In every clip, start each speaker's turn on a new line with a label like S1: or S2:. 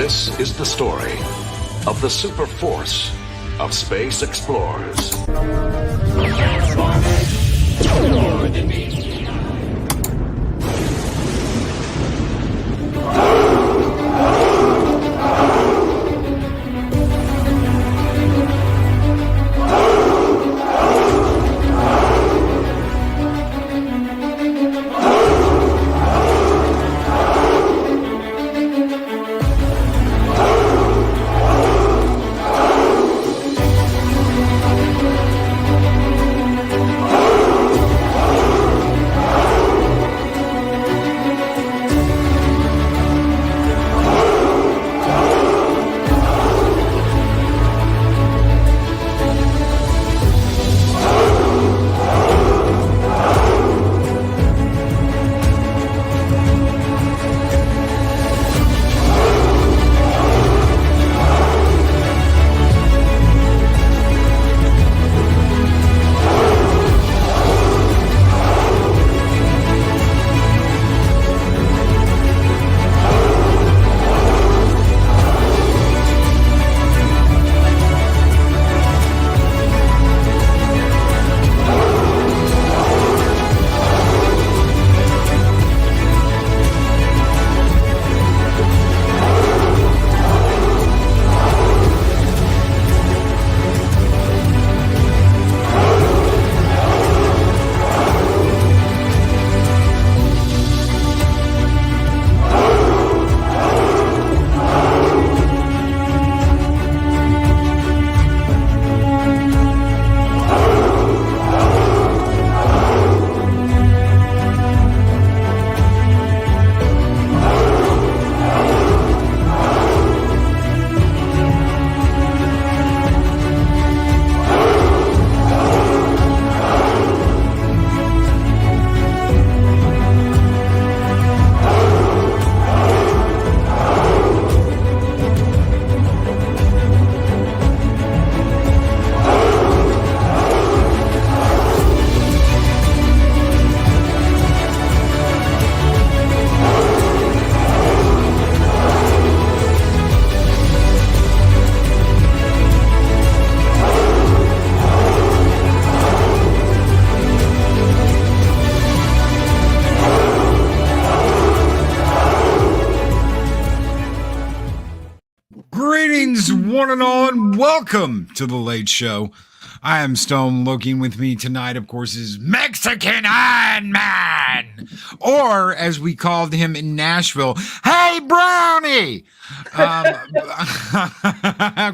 S1: This is the story of the super force of space explorers.
S2: One and all, and welcome to the Late Show. I am Stone. Loki. With me tonight, of course, is Mexican Iron Man, or as we called him in Nashville, Hey Brownie.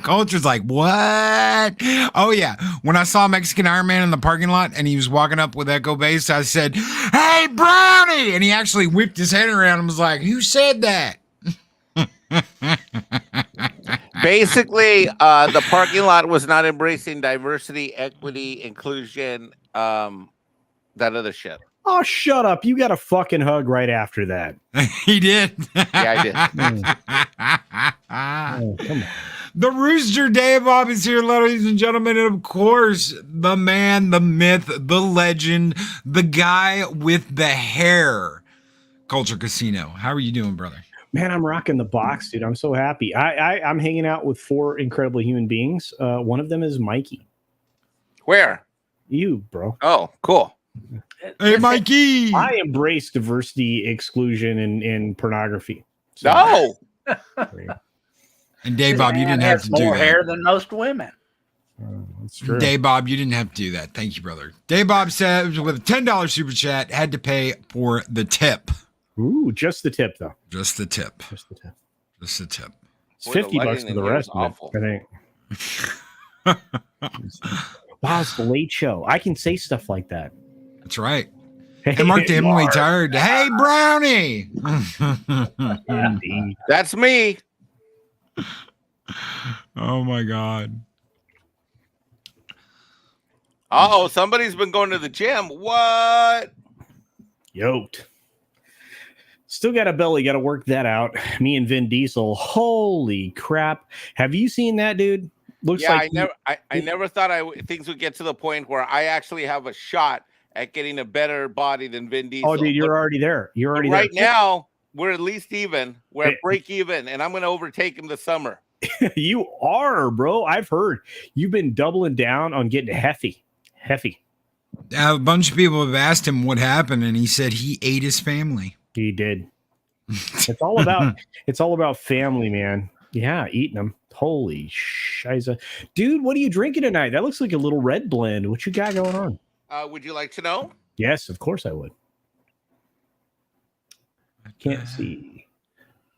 S2: Culture's like, what? Oh yeah, when I saw Mexican Iron Man in the parking lot and he was walking up with Echo Bass, I said, Hey Brownie, and he actually whipped his head around and was like, who said that?
S3: Basically, the parking lot was not embracing diversity, equity, inclusion, that other shit.
S4: Oh, shut up. You got a fucking hug right after that.
S2: He did.
S3: Yeah, I
S4: did. Come on.
S2: The Rooster Dave Bob is here, ladies and gentlemen. And of course, the man, the myth, the legend, the guy with the hair, Culture Casino. How are you doing, brother?
S4: Man, I'm rocking the box, dude. I'm so happy. I'm hanging out with four incredible human beings. One of them is Mikey.
S3: Where?
S4: You, bro.
S3: Oh, cool.
S2: Hey, Mikey.
S4: I embrace diversity, exclusion, and pornography. So,
S3: no.
S2: And Dave Bob, you didn't have to do that.
S5: More hair than most women.
S4: That's true.
S2: Dave Bob, you didn't have to do that. Thank you, brother. Dave Bob said with a $10 super chat, had to pay for the tip.
S4: Ooh, just the tip, though.
S2: Just the tip.
S4: Just the tip.
S2: Just the tip.
S4: It's $50 for the rest of it, I think. Wow, it's the Late Show. I can say stuff like that.
S2: That's right. Hey, Mark the Emily tired. Hey, Brownie.
S4: Indeed.
S3: That's me.
S2: Oh, my God.
S3: Oh, somebody's been going to the gym. What?
S4: Yoked. Still got a belly. Got to work that out. Me and Vin Diesel. Holy crap. Have you seen that, dude? Looks like
S3: I never thought things would get to the point where I actually have a shot at getting a better body than Vin Diesel.
S4: Oh, dude, you're already there. You're already
S3: right
S4: there.
S3: now. We're at least even. We're at break even, and I'm going to overtake him this summer.
S4: You are, bro. I've heard you've been doubling down on getting hefty.
S2: A bunch of people have asked him what happened, and he said he ate his family.
S4: He did. It's all about family, man. Yeah, eating them. Holy shiza. Dude, what are you drinking tonight? That looks like a little red blend. What you got going on?
S3: Would you like to know?
S4: Yes, of course I would. Can't see.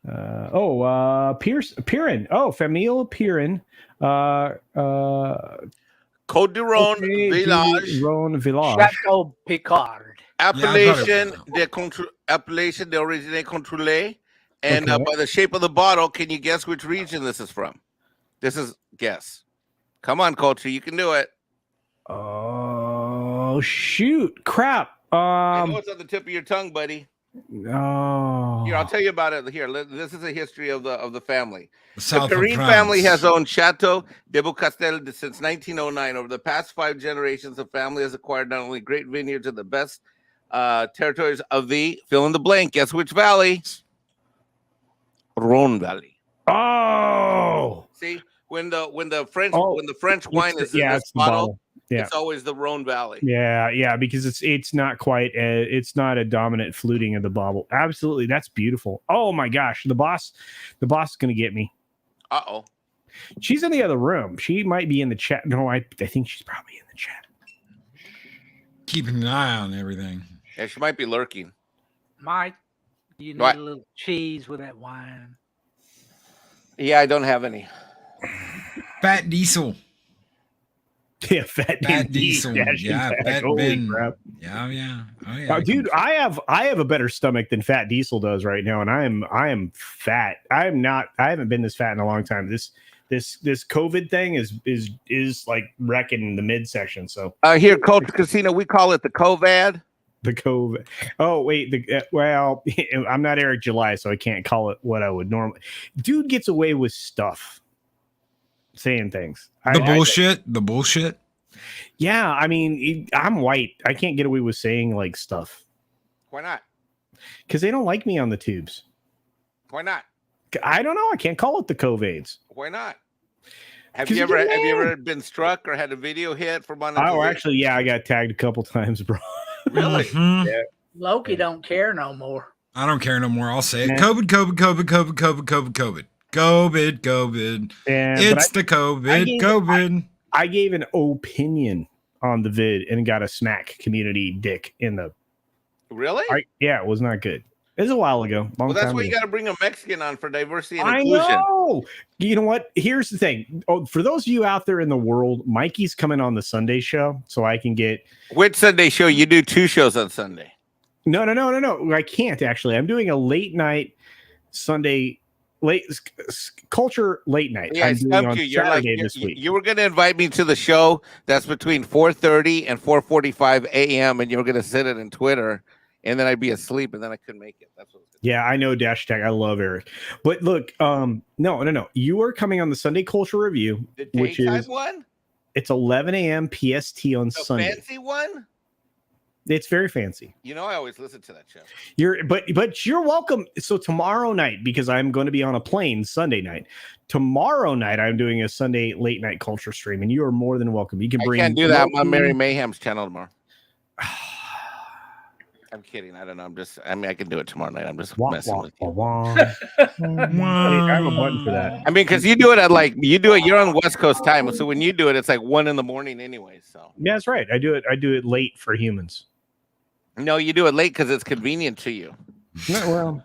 S4: Pirin. Oh, Famille Pirin.
S3: Côte du Rhône Village.
S5: Chateau Picard.
S3: Appellation d'origine contrôlée. And by the shape of the bottle, can you guess which region this is from? This is guess. Come on, Culture, you can do it.
S4: Oh shoot! Crap.
S3: I know it's on the tip of your tongue, buddy.
S4: Oh.
S3: Here, I'll tell you about it. Here, this is a history of the family.
S2: The
S3: Perrine family has owned Chateau de Beaucastel since 1909. Over the past 5 generations, the family has acquired not only great vineyards in the best territories of the fill in the blank. Guess which valley? Rhone Valley.
S4: Oh.
S3: See, when the French wine is in this bottle, it's always the Rhone Valley.
S4: Yeah, because it's not quite it's not a dominant fluting of the bottle. Absolutely, that's beautiful. Oh my gosh, the boss is gonna get me.
S3: Uh-oh.
S4: She's in the other room. She might be in the chat. No, I think she's probably in the chat.
S2: Keeping an eye on everything.
S3: Yeah, she might be lurking.
S5: Mike, you need a little cheese with that wine.
S3: Yeah, I don't have any.
S2: Fat Diesel.
S4: Yeah, Fat
S2: Diesel. Yeah, Fat Ben. Crap. Yeah. Oh yeah.
S4: Dude, I have a better stomach than Fat Diesel does right now, and I am fat. I haven't been this fat in a long time. This COVID thing is like wrecking the midsection. So
S3: here, Culture Casino, we call it the COVID.
S4: The COVID. Oh wait, well, I'm not Eric July, so I can't call it what I would normally. Dude gets away with stuff, saying things.
S2: The bullshit.
S4: Yeah, I mean, I'm white. I can't get away with saying like stuff.
S3: Why not?
S4: Because they don't like me on the tubes.
S3: Why not?
S4: I don't know. I can't call it the COVIDs.
S3: Why not? Have you ever been struck or had a video hit from one?
S4: Oh, actually, yeah, I got tagged a couple times, bro.
S3: Really?
S2: Mm-hmm.
S4: Yeah.
S5: Loki don't care no more.
S2: I don't care no more. I'll say it. COVID. Yeah, it's the COVID.
S4: I gave an opinion on the vid and got a smack community dick in the.
S3: Really?
S4: Yeah, it was not good. It was a while ago.
S3: Well, that's why you got to bring a Mexican on for diversity and
S4: inclusion.
S3: I
S4: know. You know what? Here's the thing. Oh, for those of you out there in the world, Mikey's coming on the Sunday show, so I can get.
S3: Which Sunday show? You do 2 shows on Sunday.
S4: No. I can't actually. I'm doing a late night Sunday. Culture late night.
S3: Yeah,
S4: I'm doing on Saturday this week.
S3: You were going to invite me to the show that's between 4:30 and 4:45 a.m. and you were going to sit it in Twitter, and then I'd be asleep, and then I couldn't make it. That's what.
S4: Yeah, I know Dash Tag. I love Eric, but look, no. You are coming on the Sunday Culture Review, which is
S3: one.
S4: It's 11 a.m. PST on Sunday.
S3: Fancy one.
S4: It's very fancy.
S3: You know, I always listen to that show.
S4: But you're welcome. So tomorrow night, because I'm going to be on a plane Sunday night. Tomorrow night, I'm doing a Sunday late night culture stream, and you are more than welcome. You can bring.
S3: I can't do that on Mary Mayhem's channel tomorrow. I'm kidding. I don't know. I can do it tomorrow night. I'm just messing with you.
S4: I have a button for that.
S3: I mean, because you do it you're on West Coast time. So when you do it, it's like 1 a.m. anyway. So
S4: yeah, that's right. I do it late for humans.
S3: No, you do it late because it's convenient to you.
S4: Well,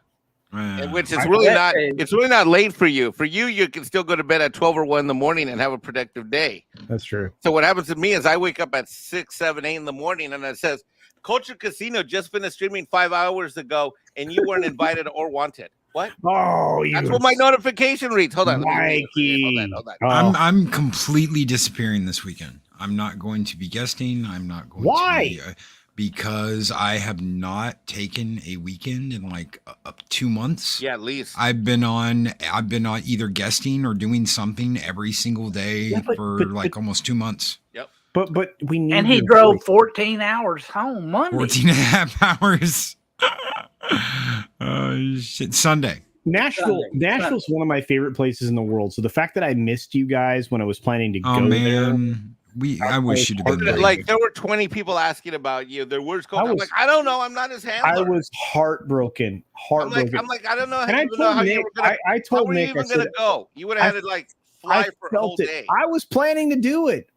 S3: which is really not. It's really not late for you. For you, you can still go to bed at 12 or 1 a.m. and have a productive day.
S4: That's true.
S3: So what happens to me is I wake up at 6, 7, 8 in the morning, and it says Culture Casino just finished streaming 5 hours ago, and you weren't invited or wanted. What?
S4: Oh,
S3: that's what my notification reads. Hold on,
S4: Mikey.
S3: Hold on.
S2: I'm completely disappearing this weekend. I'm not going to be guesting. I'm not going.
S4: Why?
S2: To be, because I have not taken a weekend in like 2 months.
S3: Yeah, at least.
S2: I've been on either guesting or doing something every single day for almost 2 months.
S3: Yep.
S4: But we need.
S5: And he drove 14 hours home Monday.
S2: 14 and a half hours. Shit. Sunday.
S4: Nashville's one of my favorite places in the world. So the fact that I missed you guys when I was planning to go there.
S2: I wish you'd have been there.
S3: Like there were 20 people asking about you. Their words called. I'm like, I don't know. I'm not his handler.
S4: I was heartbroken.
S3: I'm like, I don't know.
S4: And I told Nick, I told Nick,
S3: I said, gonna go. You would have had to like fly for a whole day.
S4: I was planning to do it.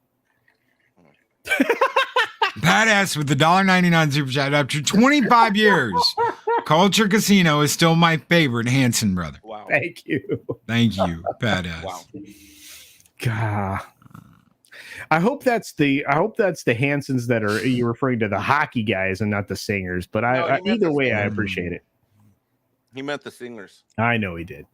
S2: Badass with the $1.99 super chat. After 25 years, Culture Casino is still my favorite Hanson brother.
S3: Wow.
S4: Thank you.
S2: Badass.
S3: Wow.
S4: God. I hope that's the Hansons that are you're referring to, the hockey guys and not the singers. But either way, I appreciate it.
S3: He meant the singers.
S4: I know he did.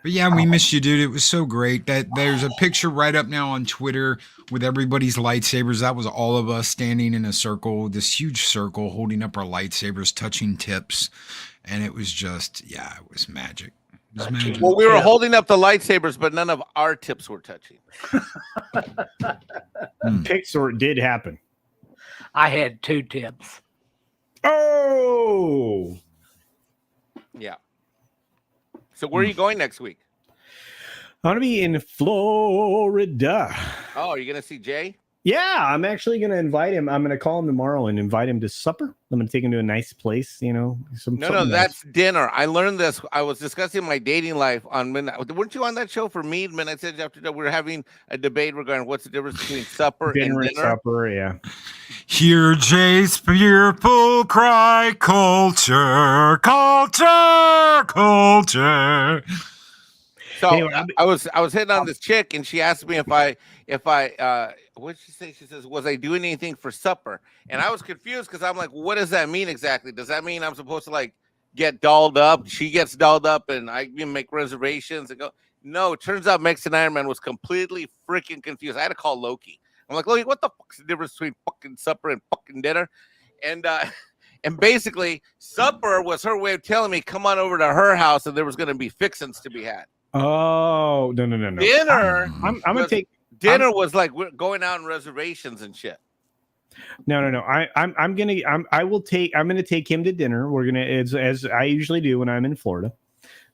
S2: But yeah, we missed you, dude. It was so great. That there's a picture right up now on Twitter with everybody's lightsabers. That was all of us standing in a circle, this huge circle, holding up our lightsabers, touching tips. And it was just, it was magic. It was magic.
S3: Well, we were holding up the lightsabers, but none of our tips were touching.
S4: Pixar did happen.
S5: I had 2 tips.
S4: Oh!
S3: Yeah. So where are you going next week?
S4: I'm going to be in Florida.
S3: Oh, are you going to see Jay?
S4: Yeah, I'm actually going to invite him. I'm going to call him tomorrow and invite him to supper. I'm going to take him to a nice place,
S3: No,
S4: nice.
S3: That's dinner. I learned this. I was discussing my dating life on Midnight. Weren't you on that show for me? Midnight Said After Dark? We were having a debate regarding what's the difference between supper and dinner.
S4: Supper, yeah.
S2: Hear Jay's fearful cry, culture, culture, culture.
S3: So anyway, I was hitting on this chick, and she asked me if I what did she say? She says, was I doing anything for supper? And I was confused because I'm like, what does that mean exactly? Does that mean I'm supposed to like get dolled up? She gets dolled up, and I make reservations and go. No, it turns out Mexican Ironman was completely freaking confused. I had to call Loki. I'm like, Loki, what the fuck's the difference between fucking supper and fucking dinner? And basically, supper was her way of telling me, come on over to her house, and there was going to be fixins to be had.
S4: Oh, no.
S3: Dinner.
S4: I'm gonna take
S3: dinner was like we're going out on reservations and shit.
S4: No. I'm gonna take him to dinner. We're gonna, as I usually do when I'm in Florida.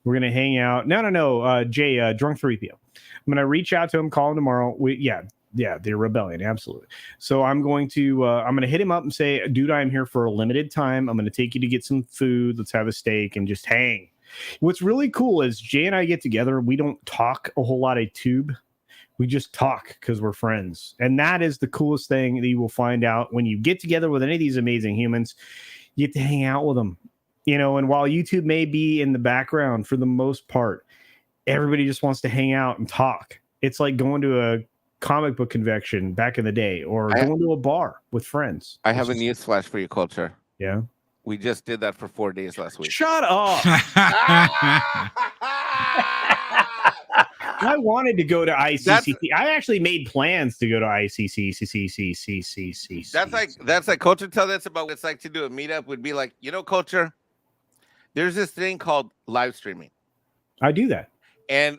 S4: We're gonna hang out. No. Jay, drunk 3PO. I'm gonna reach out to him, call him tomorrow. The rebellion, absolutely. So I'm going to hit him up and say, dude, I'm here for a limited time. I'm gonna take you to get some food. Let's have a steak and just hang. What's really cool is Jay and I get together. We don't talk a whole lot of tube. We just talk because we're friends. And that is the coolest thing that you will find out when you get together with any of these amazing humans. You get to hang out with them, and while YouTube may be in the background for the most part, everybody just wants to hang out and talk. It's like going to a comic book convention back in the day or going to a bar with friends.
S3: I have a news flash for you, culture.
S4: Yeah.
S3: We just did that for 4 days last week.
S4: Shut up. I wanted to go to ICCC. I actually made plans to go to ICCC.
S3: That's like culture. Tell us about what it's like to do a meetup. Would be like, culture. There's this thing called live streaming.
S4: I do that.
S3: And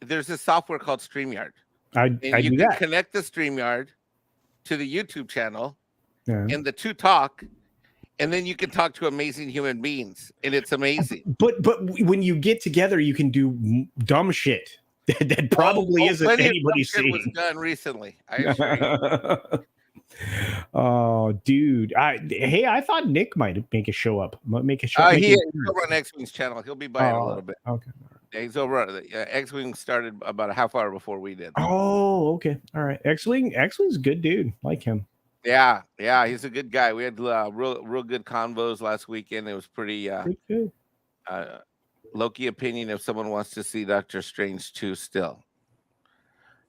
S3: there's this software called StreamYard.
S4: I
S3: you
S4: do
S3: can
S4: that.
S3: Connect the StreamYard to the YouTube channel
S4: and
S3: the two talk. And then you can talk to amazing human beings, and it's amazing.
S4: But when you get together, you can do dumb shit that probably isn't anybody seeing.
S3: Was done recently. I assure you.
S4: Oh, dude! I thought Nick might make a show up. He's
S3: over on X-Wing's channel. He'll be by in a little bit.
S4: Okay.
S3: Yeah, he's over. X-Wing started about a half hour before we did.
S4: Oh, okay. All right. X-Wing's a good dude. Like him.
S3: Yeah, he's a good guy. We had real good convos last weekend. It was pretty
S4: good.
S3: Loki opinion if someone wants to see Doctor Strange 2 still.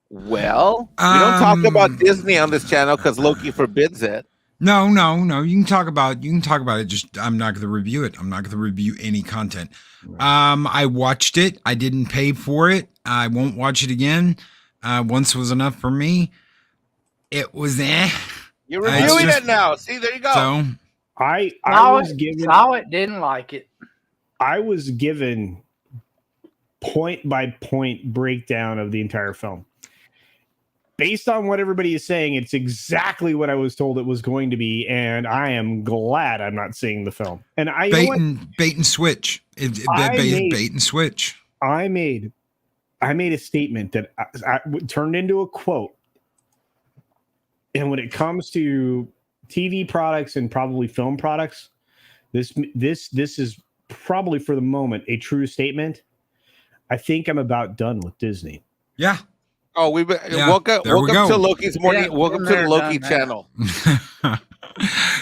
S3: Well, we don't talk about Disney on this channel because Loki forbids it.
S2: No. You can talk about it. Just I'm not going to review it. I'm not going to review any content. Right. I watched it. I didn't pay for it. I won't watch it again. Once was enough for me. It was
S3: You're reviewing it now. See, there you go.
S2: So
S4: I
S5: saw it, didn't like it.
S4: I was given point by point breakdown of the entire film. based on what everybody is saying, it's exactly what I was told it was going to be, and I am glad I'm not seeing the film. And
S2: bait and switch. Bait and switch.
S4: I made a statement that I turned into a quote. And when it comes to TV products and probably film products, this is probably for the moment a true statement. I think I'm about done with Disney.
S2: Yeah.
S3: Oh, welcome to Loki's morning. Welcome to the Loki channel.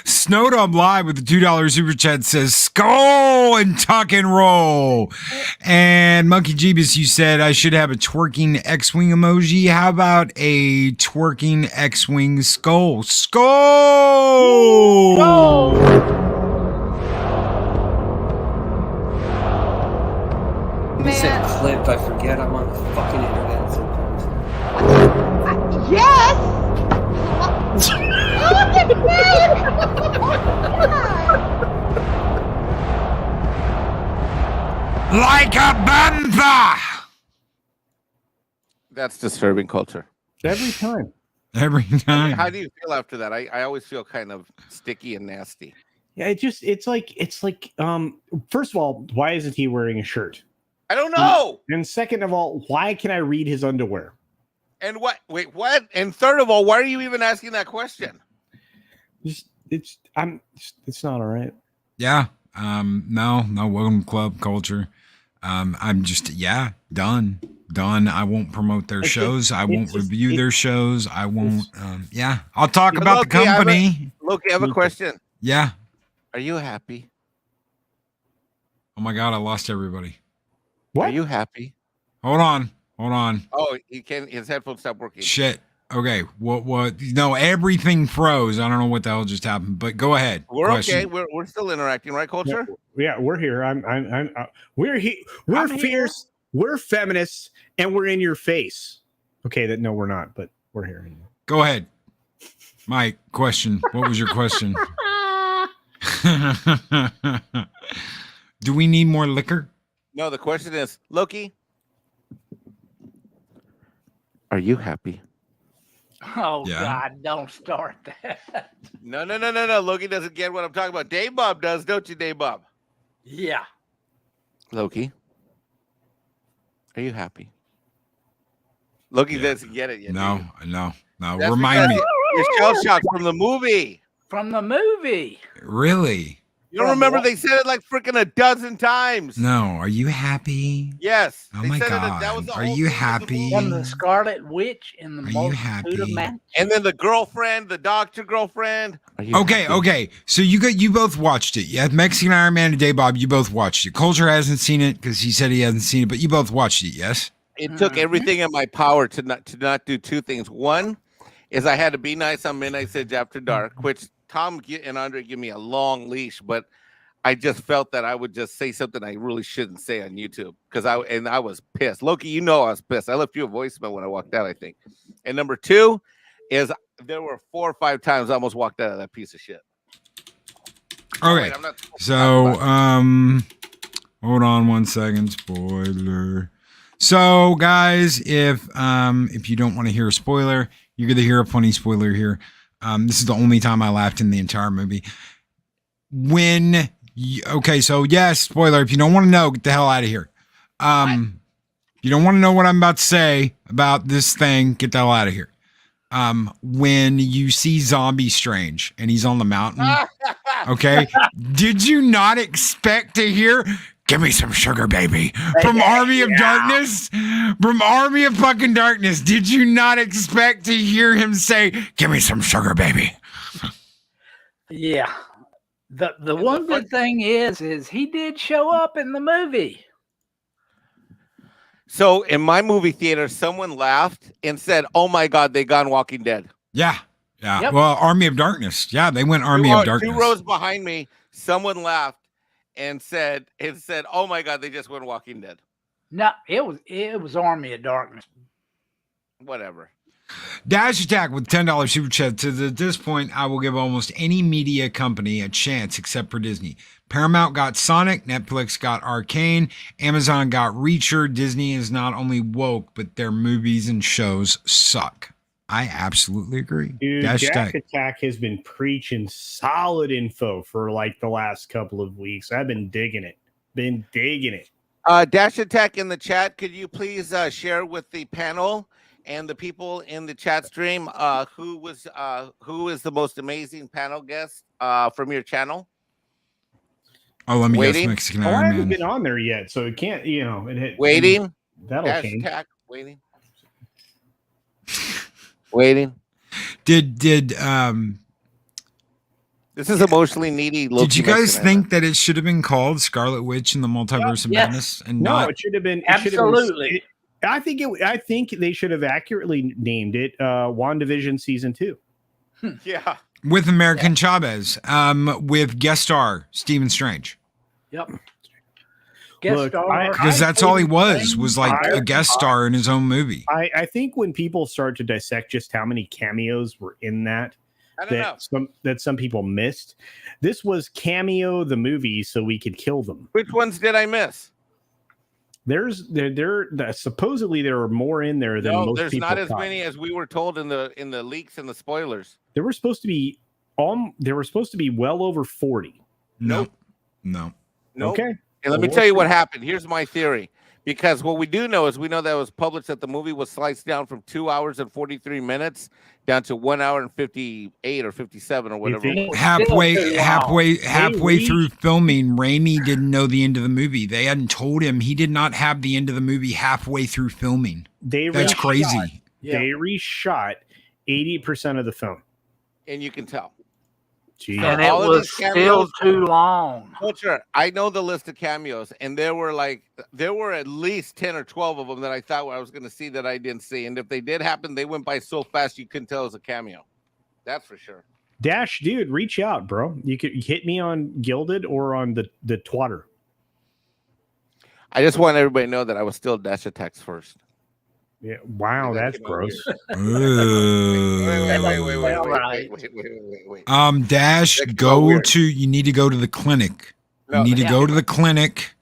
S2: Snowdub Live with the $2 super chat says skull and tuck and roll. And Monkey Jeebus, you said I should have a twerking X-Wing emoji. How about a twerking X-Wing skull? Skull!
S6: You said clip. I forget I'm on the fucking internet sometimes.
S7: Yes! Look at me!
S2: Like a bantha!
S3: That's disturbing culture.
S4: Every time.
S2: Every time.
S3: How do you feel after that? I always feel kind of sticky and nasty.
S4: Yeah, it's like first of all, why isn't he wearing a shirt?
S3: I don't know.
S4: And second of all, why can I read his underwear?
S3: And what? Wait, what? And third of all, why are you even asking that question?
S4: It's not all right.
S2: Yeah. No, welcome to club culture. I'm just done. I won't promote their shows. I won't review their shows. I won't I'll talk about
S3: Loki,
S2: the company.
S3: Loki, I have a question.
S2: Yeah.
S3: Are you happy?
S2: Oh my god, I lost everybody.
S4: What?
S3: Are you happy?
S2: Hold on.
S3: Oh, his headphones stopped working.
S2: Shit. Okay. What? No, everything froze. I don't know what the hell just happened, but go ahead.
S3: We're
S2: Question.
S3: okay. We're still interacting, right, culture?
S4: Yeah, we're here. We're here. We're fierce. We're feminists, and we're in your face. Okay, no, we're not, but we're here.
S2: Go ahead. Mike, question. What was your question? Do we need more liquor?
S3: No, the question is, Loki, are you happy?
S5: Oh,
S2: Yeah.
S5: God, don't start that.
S3: No. Loki doesn't get what I'm talking about. Dave Bob does, don't you, Dave Bob?
S5: Yeah.
S3: Loki, are you happy? Loki doesn't get it yet.
S2: No.
S3: That's
S2: Remind me.
S3: because you're shell shocked from the movie.
S5: From the movie.
S2: Really?
S3: You don't remember they said it like freaking a dozen times.
S2: No. Are you happy?
S3: Yes.
S2: Oh
S3: they
S2: my
S3: said
S2: God.
S3: That was the
S2: Are
S3: whole
S2: you
S3: thing of the
S2: happy?
S3: movie.
S5: From the Scarlet Witch in the
S2: Are you
S5: multitude
S2: happy?
S5: of man.
S3: And then the girlfriend, the doctor girlfriend. Are you
S2: Okay.
S3: happy?
S2: So you both watched it. Yeah, Mexican Iron Man and Dave Bob, you both watched it. Culture hasn't seen it because he said he hasn't seen it, but you both watched it, yes?
S3: It took everything in my power to not do two things. One is I had to be nice on Midnight Sidge After Dark, which Tom and Andre give me a long leash, but I just felt that I would just say something I really shouldn't say on YouTube because I was pissed. Loki, you know I was pissed. I left you a voicemail when I walked out, I think. And number two is there were 4 or 5 times I almost walked out of that piece of shit.
S2: Okay.
S3: Wait,
S2: So, hold on 1 second. Spoiler. So, guys, if you don't want to hear a spoiler, you're gonna hear a funny spoiler here. This is the only time I laughed in the entire movie. So yes, spoiler. If you don't want to know, get the hell out of here. You don't want to know what I'm about to say about this thing, get the hell out of here. When you see Zombie Strange and he's on the mountain, okay, did you not expect to hear "Give me some sugar, baby" from Army of Darkness? From Army of fucking Darkness. Did you not expect to hear him say, "Give me some sugar, baby"?
S5: Yeah. The one good thing is he did show up in the movie.
S3: So in my movie theater, someone laughed and said, "Oh my God, they gone Walking Dead."
S2: Yeah.
S5: Yep.
S2: Well, Army of Darkness. Yeah, they went Army of Darkness.
S3: 2 rows behind me, someone laughed and said, "Oh my God, they just went Walking Dead."
S5: No, it was Army of Darkness.
S3: Whatever.
S2: Dash Attack with $10 super chat says, at this point, I will give almost any media company a chance except for Disney. Paramount got Sonic, Netflix got Arcane, Amazon got Reacher. Disney is not only woke, but their movies and shows suck. I absolutely agree.
S4: Dude,
S2: Dash
S4: Jack
S2: Attack.
S4: Attack has been preaching solid info for like the last couple of weeks. I've been digging it.
S3: Dash Attack in the chat. Could you please share with the panel and the people in the chat stream who is the most amazing panel guest from your channel?
S2: Oh, let me guess,
S3: Waiting.
S2: Mexican
S4: I
S2: Iron
S4: haven't
S2: Man.
S4: been on there yet, so it can't.
S3: Waiting.
S4: That'll
S3: Dash
S4: change.
S3: Attack. Waiting.
S2: Did
S3: This is emotionally needy. Loki
S2: Did you guys
S3: Mexican
S2: think that it should have been called Scarlet Witch in the Multiverse of
S5: Yes.
S2: Madness and
S4: No,
S2: not?
S4: it should have been
S5: Absolutely.
S4: I think they should have accurately named it WandaVision season 2.
S3: Iron. Yeah.
S2: With American Chavez, with guest star Stephen Strange,
S5: Yep. Guest
S4: Look,
S5: star.
S2: because that's all he was like
S4: I-
S2: a guest star in his own movie.
S4: I think when people start to dissect just how many cameos were in that,
S3: I don't know.
S4: that some people missed, this was Cameo the movie, so we could kill them.
S3: Which ones did I miss?
S4: Supposedly there are more in there than
S3: No,
S4: most
S3: there's
S4: people
S3: not as
S4: thought.
S3: many as we were told in the leaks and the spoilers.
S4: There were supposed to be well over 40.
S2: No.
S3: Nope.
S4: Okay.
S3: And let me
S4: Well,
S3: tell you what happened. Here's my theory. Because what we do know is we know that it was published that the movie was sliced down from 2 hours and 43 minutes down to 1 hour and 58 or 57 or whatever.
S4: think-
S3: it was.
S2: Halfway
S4: reached-
S2: through filming, Raimi didn't know the end of the movie. They hadn't told him. He did not have the end of the movie halfway through filming. That's crazy.
S4: They reshot 80% of the film.
S3: And you can tell.
S4: Jeez.
S5: And it
S3: all of
S5: was
S3: these
S5: still
S3: cameos-
S5: too long.
S3: Culture. I know the list of cameos, and there were at least 10 or 12 of them that I thought I was going to see that I didn't see. And if they did happen, they went by so fast you couldn't tell it was a cameo. That's for sure.
S4: Dash, dude, reach out, bro. You could hit me on Gilded or on the Twatter.
S3: I just want everybody to know that I was still Dash Attacks first.
S4: Yeah. Wow,
S3: That
S4: that's
S3: came out
S4: gross.
S2: Dash,
S3: That came out
S2: go
S3: weird.
S2: to. You need to go to the clinic.
S3: No,
S2: You need to go to the clinic.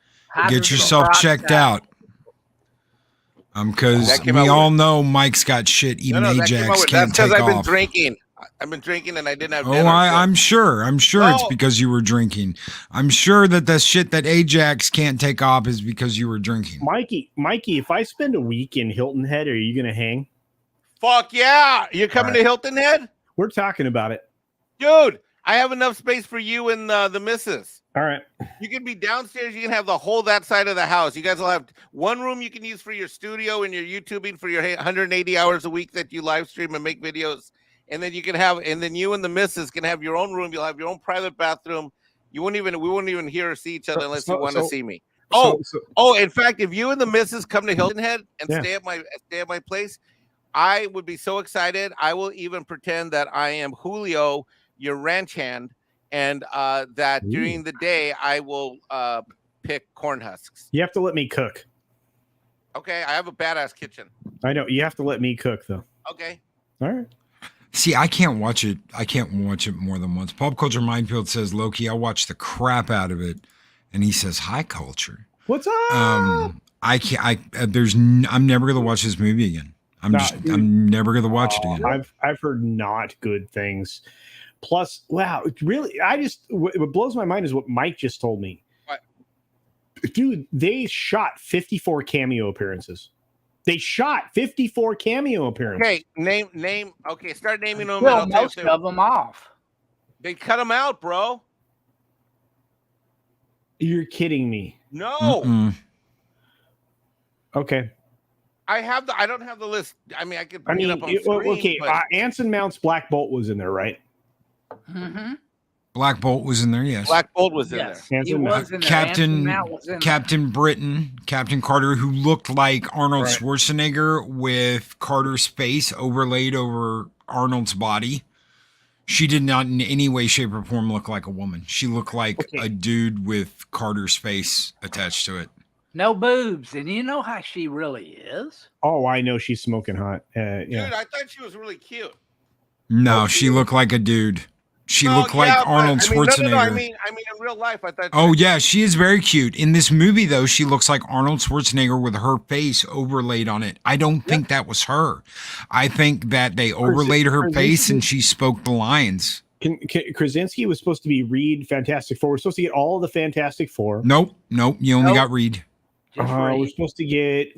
S2: Get yourself checked out. Because
S3: That came
S2: we
S3: out
S2: all know Mike's got shit. Even
S3: that came out
S2: Ajax
S3: weird.
S2: can't
S3: That's because
S2: take
S3: I've been
S2: off.
S3: drinking. I've been drinking and I didn't have
S2: Oh,
S3: dinner.
S2: I'm sure. I'm sure it's
S3: No.
S2: because you were drinking. I'm sure that the shit that Ajax can't take off is because you were drinking.
S4: Mikey, if I spend a week in Hilton Head, are you going to hang?
S3: Fuck yeah. You're coming
S2: Right.
S3: to Hilton Head?
S4: We're talking about it.
S3: Dude, I have enough space for you and the missus.
S4: All right.
S3: You can be downstairs. You can have the whole that side of the house. You guys will have one room you can use for your studio and your YouTubing for your 180 hours a week that you live stream and make videos. And then you and the missus can have your own room. You'll have your own private bathroom. We won't even hear or see each other unless you want to see me. In fact, if you and the missus come to Hilton Head and stay at my place, I would be so excited. I will even pretend that I am Julio, your ranch hand, and that during the day I will pick corn husks.
S4: You have to let me cook.
S3: Okay, I have a badass kitchen.
S4: I know. You have to let me cook, though.
S3: Okay.
S4: All right.
S2: See, I can't watch it. I can't watch it more than once. Pop Culture Minefield says, Loki, I watched the crap out of it. And he says, high culture.
S4: What's up?
S2: I'm never going to watch this movie again. I'm never going to watch it again.
S4: I've heard not good things. Plus, wow, really, what blows my mind is what Mike just told me.
S3: What?
S4: Dude, they shot 54 cameo appearances. They shot 54 cameo appearances.
S3: Okay, name. Okay, start naming them.
S5: Well, most of them off.
S3: They cut them out, bro.
S4: You're kidding me.
S3: No.
S2: Mm-mm.
S4: Okay.
S3: I don't have the list. I mean, I could bring it up on screen.
S4: Okay.
S3: But
S4: Anson Mount's Black Bolt was in there, right?
S5: Mm-hmm.
S2: Black Bolt was in there, yes.
S3: Black Bolt was in
S5: Yes,
S3: there.
S5: he was in there.
S2: Captain
S5: Anson Mount was in there.
S2: Captain Britain, Captain Carter, who looked like Arnold Schwarzenegger with Carter's face overlaid over Arnold's body. She did not in any way, shape, or form look like a woman. She looked like a dude with Carter's face attached to it.
S5: No boobs, and you know how she really is.
S4: Oh, I know she's smoking hot. Yeah.
S3: Dude, I thought she was really cute.
S2: No, she looked like a dude. She looked like Arnold Schwarzenegger.
S3: No, I mean in real life, I thought.
S2: Oh yeah, she is very cute. In this movie, though, she looks like Arnold Schwarzenegger with her face overlaid on it. I don't think that was her. I think that they overlaid her face and she spoke the lines.
S4: Krasinski was supposed to be Reed Fantastic Four. We're supposed to get all of the Fantastic Four.
S2: Nope. You only got Reed.
S4: We're supposed to get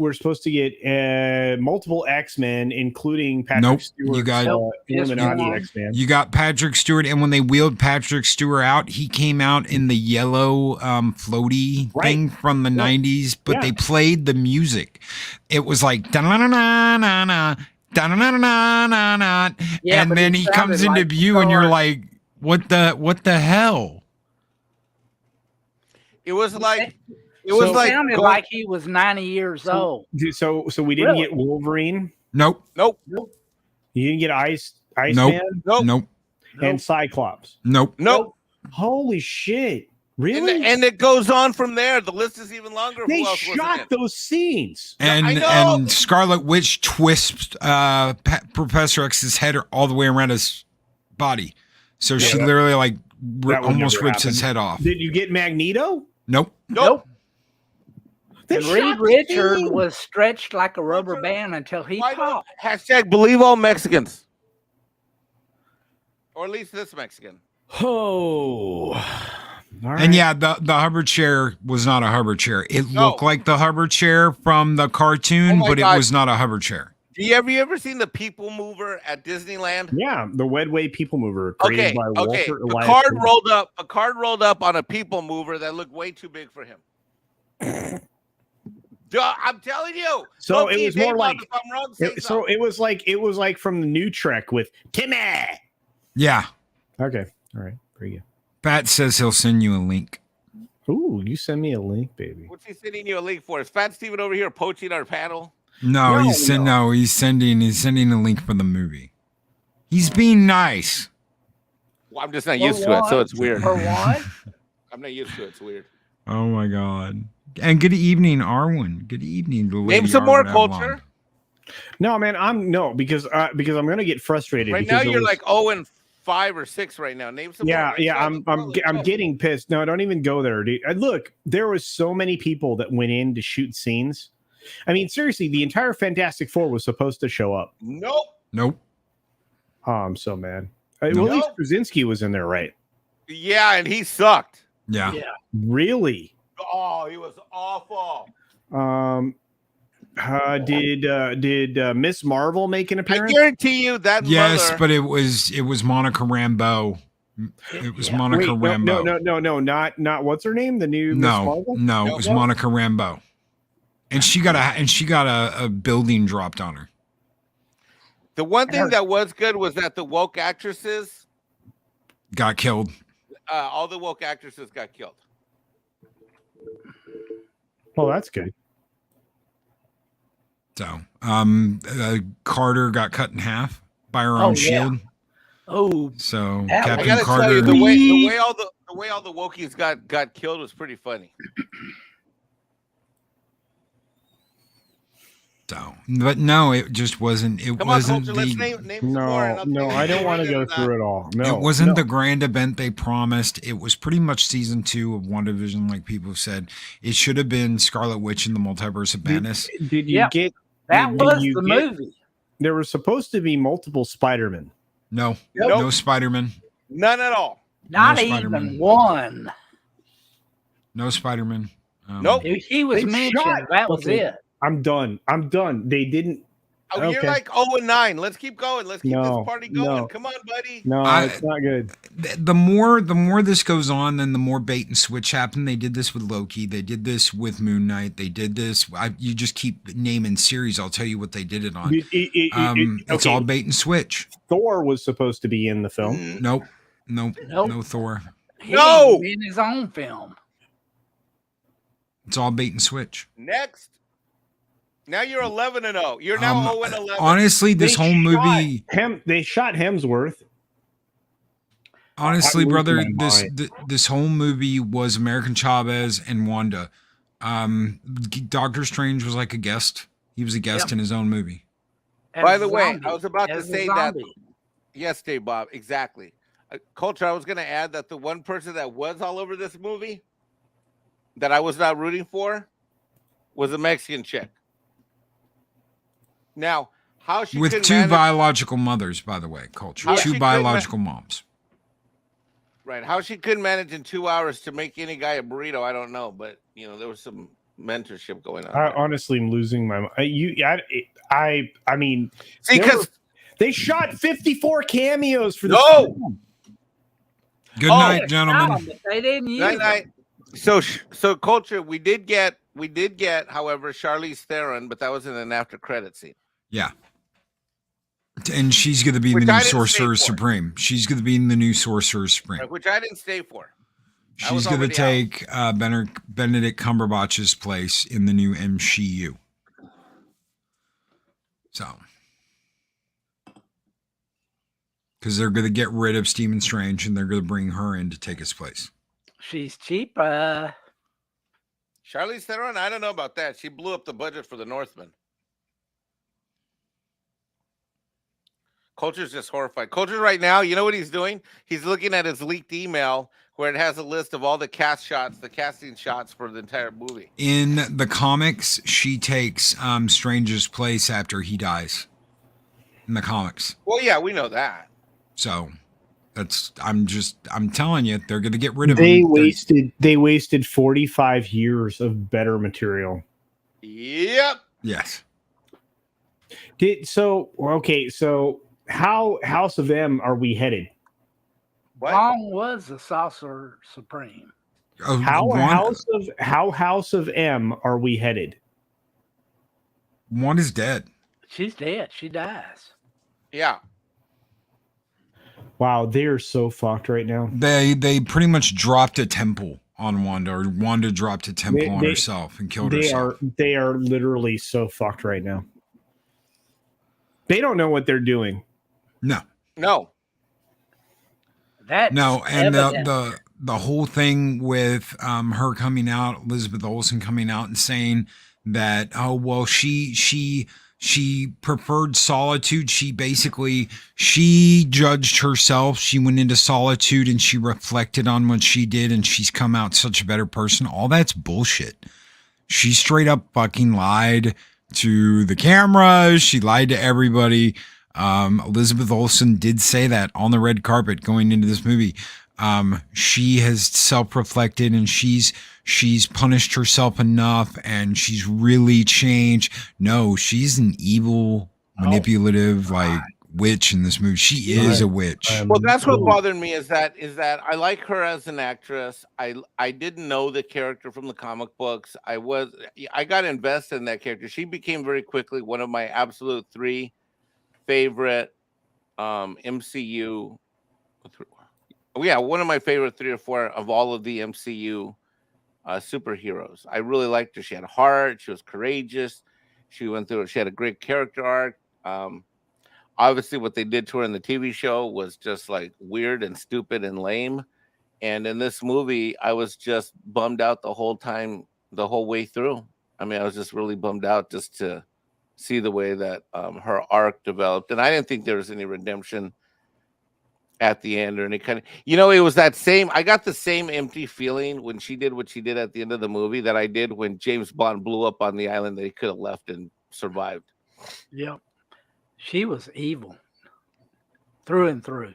S4: multiple X-Men, including Patrick Stewart.
S2: You got
S4: Illuminati X-Men.
S2: You got Patrick Stewart, and when they wheeled Patrick Stewart out, he came out in the yellow floaty thing from the 90s, but they played the music. It was like da-na-na-na-na-na, da-na-na-na-na-na, and then he comes into view, and you're like, what the hell?
S3: It was like.
S5: It sounded like he was 90 years old.
S4: So we didn't get Wolverine.
S2: Nope.
S3: You
S4: didn't get Iceman.
S2: Nope.
S4: And Cyclops.
S2: Nope.
S4: Holy shit! Really?
S3: And it goes on from there. The list is even longer.
S4: They shot those scenes.
S2: And Scarlet Witch twists Professor X's head all the way around his body, so she literally almost rips his head off.
S4: Did you get Magneto?
S2: Nope.
S5: And Reed Richard was stretched like a rubber band until he popped.
S3: # believe all Mexicans. Or at least this Mexican.
S4: Oh.
S2: And the Hubbard chair was not a Hubbard chair. It looked like the Hubbard chair from the cartoon, but it was not a Hubbard chair.
S3: Have you ever seen the People Mover at Disneyland?
S4: Yeah, the Wedway People Mover created by Walter Elias.
S3: A card rolled up on a People Mover that looked way too big for him. I'm telling you.
S4: So Loki, it was more like. If I'm wrong, it was like from the new Trek with Timmy.
S2: Yeah.
S4: Okay. All right. Very good.
S2: Pat says he'll send you a link.
S4: Ooh, you send me a link, baby.
S3: What's he sending you a link for? Is Fat Steven over here poaching our panel?
S2: No, he's sending a link for the movie. He's being nice.
S3: Well, I'm just not used to it, so it's weird.
S5: For what?
S3: I'm not used to it. It's weird.
S2: Oh my god. And good evening, Arwen. Good evening,
S3: name some more culture.
S4: No, man, because I'm gonna get frustrated.
S3: Right now, you're like 0-5 or 6 right now. Name some.
S4: Yeah, I'm getting pissed. No, don't even go there, dude. Look, there was so many people that went in to shoot scenes. I mean, seriously, the entire Fantastic Four was supposed to show up.
S3: Nope.
S4: Oh, I'm so mad. Well, at least Krasinski was in there, right?
S3: Yeah, and he sucked.
S2: Yeah.
S4: Really?
S3: Oh, he was awful.
S4: Did Miss Marvel make an appearance?
S3: I guarantee you that.
S2: Yes, but it was Monica Rambeau. It was Monica Rambeau.
S4: No, not what's her name? The new Miss Marvel?
S2: No, it was Monica Rambeau. And she got a building dropped on her.
S3: The one thing that was good was that the woke actresses
S2: got killed.
S3: All the woke actresses got killed.
S4: Well, that's good.
S2: So, Carter got cut in half by her own shield.
S5: Oh,
S2: so
S3: Captain Carter. You, the way all the wokies got killed was pretty funny.
S2: So, but no, it just wasn't. It wasn't
S3: on, Culture, let's name some more.
S4: No, I don't want to go through it all. No,
S2: it wasn't the grand event they promised. It was pretty much season 2 of WandaVision, like people have said. It should have been Scarlet Witch in the Multiverse of Madness.
S4: Did you get
S5: that? Was the movie?
S4: There was supposed to be multiple Spider-Man.
S2: No, no Spider-Man.
S3: None at all.
S5: Not even one.
S2: No Spider-Man.
S3: Nope.
S5: He was mentioned. That was it.
S4: I'm done. They didn't.
S3: Oh, okay. You're like 0-9. Let's keep going. Let's keep this party going. Come on, buddy.
S4: No, it's not good.
S2: The more this goes on, then the more bait and switch happen. They did this with Loki. They did this with Moon Knight. They did this. You just keep naming series. I'll tell you what they did it on. It's all bait and switch.
S4: Thor was supposed to be in the film.
S2: Nope. No Thor.
S5: He in his own film.
S2: It's all bait and switch.
S3: Next. Now you're 11-0. You're now 0-11.
S2: Honestly, this whole movie.
S4: They shot Hemsworth.
S2: Honestly, brother, this whole movie was American Chavez and Wanda. Doctor Strange was like a guest. He was a guest in his own movie.
S3: By the way, I was about to say that. Yes, Dave Bob. Exactly. Culture, I was going to add that the one person that was all over this movie that I was not rooting for was a Mexican chick. Now, how she
S2: with
S3: could
S2: two
S3: manage,
S2: biological mothers, by the way, Culture.
S3: How
S2: Two
S3: she
S2: biological moms.
S3: right? How she couldn't manage in 2 hours to make any guy a burrito, I don't know. But there was some mentorship going on.
S4: I honestly am losing my mind. I mean,
S3: See, because
S4: they shot 54 cameos for this.
S3: No!
S4: film.
S2: Good night, gentlemen.
S5: But they didn't use
S3: night. So Culture, we did get, however, Charlize Theron, but that was in an after credit scene.
S2: Yeah. And she's going to be
S3: Which
S2: the
S3: I
S2: new
S3: didn't stay
S2: Sorcerer
S3: for.
S2: Supreme. She's going to be in the new Sorcerer Supreme.
S3: Which I didn't stay for. I was
S2: She's going to
S3: already
S2: take Benedict Cumberbatch's place in the new MCU. So, because they're going to get rid of Stephen Strange and they're going to bring her in to take his place.
S5: She's cheap.
S3: Charlize Theron, I don't know about that. She blew up the budget for The Northman. Culture's just horrified. Culture right now, you know what he's doing? He's looking at his leaked email where it has a list of all the casting shots for the entire movie.
S2: In the comics, she takes Strange's place after he dies. In the comics.
S3: Well, yeah, we know that.
S2: So I'm telling you, they're going to get rid of
S4: They
S2: him.
S4: They wasted 45 years of better material.
S3: Yep.
S2: Yes.
S4: So how House of M are we headed?
S3: What?
S5: Long was the Sorcerer Supreme.
S4: How House of M are we headed?
S2: One is dead.
S5: She's dead. She dies.
S3: Yeah.
S4: Wow, they're so fucked right now.
S2: They pretty much dropped a temple on Wanda, or Wanda dropped a temple on herself and killed herself.
S4: They are literally so fucked right now. They don't know what they're doing.
S2: No.
S5: That's
S2: And
S5: evident.
S2: the whole thing with her coming out, Elizabeth Olsen coming out and saying that, oh well, she preferred solitude. She judged herself. She went into solitude and she reflected on what she did, and she's come out such a better person. All that's bullshit. She straight up fucking lied to the camera. She lied to everybody. Elizabeth Olsen did say that on the red carpet going into this movie. She has self-reflected and she's punished herself enough and she's really changed. No, she's an evil, manipulative, witch in this movie. She is a witch.
S3: Well, that's what bothered me is that I like her as an actress. I didn't know the character from the comic books. I got invested in that character. She became very quickly one of my absolute 3 favorite MCU. Yeah, one of my favorite 3 or 4 of all of the MCU superheroes. I really liked her. She had heart. She was courageous. She had a great character arc. Obviously, what they did to her in the TV show was just like weird and stupid and lame. And in this movie, I was just bummed out the whole time, the whole way through. I mean, I was just really bummed out just to see the way that her arc developed. And I didn't think there was any redemption at the end or any kind of, it was that same, I got the same empty feeling when she did what she did at the end of the movie that I did when James Bond blew up on the island that he could have left and survived.
S5: Yep. She was evil through and through.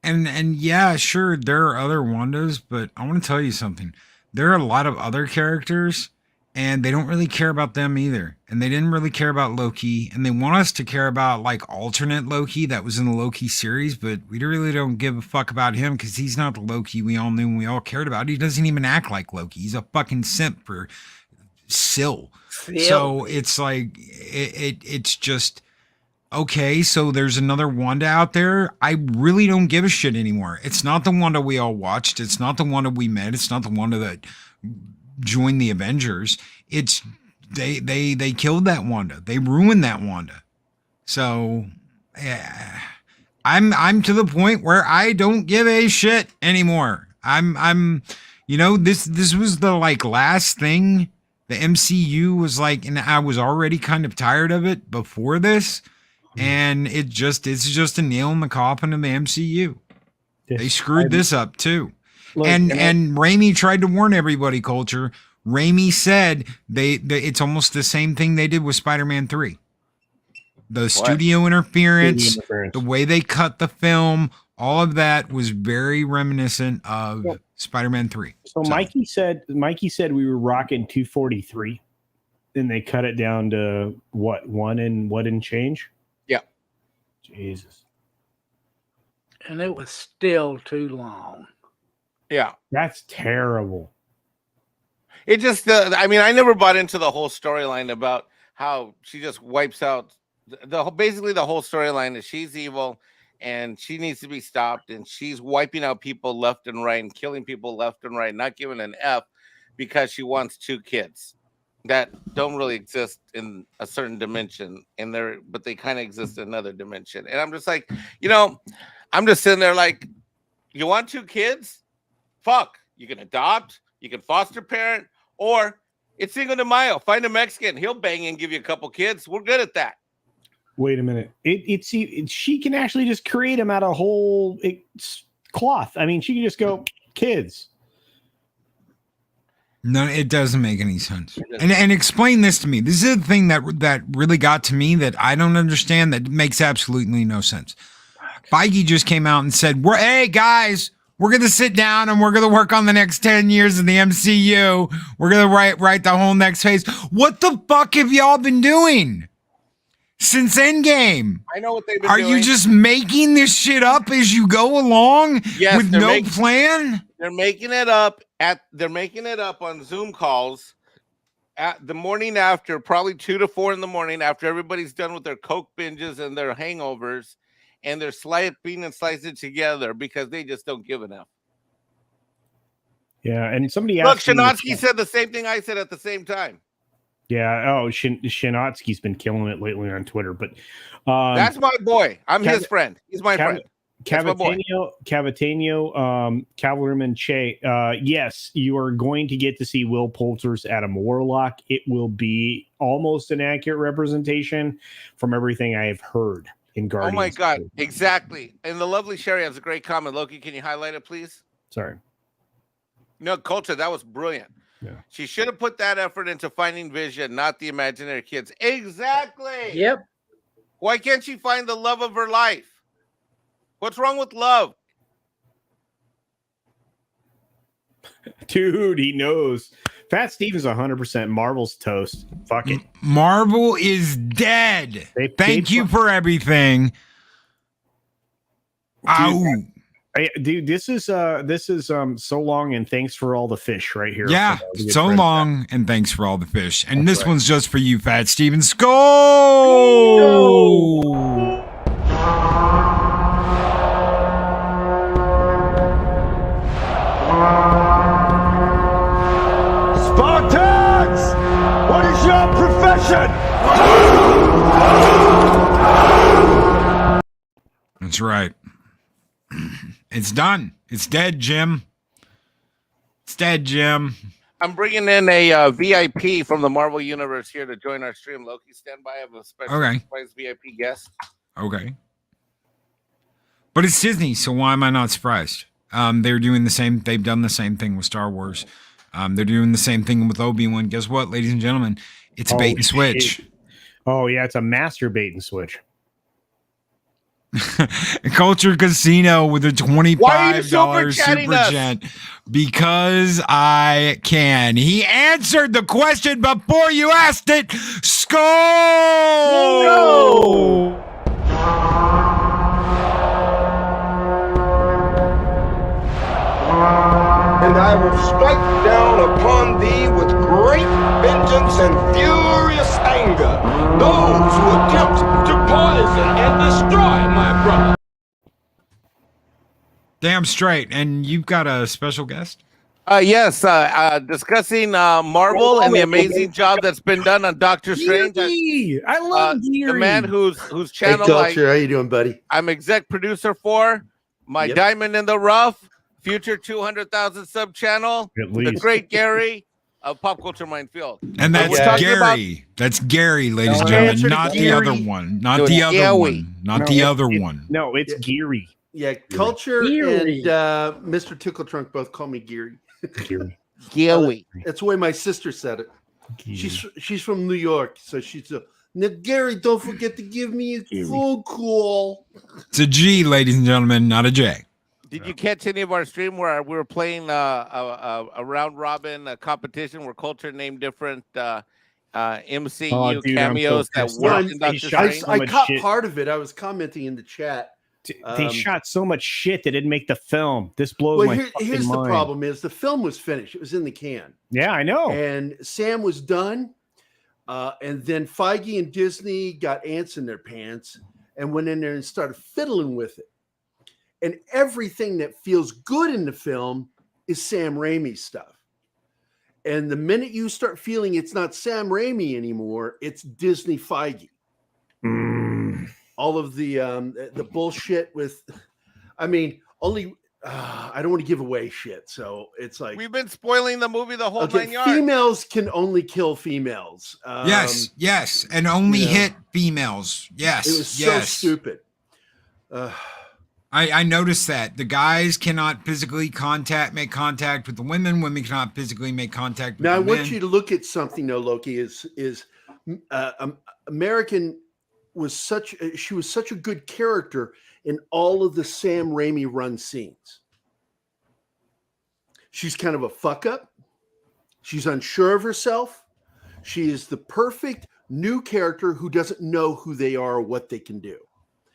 S2: And yeah, sure, there are other Wandas, but I want to tell you something. There are a lot of other characters, and they don't really care about them either. And they didn't really care about Loki, and they want us to care about alternate Loki that was in the Loki series, but we really don't give a fuck about him because he's not the Loki we all knew and we all cared about. He doesn't even act like Loki. He's a fucking simp for Syl. So it's it's just... Okay, so there's another Wanda out there. I really don't give a shit anymore. It's not the Wanda we all watched. It's not the Wanda we met. It's not the Wanda that joined the Avengers. It's they killed that Wanda. They ruined that Wanda. So I'm to the point where I don't give a shit anymore. I'm this was the last thing the MCU was and I was already kind of tired of it before this. And it's just a nail in the coffin of the MCU. They screwed this up too.
S4: Look,
S2: and Raimi tried to warn everybody, Culture. Raimi said it's almost the same thing they did with Spider-Man 3. The studio interference, the way they cut the film, all of that was very reminiscent of Spider-Man 3.
S4: So Mikey said we were rocking 243, and they cut it down to what, one and change?
S3: Yeah.
S4: Jesus.
S5: And it was still too long.
S3: Yeah.
S4: That's terrible.
S3: It just, I mean, I never bought into the whole storyline about how she just wipes out basically the whole storyline is she's evil and she needs to be stopped, and she's wiping out people left and right and killing people left and right, not giving an F because she wants 2 kids that don't really exist in a certain dimension but they kind of exist in another dimension. And I'm just like, I'm just sitting there like, you want 2 kids? Fuck, you can adopt, you can foster parent, or it's Cinco de Mayo. Find a Mexican, he'll bang and give you a couple kids. We're good at that.
S4: Wait a minute. She can actually just create them out of whole cloth. I mean, she can just go kids.
S2: No, it doesn't make any sense. And explain this to me. This is the thing that really got to me that I don't understand, that makes absolutely no sense. Feige just came out and said, hey guys, we're going to sit down and we're going to work on the next 10 years of the MCU. We're going to write the whole next phase. What the fuck have y'all been doing since Endgame?
S3: I know what they've been doing.
S2: Are you just making this shit up as you go along with no plan?
S3: They're making it up on Zoom calls at the morning after, probably 2 to 4 in the morning, after everybody's done with their Coke binges and their hangovers. And they're slicing and slicing together because they just don't give enough.
S4: Yeah, and somebody
S3: asked. Look,
S4: Shinotsky
S3: said the same thing I said at the same time.
S4: Yeah. Oh, Shinotsky's been killing it lately on Twitter, but
S3: that's my boy. I'm his friend. He's my friend.
S4: Cavatanio, Cavalryman Che. Yes, you are going to get to see Will Poulter's Adam Warlock. It will be almost an accurate representation from everything I have heard.
S3: Oh my God, exactly. And the lovely Sherry has a great comment. Loki, can you highlight it, please?
S4: Sorry.
S3: No, Culture, that was brilliant.
S4: Yeah.
S3: She should have put that effort into finding Vision, not the imaginary kids. Exactly.
S5: Yep.
S3: Why can't she find the love of her life? What's wrong with love?
S4: Dude, he knows. Fat Steven's 100% Marvel's toast. Fuck it.
S2: Marvel is dead. Thank you for everything.
S4: Dude, this is so long and thanks for all the fish right here.
S2: Yeah, so long and thanks for all the fish. And
S4: That's
S2: this one's just for you, Fat Steven. Skull!
S7: Spartans! What is your profession?
S2: That's right. It's done. It's dead, Jim. It's dead, Jim.
S3: I'm bringing in a VIP from the Marvel Universe here to join our stream. Loki, stand by. I have a special surprise VIP guest.
S2: Okay. But it's Disney, so why am I not surprised? They're doing the same. They've done the same thing with Star Wars. They're doing the same thing with Obi-Wan. Guess what, ladies and gentlemen? It's a bait and switch.
S4: Oh, yeah, it's a master bait and switch.
S2: Culture Casino with a $25 super chat because I can. He answered the question before you asked it. Skull! No!
S7: And I will strike down upon thee with great vengeance and furious anger those who attempt to poison and destroy my brother.
S2: Damn straight. And you've got a special guest?
S3: Yes, discussing Marvel and the amazing job that's been done on Doctor Strange.
S4: I love
S3: the man whose channel.
S8: Hey, Culture, how you doing, buddy?
S3: I'm exec producer for my Diamond in the Rough, future 200,000 sub channel, the great Gary of Pop Culture Minefield.
S2: And that's Gary. That's Gary, ladies and gentlemen, not the other one. Not the other one. Not the other one.
S4: No, it's Geary.
S8: Yeah, Culture
S5: Geary.
S8: and Mr. Tickle Trunk both call me Geary.
S3: Gary.
S8: That's the way my sister said it. She's from New York, so she's now Gary, don't forget to give me a phone call.
S2: It's a G, ladies and gentlemen, not a J.
S3: Did you catch any of our stream where we were playing a round robin competition where Culture named different MCU
S4: dude, I'm so
S3: cameos that
S4: pissed
S3: weren't
S4: off.
S3: in
S4: They
S3: Doctor
S4: shot
S3: Strange?
S8: I
S4: much
S8: caught
S4: shit.
S8: part of it. I was commenting in the chat.
S4: They shot so much shit that didn't make the film. This blows my fucking
S8: here's the
S4: mind.
S8: problem: is the film was finished. It was in the can.
S4: Yeah, I know.
S8: And Sam was done. And then Feige and Disney got ants in their pants and went in there and started fiddling with it. And everything that feels good in the film is Sam Raimi stuff. And the minute you start feeling it's not Sam Raimi anymore, it's Disney Feige. All of the bullshit with, I mean, only I don't want to give away shit, so it's like
S3: we've been spoiling the movie the whole 9 yards.
S8: Females can only kill females.
S2: Yes, and only hit females. Yes,
S8: it was so stupid.
S2: I noticed that the guys cannot physically make contact with the women. Women cannot physically make contact with
S8: now,
S2: the
S8: I
S2: men.
S8: want you to look at something, though, Loki. American was such a good character in all of the Sam Raimi run scenes. She's kind of a fuck up. She's unsure of herself. She is the perfect new character who doesn't know who they are or what they can do.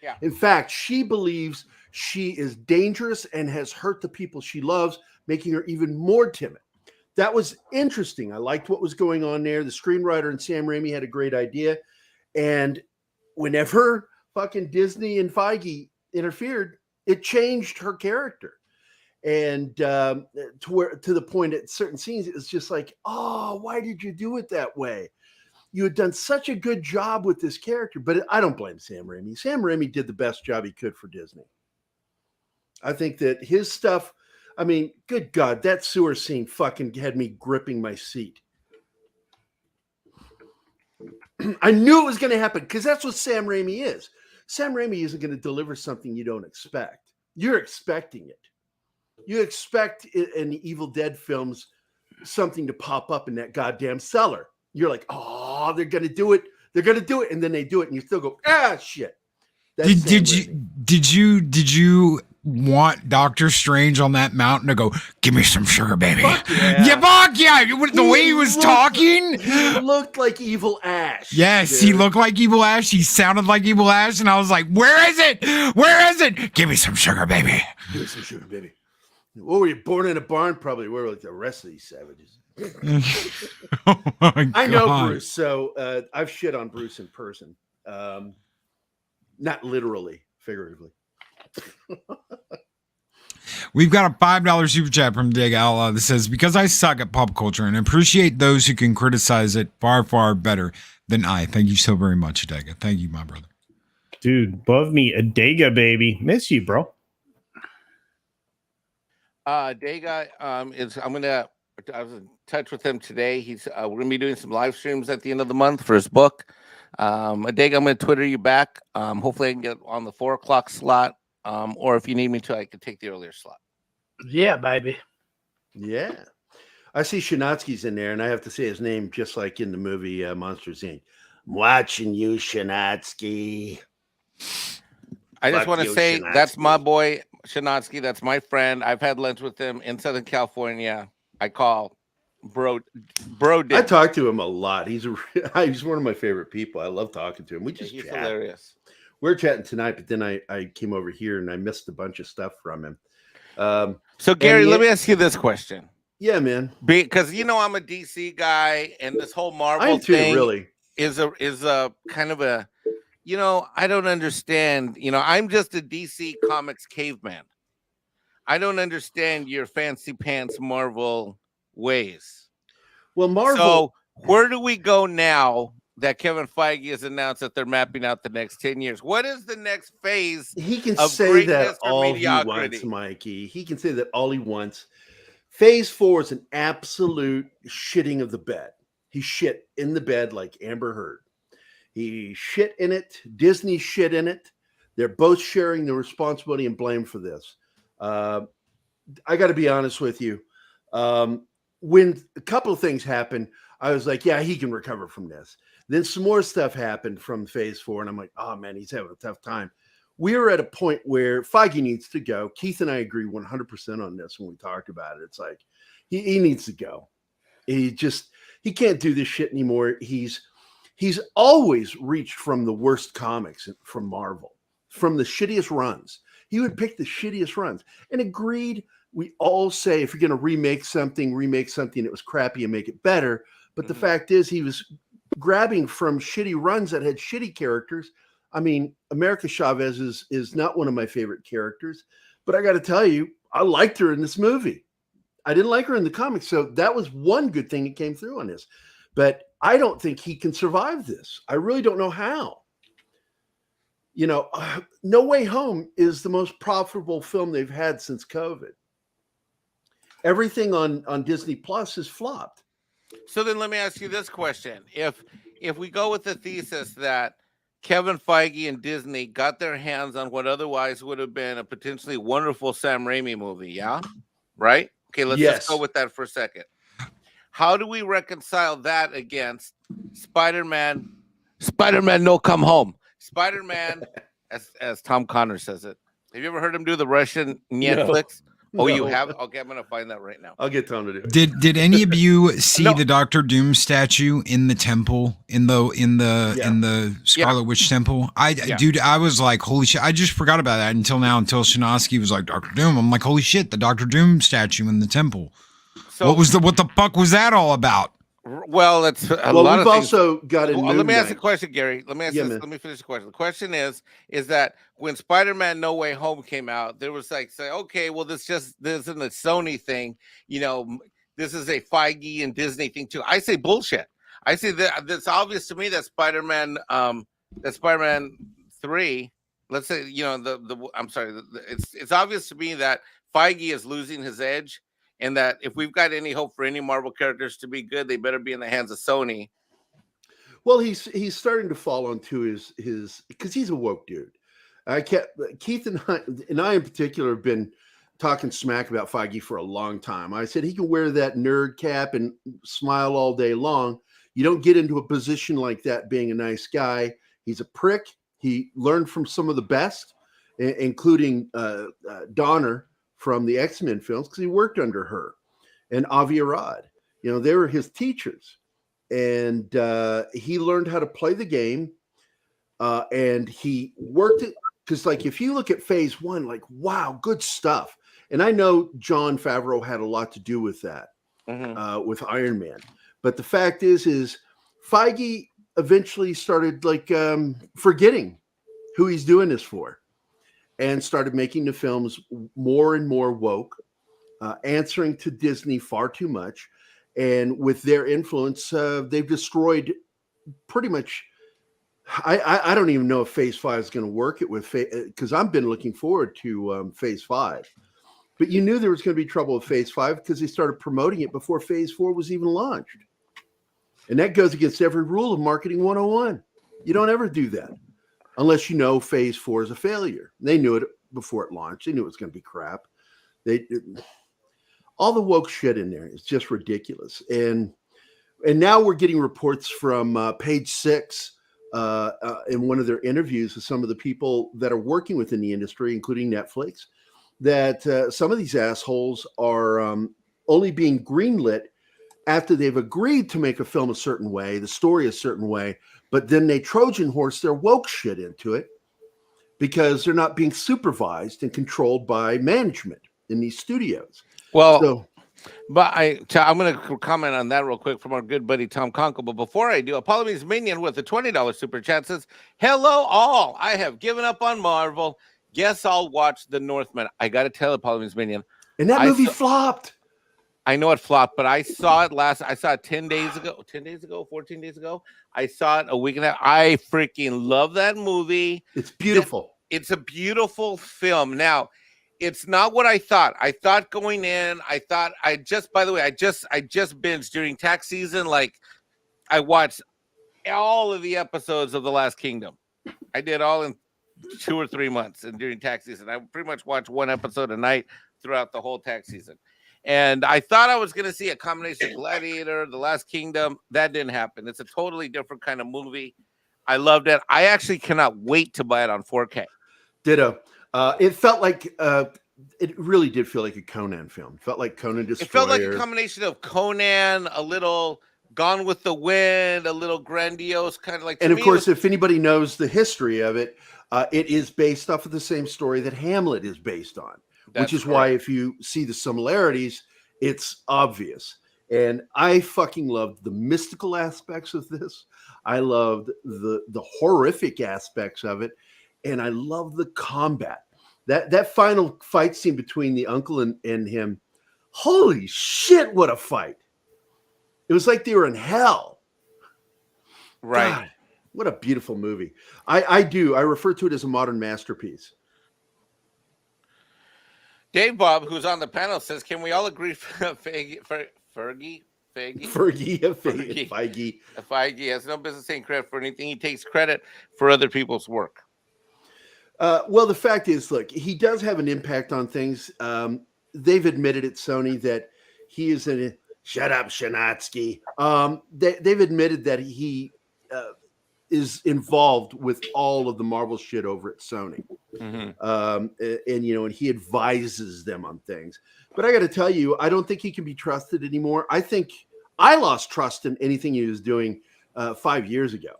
S3: Yeah.
S8: In fact, she believes she is dangerous and has hurt the people she loves, making her even more timid. That was interesting. I liked what was going on there. The screenwriter and Sam Raimi had a great idea. And whenever fucking Disney and Feige interfered, it changed her character. And to the point at certain scenes, it was just like, oh, why did you do it that way? You had done such a good job with this character, but I don't blame Sam Raimi. Sam Raimi did the best job he could for Disney. I think that his stuff, I mean, good God, that sewer scene fucking had me gripping my seat. I knew it was going to happen because that's what Sam Raimi is. Sam Raimi isn't going to deliver something you don't expect. You're expecting it. You expect in the Evil Dead films something to pop up in that goddamn cellar. You're like, oh, they're going to do it. They're going to do it. And then they do it. And you still go, shit.
S2: Did you want Doctor Strange on that mountain to go, give me some sugar, baby?
S8: Fuck yeah.
S2: Fuck yeah. The way he was talking.
S8: He looked like Evil Ash.
S2: Yes,
S8: dude.
S2: he looked like Evil Ash. He sounded like Evil Ash. And I was like, where is it? Where is it? Give me some sugar, baby.
S8: Give me some sugar, baby. What were you, born in a barn? Probably were like the rest of these savages.
S2: Oh my
S8: I know
S2: God.
S8: Bruce, so I've shit on Bruce in person. Not literally, figuratively.
S2: We've got a $5 super chat from Dig Outlaw that says, because I suck at pop culture and appreciate those who can criticize it far, far better than I. Thank you so very much, Adega. Thank you, my brother.
S4: Dude, above me, Adega, baby. Miss you, bro.
S3: Dega, I was in touch with him today. We're gonna be doing some live streams at the end of the month for his book. Dega, I'm gonna Twitter you back. Hopefully I can get on the 4:00 slot. Or if you need me to, I could take the earlier slot.
S5: Yeah, baby.
S8: Yeah. I see Shanatsky's in there, and I have to say his name just like in the movie Monsters, Inc. I'm watching you, Shanatsky.
S3: I just
S8: Fuck
S3: want to
S8: you,
S3: say
S8: Shanatsky.
S3: that's my boy Shanatsky. That's my friend. I've had lunch with him in Southern California. I call bro.
S8: I talk to him a lot. He's one of my favorite people. I love talking to him. We just
S3: he's
S8: chat.
S3: hilarious.
S8: We're chatting tonight, but then I came over here and I missed a bunch of stuff from him.
S3: So Gary, let me ask you this question.
S8: Yeah, man.
S3: Because I'm a DC guy, and this whole Marvel thing
S8: really
S3: is a kind of a, I don't understand. I'm just a DC Comics caveman. I don't understand your fancy pants Marvel ways.
S8: Well, Marvel.
S3: So where do we go now that Kevin Feige has announced that they're mapping out the next 10 years? What is the next phase?
S8: He can
S3: of
S8: say that all he
S3: mediocrity?
S8: wants, Mikey. He can say that all he wants. Phase 4 is an absolute shitting of the bed. He shit in the bed like Amber Heard. He shit in it. Disney shit in it. They're both sharing the responsibility and blame for this. I got to be honest with you. When a couple of things happened, I was like, yeah, he can recover from this. Then some more stuff happened from phase 4, and I'm like, oh man, he's having a tough time. We are at a point where Feige needs to go. Keith and I agree 100% on this when we talked about it. It's like he needs to go. He can't do this shit anymore. He's always reached from the worst comics from Marvel, from the shittiest runs. He would pick the shittiest runs. And agreed, we all say if you're going to remake something that was crappy and make it better. But the fact is, he was grabbing from shitty runs that had shitty characters. I mean, America Chavez is not one of my favorite characters, but I got to tell you, I liked her in this movie. I didn't like her in the comics, so that was one good thing that came through on this. But I don't think he can survive this. I really don't know how. You know, No Way Home is the most profitable film they've had since COVID. Everything on Disney Plus has flopped.
S3: So then let me ask you this question. If we go with the thesis that Kevin Feige and Disney got their hands on what otherwise would have been a potentially wonderful Sam Raimi movie, yeah? Right? Okay, let's just go with that for a second. How do we reconcile that against Spider-Man No Come Home? Spider-Man, as Tom Connor says it. Have you ever heard him do the Russian Netflix?
S8: No.
S3: You have? Okay, I'm going to find that right now.
S8: I'll get Tom to do it.
S2: Did any of you see the Doctor Doom statue in the temple in the Scarlet Witch temple? Dude, I was like, holy shit! I just forgot about that until Shinosky was like Doctor Doom. I'm like, holy shit! The Doctor Doom statue in the temple. So what the fuck was that all about?
S3: Well, that's a lot
S8: we've
S3: of
S8: also got a
S3: Let me ask a question, Gary. Let me ask Let me finish the question. The question is that when Spider-Man No Way Home came out, there was like, say, okay, well, this isn't a Sony thing. You know, this is a Feige and Disney thing too. I say bullshit. I say that it's obvious to me that Spider-Man 3. Let's say, you know, I'm sorry. It's obvious to me that Feige is losing his edge. And that if we've got any hope for any Marvel characters to be good, they better be in the hands of Sony.
S8: Well, he's starting to fall onto his because he's a woke dude. Keith and I in particular have been talking smack about Feige for a long time. I said he can wear that nerd cap and smile all day long. You don't get into a position like that being a nice guy. He's a prick. He learned from some of the best, including Donner from the X-Men films, because he worked under her, and Avi Arad. You know, they were his teachers, and he learned how to play the game, and he worked it. Because, like, if you look at Phase 1, like, wow, good stuff. And I know Jon Favreau had a lot to do with that, with Iron Man. But the fact is Feige eventually started like forgetting who he's doing this for, and started making the films more and more woke, answering to Disney far too much. And with their influence, they've destroyed pretty much. I don't even know if Phase 5 is going to work it with, because I've been looking forward to Phase 5. But you knew there was going to be trouble with Phase 5 because they started promoting it before Phase 4 was even launched. And that goes against every rule of marketing 101. You don't ever do that unless you know Phase 4 is a failure. They knew it before it launched. They knew it was going to be crap. All the woke shit in there is just ridiculous. And now we're getting reports from Page 6 in one of their interviews with some of the people that are working within the industry, including Netflix, that some of these assholes are only being greenlit after they've agreed to make a film a certain way, the story a certain way, but then they Trojan horse their woke shit into it because they're not being supervised and controlled by management in these studios.
S3: Well, but I'm going to comment on that real quick from our good buddy Tom Conkle. But before I do, Apollo's Minion with a $20 super chat says, "Hello all. I have given up on Marvel. Guess I'll watch The Northman." I got to tell Apollo's Minion.
S8: And that movie flopped.
S3: I know it flopped, but I saw it 10 days ago, 14 days ago. I saw it a week and a half. I freaking love that movie.
S8: It's beautiful.
S3: It's a beautiful film. Now, it's not what I thought. I thought going in, I just binged during tax season. Like, I watched all of the episodes of The Last Kingdom. I did all in 2 or 3 months and during tax season. I pretty much watch one episode a night throughout the whole tax season. And I thought I was going to see a combination of Gladiator, The Last Kingdom. That didn't happen. It's a totally different kind of movie. I loved it. I actually cannot wait to buy it on 4K.
S8: Ditto. It felt like it really did feel like a Conan film. It felt like Conan Destroyer.
S3: It felt like a combination of Conan, a little Gone with the Wind, a little grandiose, kind of like.
S8: And of course, if anybody knows the history of it, it is based off of the same story that Hamlet is based on, which is why if you see the similarities, it's obvious. And I fucking loved the mystical aspects of this. I loved the horrific aspects of it, and I love the combat. That final fight scene between the uncle and him. Holy shit! What a fight! It was like they were in hell.
S3: Right.
S8: God, what a beautiful movie. I refer to it as a modern masterpiece.
S3: Dave Bob, who's on the panel, says, "Can we all agree Feige has no business taking credit for anything. He takes credit for other people's work."
S8: Well, the fact is, look, he does have an impact on things. They've admitted at Sony that he is a shut up, Shanatsky. They've admitted that he is involved with all of the Marvel shit over at Sony. And he advises them on things. But I got to tell you, I don't think he can be trusted anymore. I think I lost trust in anything he was doing 5 years ago.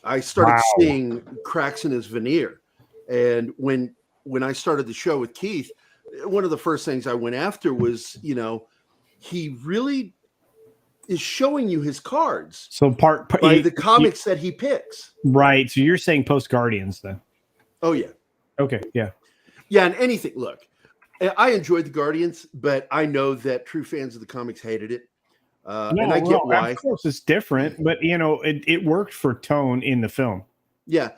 S8: I started seeing cracks in his veneer. And when I started the show with Keith, one of the first things I went after was, he really is showing you his cards.
S4: So
S8: by the comics that he picks.
S4: Right. So you're saying post Guardians then?
S8: Oh yeah.
S4: Okay. Yeah.
S8: Yeah. And anything. Look, I enjoyed the Guardians, but I know that true fans of the comics hated it. And I get why.
S4: Of course, it's different, but it worked for tone in the film.
S8: Yeah.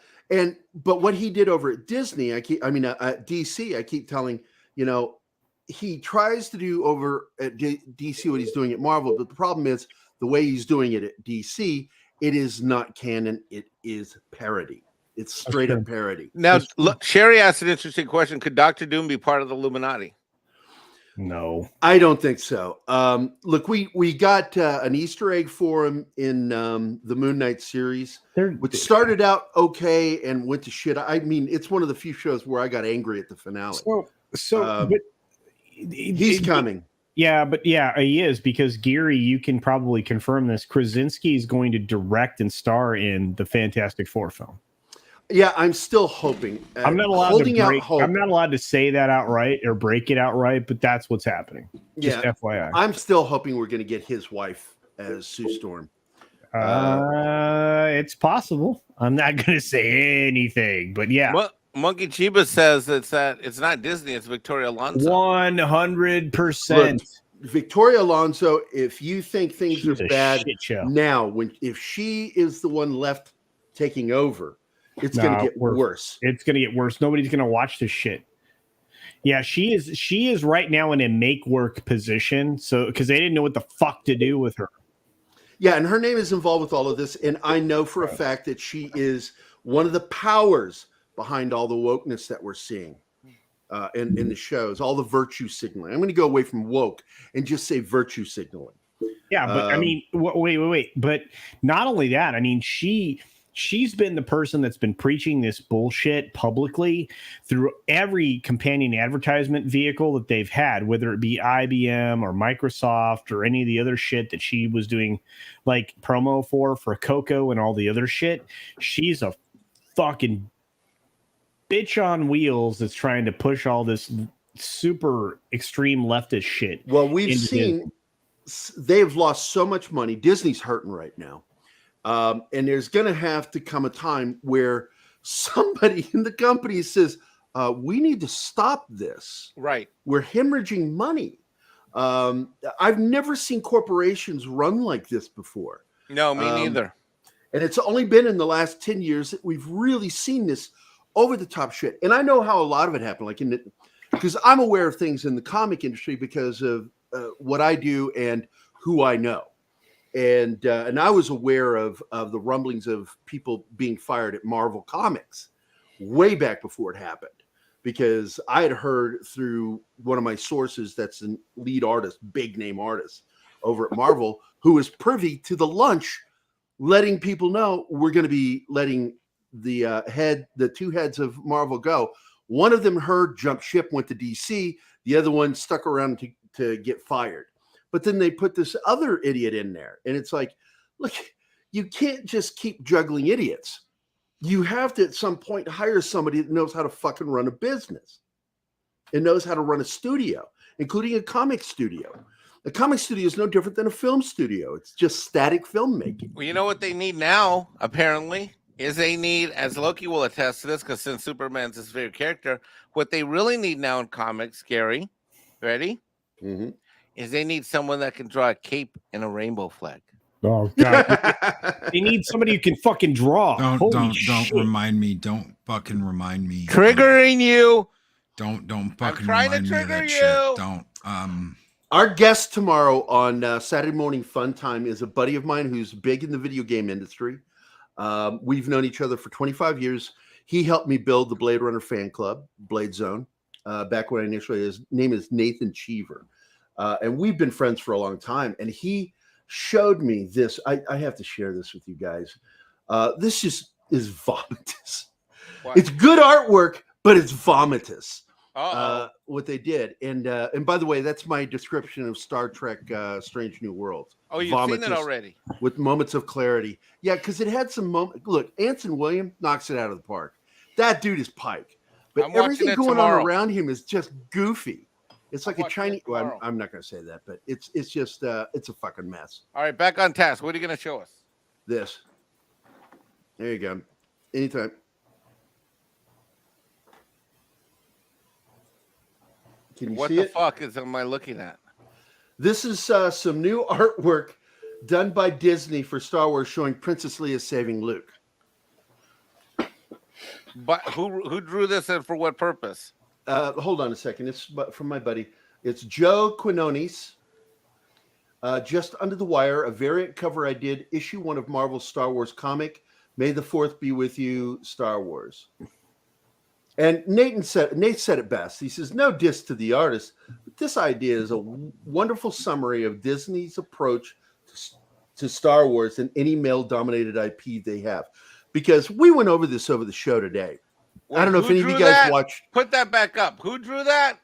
S8: But what he did over at Disney, at DC, I keep telling, he tries to do over at DC what he's doing at Marvel, but the problem is the way he's doing it at DC, it is not canon. It is parody. It's straight up parody.
S3: Now, look, Sherry asked an interesting question. Could Dr. Doom be part of the Illuminati?
S4: No,
S8: I don't think so. Look, we got an Easter egg for him in the Moon Knight series, which started out okay and went to shit. I mean, it's one of the few shows where I got angry at the finale.
S4: But
S8: he's coming.
S4: Yeah, but he is, because Geary, you can probably confirm this. Krasinski is going to direct and star in the Fantastic Four film.
S8: Yeah, I'm still hoping.
S4: I'm not allowed I'm not allowed to say that outright or break it outright, but that's what's happening. Just FYI.
S8: I'm still hoping we're going to get his wife as Sue Storm.
S4: It's possible. I'm not going to say anything, but yeah.
S3: Well, Monkey Chiba says it's not Disney, it's Victoria Alonso.
S4: 100%.
S8: Victoria Alonso, if you think things are bad now, if she is the one left taking over, it's going to get worse.
S4: It's going to get worse. Nobody's going to watch this shit. Yeah, she is right now in a make work position. So because they didn't know what the fuck to do with her.
S8: Yeah, and her name is involved with all of this, and I know for a fact that she is one of the powers behind all the wokeness that we're seeing in the shows, all the virtue signaling. I'm going to go away from woke and just say virtue signaling.
S4: Yeah, but I mean, wait. But not only that, I mean, she's been the person that's been preaching this bullshit publicly through every companion advertisement vehicle that they've had, whether it be IBM or Microsoft or any of the other shit that she was doing like promo for Coco and all the other shit. She's a fucking bitch on wheels that's trying to push all this super extreme leftist shit.
S8: Well, we've seen they've lost so much money. Disney's hurting right now. And there's going to have to come a time where somebody in the company says, we need to stop this.
S3: Right.
S8: We're hemorrhaging money. I've never seen corporations run like this before.
S3: No, me neither.
S8: And it's only been in the last 10 years that we've really seen this over the top shit. And I know how a lot of it happened, because I'm aware of things in the comic industry because of what I do and who I know. And I was aware of the rumblings of people being fired at Marvel Comics way back before it happened, because I had heard through one of my sources that's a lead artist, big name artist over at Marvel, who was privy to the lunch, letting people know we're going to be letting the two heads of Marvel go. One of them heard, jumped ship, went to DC. The other one stuck around to get fired. But then they put this other idiot in there. And it's like, look, you can't just keep juggling idiots. You have to, at some point, hire somebody that knows how to fucking run a business and knows how to run a studio, including a comic studio. A comic studio is no different than a film studio. It's just static filmmaking.
S3: Well, you know what they need now, apparently, is they need, as Loki will attest to this, because since Superman's his favorite character, what they really need now in comics, Gary, ready?
S8: Mm-hmm.
S3: Is they need someone that can draw a cape and a rainbow flag.
S4: Oh God! They need somebody who can fucking draw.
S2: Don't remind me. Don't fucking remind me.
S3: Triggering you.
S2: Don't fucking
S3: trying to
S2: remind me of
S3: trigger
S2: that
S3: you.
S2: shit. Don't.
S8: Our guest tomorrow on Saturday Morning Fun Time is a buddy of mine who's big in the video game industry. We've known each other for 25 years. He helped me build the Blade Runner fan club, Blade Zone, back when his name is Nathan Cheever. And we've been friends for a long time. And he showed me this. I have to share this with you guys. This just is vomitous.
S3: What?
S8: It's good artwork, but it's vomitous.
S3: Uh-oh.
S8: What they did. And by the way, that's my description of Star Trek Strange New Worlds.
S3: Oh, you've seen it already.
S8: With moments of clarity. Yeah, because it had some moment. Look, Anson William knocks it out of the park. That dude is Pike. But
S3: I'm watching
S8: everything
S3: it
S8: going
S3: tomorrow.
S8: on around him is just goofy. It's like
S3: I'm
S8: a Chinese.
S3: watching it
S8: Well,
S3: tomorrow.
S8: I'm not going to say that, but it's just it's a fucking mess.
S3: All right, back on task. What are you going to show us?
S8: This. There you go. Anytime. Can you
S3: What
S8: see
S3: the
S8: it?
S3: fuck am I looking at?
S8: This is some new artwork done by Disney for Star Wars showing Princess Leia saving Luke.
S3: But who drew this and for what purpose?
S8: Hold on a second. It's from my buddy. It's Joe Quinones. Just Under the Wire, a variant cover I did, issue 1 of Marvel's Star Wars comic. May the 4th be with you, Star Wars. And Nate said it best. He says, no diss to the artist, but this idea is a wonderful summary of Disney's approach to Star Wars and any male-dominated IP they have. Because we went over this over the show today. I don't know if any of you guys watched.
S3: Put that back up. Who drew that?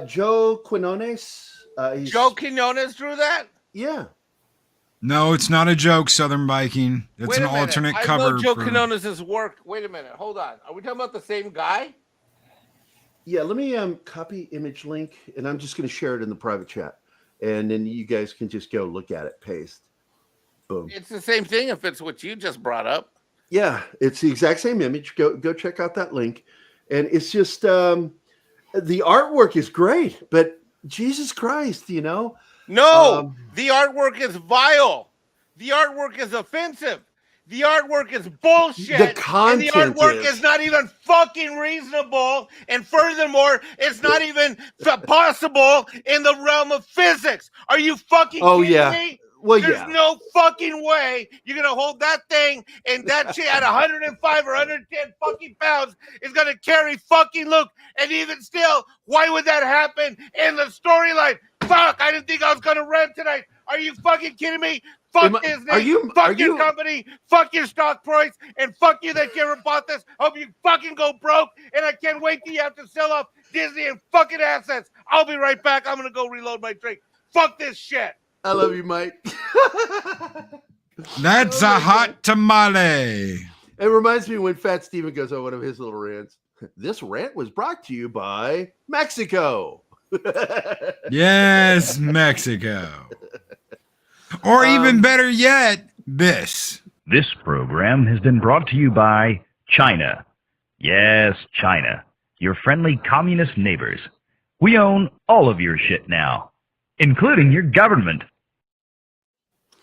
S8: Joe Quinones.
S3: Joe Quinones drew that?
S8: Yeah.
S2: No, it's not a joke, Southern Viking. It's
S3: Wait
S2: an
S3: a minute.
S2: alternate
S3: I
S2: cover.
S3: know Joe Quinones' work. Wait a minute. Hold on. Are we talking about the same guy?
S8: Yeah, let me copy image link, and I'm just going to share it in the private chat. And then you guys can just go look at it. Paste. Boom.
S3: It's the same thing if it's what you just brought up.
S8: Yeah, it's the exact same image. Go check out that link. And it's just the artwork is great, but Jesus Christ, you know.
S3: No, the artwork is vile. The artwork is offensive. The artwork is bullshit.
S8: The content
S3: and the artwork is not even fucking reasonable. And furthermore, it's not even possible in the realm of physics. Are you fucking kidding me?
S8: Well,
S3: There's no fucking way you're going to hold that thing and that shit at 105 or 110 fucking pounds is going to carry fucking Luke. And even still, why would that happen in the storyline? Fuck, I didn't think I was going to rant tonight. Are you fucking kidding me? Fuck Disney. Fuck your company. Fuck your stock price. And fuck you that you ever bought this. Hope you fucking go broke. And I can't wait till you have to sell off Disney and fucking assets. I'll be right back. I'm going to go reload my drink. Fuck this shit.
S8: I love you, Mike.
S2: That's a hot tamale.
S8: It reminds me when Fat Steven goes on one of his little rants. This rant was brought to you by Mexico.
S2: Yes, Mexico. Or even better yet, this.
S9: This program has been brought to you by China. Yes, China. Your friendly communist neighbors. We own all of your shit now, including your government.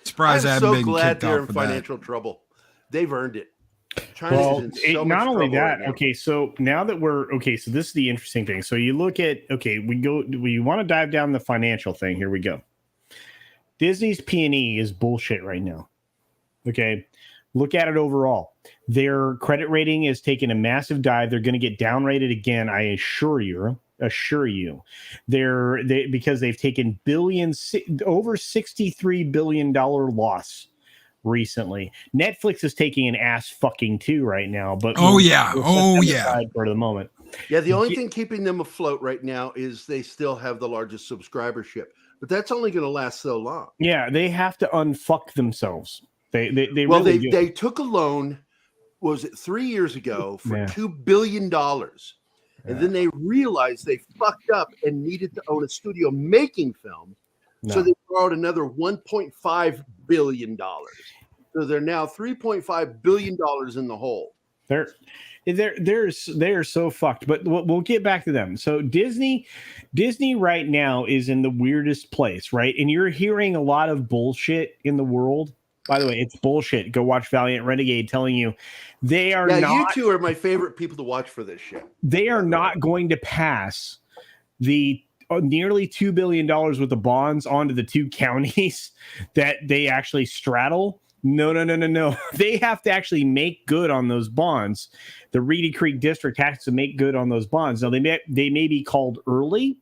S2: Surprised I
S8: I'm
S2: haven't
S8: so
S2: been
S8: glad
S2: kicked
S8: they're
S2: off
S8: in
S2: for
S8: financial trouble. They've earned it.
S4: Well,
S8: in so much
S4: not only
S8: trouble
S4: that,
S8: right now.
S4: okay, so now that so this is the interesting thing. So you look at, we want to dive down the financial thing. Here we go. Disney's P&E is bullshit right now. Okay. Look at it overall. Their credit rating has taken a massive dive. They're going to get downrated again, I assure you. Because they've taken over $63 billion loss recently. Netflix is taking an ass fucking too right now, but
S2: we'll
S4: set that aside for the moment.
S8: Yeah, the only thing keeping them afloat right now is they still have the largest subscribership, but that's only going to last so long.
S4: Yeah, they have to unfuck themselves. They
S8: took a loan, was it 3 years ago, for $2 billion. And then they realized they fucked up and needed to own a studio making film. So they borrowed another $1.5 billion. So they're now $3.5 billion in the hole.
S4: They're so fucked, but we'll get back to them. So Disney right now is in the weirdest place, right? And you're hearing a lot of bullshit in the world. By the way, it's bullshit. Go watch Valiant Renegade telling you they are not.
S8: You two are my favorite people to watch for this shit.
S4: They are not going to pass the nearly $2 billion worth of bonds onto the two counties that they actually straddle. No. They have to actually make good on those bonds. The Reedy Creek District has to make good on those bonds. Now, they may be called early.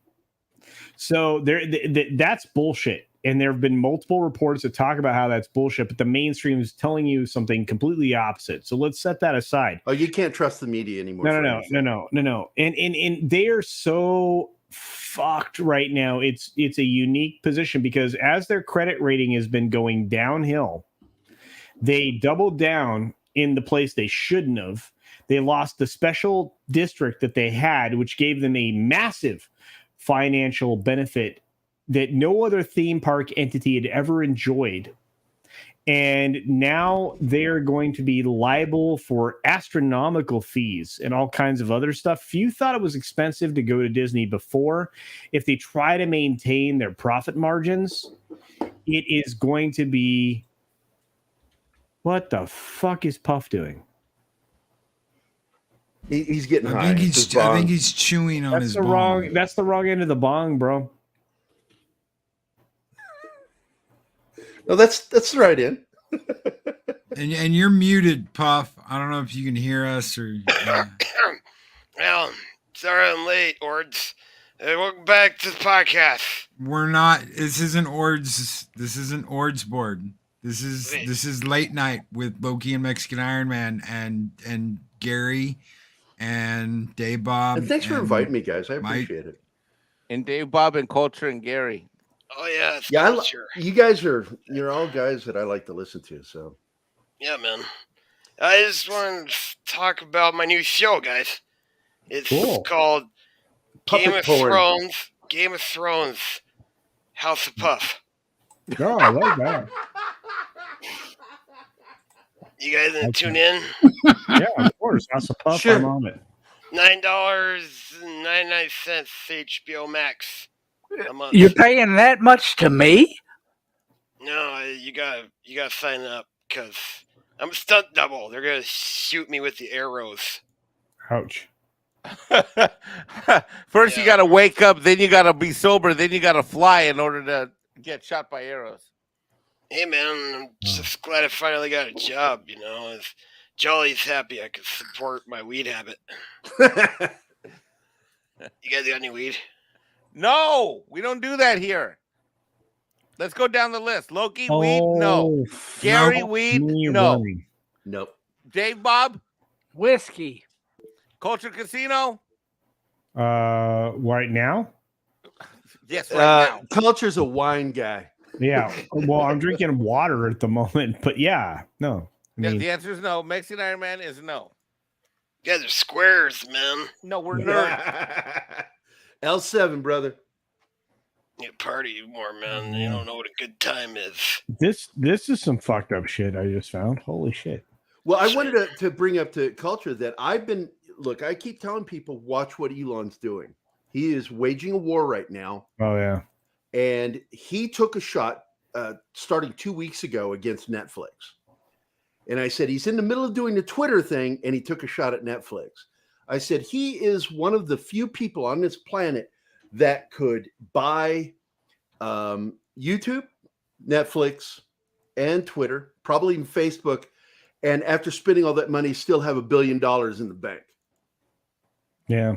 S4: So that's bullshit. And there have been multiple reports that talk about how that's bullshit, but the mainstream is telling you something completely opposite. So let's set that aside.
S8: Oh, you can't trust the media anymore.
S4: No. And they are so fucked right now. It's a unique position because as their credit rating has been going downhill, they doubled down in the place they shouldn't have. They lost the special district that they had, which gave them a massive financial benefit that no other theme park entity had ever enjoyed. And now they're going to be liable for astronomical fees and all kinds of other stuff. If you thought it was expensive to go to Disney before, if they try to maintain their profit margins, it is going to be... What the fuck is Puff doing?
S8: He's getting high.
S2: I think he's chewing on his bong.
S4: That's the wrong end of the bong, bro.
S8: No, that's the right end.
S2: and you're muted, Puff. I don't know if you can hear us or.
S10: Well, sorry I'm late, Ords. Welcome back to the podcast.
S2: We're not. This isn't Ords. This isn't Ords board. This is late night with Loki and Mexican Ironman and Gary and Dave Bob.
S8: And thanks for inviting me, guys. I appreciate it.
S3: And Dave Bob and Culture and Gary.
S10: Oh yeah,
S8: you guys you're all guys that I like to listen to. So
S10: yeah, man. I just wanted to talk about my new show, guys. It's called Game of Thrones, House of Puff.
S4: Oh, I like that.
S10: You guys gonna tune in?
S4: Yeah, of course. House of Puff. Sure. I'm on it.
S10: $9.99 HBO Max.
S5: You're paying that much to me?
S10: No, you gotta sign up because I'm a stunt double. They're gonna shoot me with the arrows.
S4: Ouch.
S3: First, you gotta wake up, then you gotta be sober, then you gotta fly in order to get shot by arrows.
S10: Hey man, I'm just glad I finally got a job. You know, if Jolly's happy, I can support my weed habit. You guys got any weed?
S3: No, we don't do that here. Let's go down the list. Loki, weed, no. Gary, weed, no.
S8: Nope.
S3: Dave, Bob,
S5: whiskey.
S3: Culture Casino.
S4: Right now.
S3: Yes, right now.
S8: Culture's a wine guy.
S4: Yeah. Well, I'm drinking water at the moment, but yeah, no.
S3: The answer is no. Mexican Iron Man is no.
S10: You guys are squares, man.
S3: No, we're nerds.
S8: L7, brother.
S10: You party more, man. You don't know what a good time is.
S4: This is some fucked up shit I just found. Holy shit.
S8: Well, I wanted to bring up to Culture that I keep telling people, watch what Elon's doing. He is waging a war right now.
S4: Oh, yeah.
S8: And he took a shot starting 2 weeks ago against Netflix. And I said, he's in the middle of doing the Twitter thing, and he took a shot at Netflix. I said, he is one of the few people on this planet that could buy YouTube, Netflix, and Twitter, probably even Facebook, and after spending all that money, still have $1 billion in the bank.
S4: Yeah.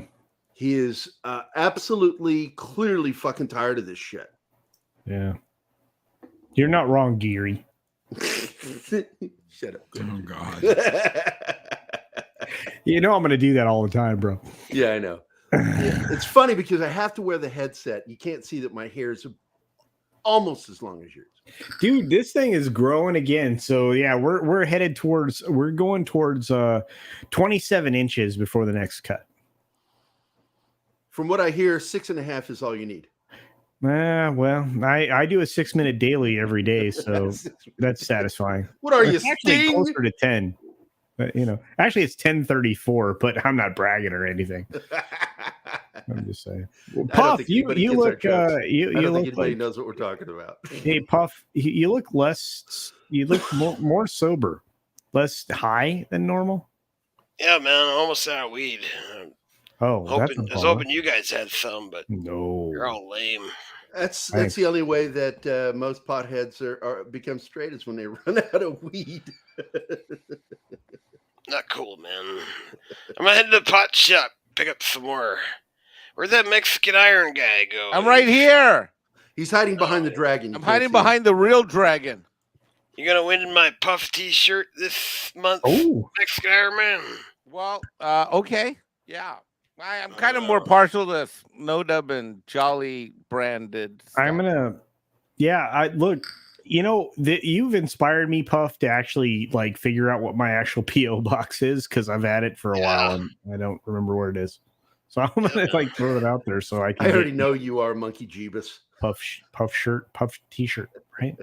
S8: He is absolutely, clearly fucking tired of this shit.
S4: Yeah. You're not wrong, Geary.
S8: Shut up.
S2: Oh God.
S4: You know I'm going to do that all the time, bro.
S8: Yeah, I know. Yeah. It's funny because I have to wear the headset. You can't see that my hair is almost as long as yours.
S4: Dude, this thing is growing again. So yeah, we're going towards 27 inches before the next cut.
S8: From what I hear, 6.5 is all you need.
S4: Well, I do a 6-minute daily every day, so that's satisfying.
S8: What are you,
S4: It's actually
S8: Sting?
S4: closer to 10. But, actually it's 10:34, but I'm not bragging or anything. I'm just saying. Well, Puff, you look you look
S8: anybody
S4: like,
S8: knows what we're talking about.
S4: Hey, Puff, you look more sober, less high than normal.
S10: Yeah, man, I'm almost out of weed.
S4: Oh,
S10: I was hoping you guys had some, but
S4: no,
S10: you're all lame.
S8: That's the only way that most potheads become straight is when they run out of weed.
S10: Not cool, man. I'm gonna head to the pot shop, pick up some more. Where'd that Mexican Iron guy go?
S3: I'm right here.
S8: He's hiding behind the dragon.
S3: I'm hiding behind the real dragon.
S10: You gonna win my Puff T-shirt this month, Mexican Iron Man?
S3: Well, okay, yeah. I'm kind of more partial to Snow Dub and Jolly branded stuff.
S4: I'm gonna, look. You've inspired me, Puff, to actually figure out what my actual PO box is because I've had it for a while and I don't remember where it is. So I'm gonna throw it out there so I can.
S8: I already know you are Monkey Jeebus.
S4: Puff shirt, Puff T-shirt, right?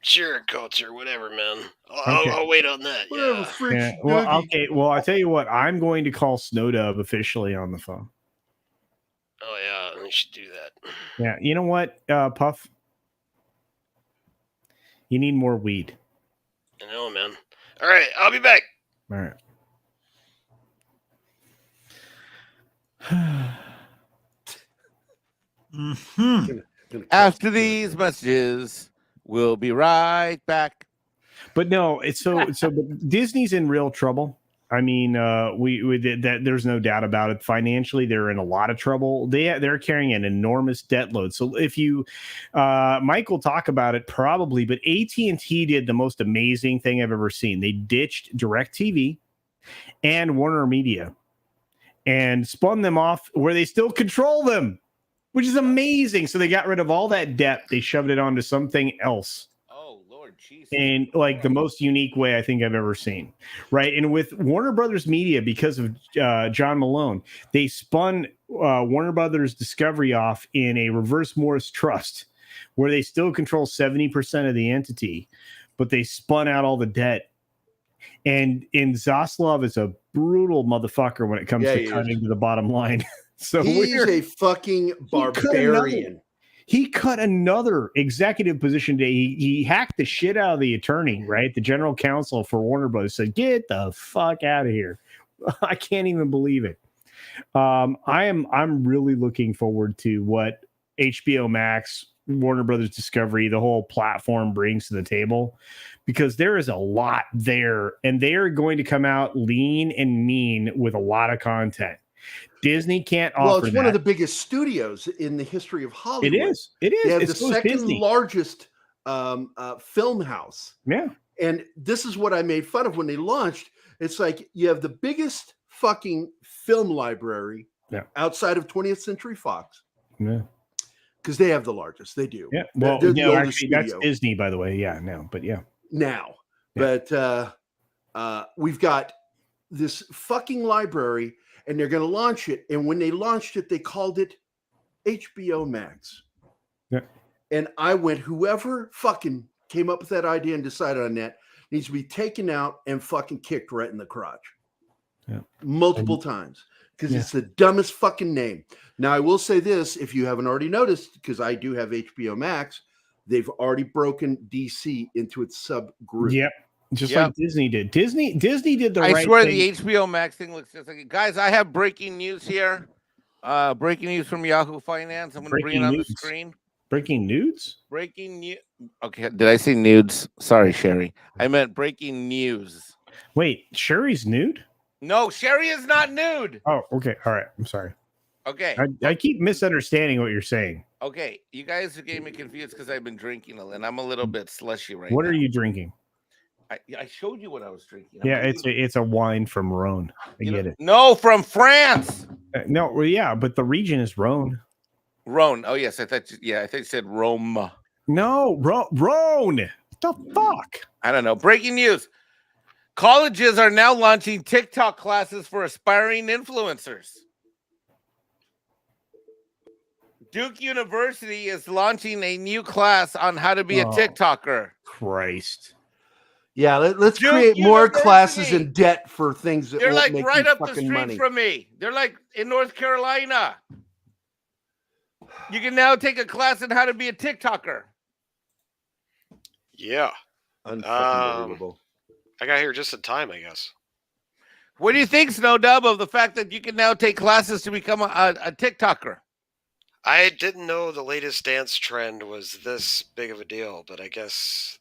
S10: Sure, culture, whatever, man. I'll wait on that.
S8: Yeah.
S4: Well, okay. Well, I'll tell you what. I'm going to call Snowdub officially on the phone.
S10: Oh yeah, we should do that.
S4: Yeah. You know what, Puff? You need more weed.
S10: I know, man. All right, I'll be back.
S4: All right.
S3: After these messages, we'll be right back.
S4: But no, it's so but Disney's in real trouble. I mean, we did that. There's no doubt about it. Financially, they're in a lot of trouble. They're carrying an enormous debt load. So if you, Mike will talk about it probably, but AT&T did the most amazing thing I've ever seen. They ditched DirecTV and Warner Media and spun them off where they still control them, which is amazing. So they got rid of all that debt. They shoved it onto something else. In the most unique way I think I've ever seen, right? And with Warner Brothers Media, because of John Malone, they spun Warner Brothers Discovery off in a reverse Morris trust, where they still control 70% of the entity, but they spun out all the debt. And Zaslav is a brutal motherfucker when it comes to cutting to the bottom line. So
S8: he's a fucking barbarian.
S4: He cut another executive position today. He hacked the shit out of the attorney, right? The general counsel for Warner Bros. Said, "Get the fuck out of here." I can't even believe it. I'm really looking forward to what HBO Max, Warner Brothers Discovery, the whole platform brings to the table, because there is a lot there, and they are going to come out lean and mean with a lot of content. Disney can't offer.
S8: Well, it's one of the biggest studios in the history of Hollywood.
S4: It is. It is.
S8: They have
S4: it's
S8: the second largest film house.
S4: Yeah.
S8: And this is what I made fun of when they launched. It's like you have the biggest fucking film library outside of 20th Century Fox.
S4: Yeah.
S8: Because they have the largest. They do.
S4: Yeah. Well, actually, that's Disney, by the way. Yeah. No, but yeah.
S8: Now. Yeah. But we've got this fucking library, and they're going to launch it. And when they launched it, they called it HBO Max.
S4: Yeah.
S8: And I went, whoever fucking came up with that idea and decided on that needs to be taken out and fucking kicked right in the crotch.
S4: Yeah.
S8: Multiple times. Because it's the dumbest fucking name. Now, I will say this, if you haven't already noticed, because I do have HBO Max, they've already broken DC into its subgroup.
S4: Yep. Just like Disney did. Disney did the right thing.
S3: I swear the HBO Max thing looks just like it. Guys, I have breaking news here. Breaking news from Yahoo Finance. I'm going to bring it on the screen.
S4: Breaking nudes?
S3: Breaking news. Okay, did I say nudes? Sorry, Sherry. I meant breaking news.
S4: Wait, Sherry's nude?
S3: No, Sherry is not nude.
S4: Oh, okay. All right. I'm sorry.
S3: Okay.
S4: I keep misunderstanding what you're saying.
S3: Okay. You guys are getting me confused because I've been drinking and I'm a little bit slushy right now.
S4: What are you drinking?
S3: I showed you what I was drinking.
S4: Yeah, it's a wine from Rhone. I get it.
S3: No, from France.
S4: No, well, yeah, but the region is Rhone.
S3: Rhone. Oh yes, I thought you said Rome.
S4: No, Rhone. What the fuck?
S3: I don't know. Breaking news. Colleges are now launching TikTok classes for aspiring influencers. Duke University is launching a new class on how to be a TikToker.
S4: Christ.
S8: Yeah, let's
S3: Duke
S8: create more
S3: University.
S8: classes in debt for things that
S3: They're
S8: won't
S3: like
S8: make
S3: right
S8: you
S3: up the
S8: fucking
S3: street
S8: money.
S3: from me. They're like in North Carolina. You can now take a class on how to be a TikToker.
S10: Yeah.
S8: Unbelievable.
S10: I got here just in time, I guess.
S3: What do you think, Snow Dub, of the fact that you can now take classes to become a TikToker?
S10: I didn't know the latest dance trend was this big of a deal, but I guess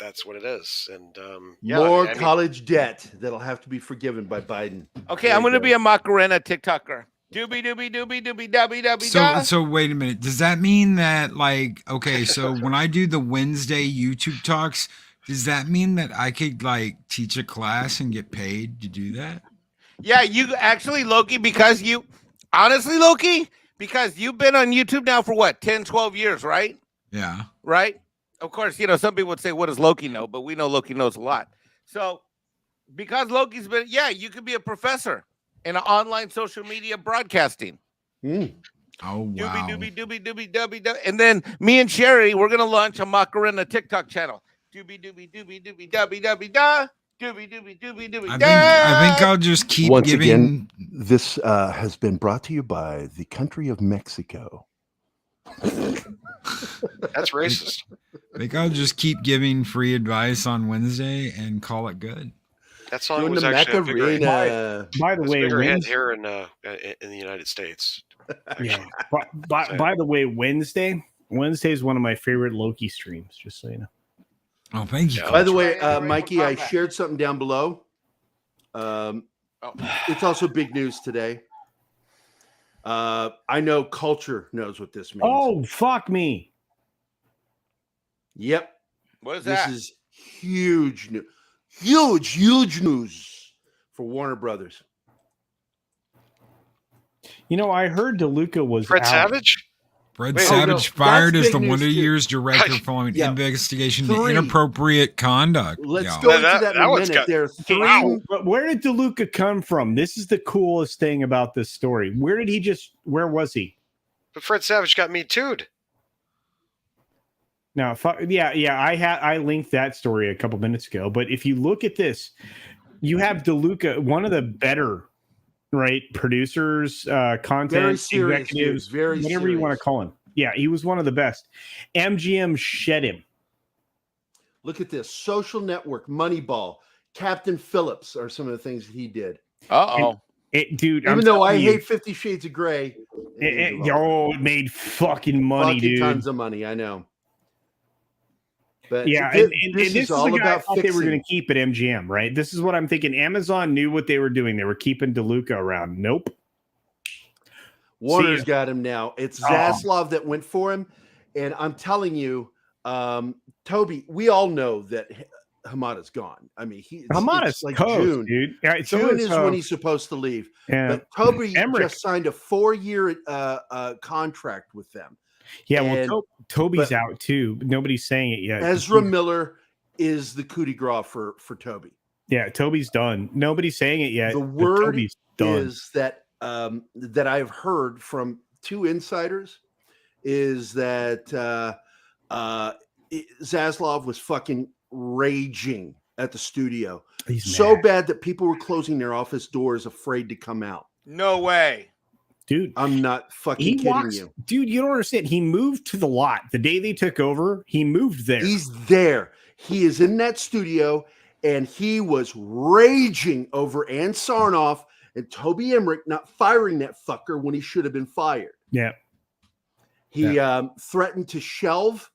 S10: that's what it is. And
S8: more college debt that'll have to be forgiven by Biden.
S3: Okay, I'm going to be a Macarena TikToker. Doobie doobie doobie doobie dubby dubby.
S2: So wait a minute. Does that mean that like okay? So when I do the Wednesday YouTube talks, does that mean that I could like teach a class and get paid to do that?
S3: Yeah, you actually, Loki, because you've been on YouTube now for what, 10, 12 years, right?
S2: Yeah.
S3: Right? Of course, some people would say, what does Loki know? But we know Loki knows a lot. So because Loki's been, you could be a professor in an online social media broadcasting.
S2: Oh, wow.
S3: Doobie doobie doobie doobie dubby. And then me and Sherry, we're going to launch a Macarena TikTok channel. Doobie doobie doobie doobie dubby dubby da. Doobie doobie doobie doobie da.
S2: I think I'll just keep
S8: Once
S2: giving.
S8: again, this has been brought to you by the country of Mexico.
S10: That's racist.
S2: I think I'll just keep giving free advice on Wednesday and call it good.
S10: That song
S8: Doing
S10: was
S8: the
S10: actually a bigger hit.
S8: Macarena.
S4: By the way,
S10: Bigger hit
S4: Wednesday,
S10: here in the United States.
S4: yeah. By the way, Wednesday is one of my favorite Loki streams. Just so you know.
S2: Oh, thank you.
S8: By the way, Mikey, I shared something down below. It's also big news today. I know Culture knows what this means.
S4: Oh, fuck me.
S8: Yep.
S3: What is that?
S8: This is huge news. Huge news for Warner Brothers.
S4: I heard DeLuca was
S10: Fred
S4: out.
S10: Savage?
S2: Fred
S8: Wait,
S2: Savage
S8: no,
S2: fired
S8: that's
S2: as the
S8: big news
S2: Wonder
S8: too.
S2: Years director following investigation into
S8: 3.
S2: inappropriate conduct.
S8: Let's
S2: Yeah.
S8: go into
S10: That-
S8: that in
S10: that
S8: a
S10: one's
S8: minute.
S10: got-
S8: There are 3.
S4: Wow. But where did DeLuca come from? This is the coolest thing about this story. Where was he?
S10: But Fred Savage got me too'd.
S4: Now, I linked that story a couple minutes ago. But if you look at this, you have DeLuca, one of the better, producers, content
S8: Very serious
S4: executives,
S8: news, very
S4: whatever you want to
S8: serious.
S4: call him. Yeah, he was one of the best. MGM shed him.
S8: Look at this. Social Network, Moneyball, Captain Phillips are some of the things that he did.
S3: Uh-oh.
S4: Dude,
S8: Even though I hate 50 Shades of Grey,
S4: it made fucking money, dude.
S8: tons of money. I know. But
S4: Yeah,
S8: this,
S4: and
S8: this
S4: this
S8: is all
S4: the guy I
S8: about
S4: thought they were
S8: fixing.
S4: going to keep at MGM, right? This is what I'm thinking. Amazon knew what they were doing. They were keeping DeLuca around. Nope.
S8: Warner's
S4: See,
S8: got him now. It's Zaslav that went for him. And I'm telling you, Toby, we all know that Hamada's gone. I mean,
S4: Hamada's
S8: like
S4: coast,
S8: June.
S4: dude. Yeah, so
S8: June is when he's supposed to leave. But Toby
S4: Emmerich.
S8: just signed a 4-year contract with them.
S4: Yeah,
S8: And-
S4: well, Toby's out too. But nobody's saying it yet.
S8: Ezra Miller is the coup de grace for Toby.
S4: Yeah, Toby's done. Nobody's saying it yet.
S8: The
S4: but
S8: word
S4: Toby's done.
S8: is that that I've heard from 2 insiders is that Zaslav was fucking raging at the studio.
S4: He's
S8: So
S4: mad.
S8: bad that people were closing their office doors afraid to come out.
S3: No way.
S4: Dude,
S8: I'm not fucking
S4: he
S8: kidding
S4: walks.
S8: you.
S4: Dude, you don't understand. He moved to the lot the day they took over. He moved there.
S8: He's there. He is in that studio, and he was raging over Ann Sarnoff and Toby Emmerich not firing that fucker when he should have been fired.
S4: Yeah.
S8: He threatened to shelve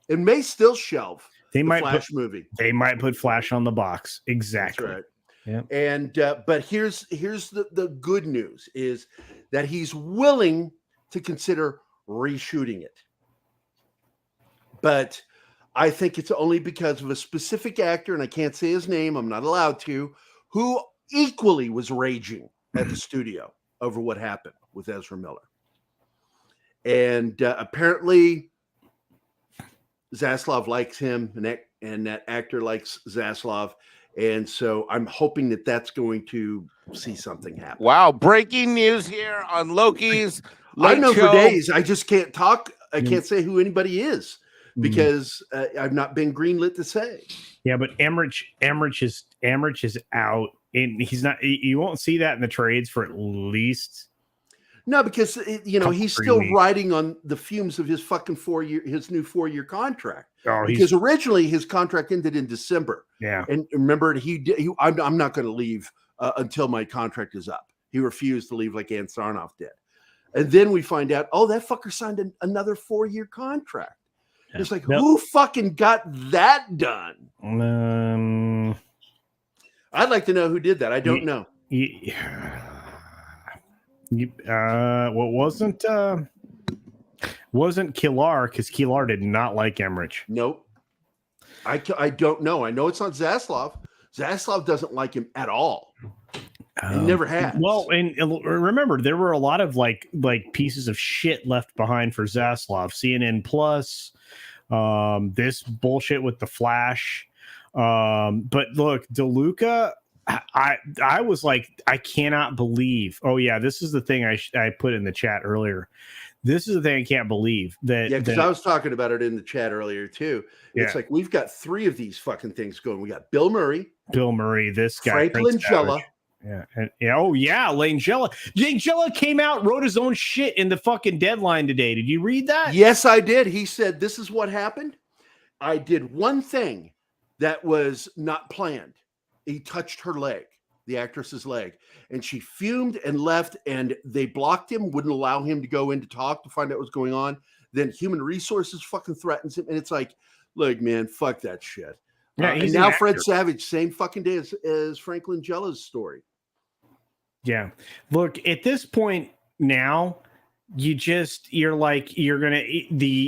S8: and may still shelve
S4: They
S8: the
S4: might
S8: Flash
S4: put,
S8: movie.
S4: They might put Flash on the box.
S8: That's
S4: Exactly.
S8: right.
S4: Yeah.
S8: And but here's the good news is that he's willing to consider reshooting it. But I think it's only because of a specific actor, and I can't say his name, I'm not allowed to, who equally was raging at the studio over what happened with Ezra Miller. And apparently Zaslav likes him, and that actor likes Zaslav. And so I'm hoping that that's going to see something happen.
S3: Wow. Breaking news here on Loki's
S8: I know
S3: show.
S8: for days. I just can't talk. I can't say who anybody is because I've not been greenlit to say.
S4: Yeah, but Emmerich is out, and he's not. You won't see that in the trades for at least.
S8: No, because he's still riding on the fumes of his fucking his new 4-year contract.
S4: Oh,
S8: because originally his contract ended in December.
S4: Yeah,
S8: and remember I'm not going to leave until my contract is up. He refused to leave like Ann Sarnoff did, and then we find out, oh, that fucker signed another 4-year contract. Yeah. It's like, who fucking got that done? I'd like to know who did that. I don't know.
S4: What wasn't Killar, because Killar did not like Emmerich.
S8: Nope. I don't know. I know it's not Zaslav. Zaslav doesn't like him at all. He never has.
S4: Well, and remember, there were a lot of like pieces of shit left behind for Zaslav. CNN Plus, this bullshit with the Flash. But look, DeLuca, I was like, I cannot believe. Oh yeah, this is the thing I put in the chat earlier. This is the thing I can't believe that.
S8: Yeah, because I was talking about it in the chat earlier too.
S4: Yeah.
S8: It's like we've got 3 of these fucking things going. We got Bill Murray,
S4: this guy,
S8: Frank Langella.
S4: Yeah. Langella came out, wrote his own shit in the fucking deadline today. Did you read that?
S8: Yes, I did. He said, "This is what happened. I did one thing that was not planned. He touched her leg, the actress's leg, and she fumed and left, and they blocked him, wouldn't allow him to go in to talk to find out what's going on. Then human resources fucking threatens him, and it's like, look, man, fuck that shit."
S4: Yeah,
S8: and now Fred Savage, same fucking day as Frank Langella's story.
S4: Yeah. Look, at this point now, the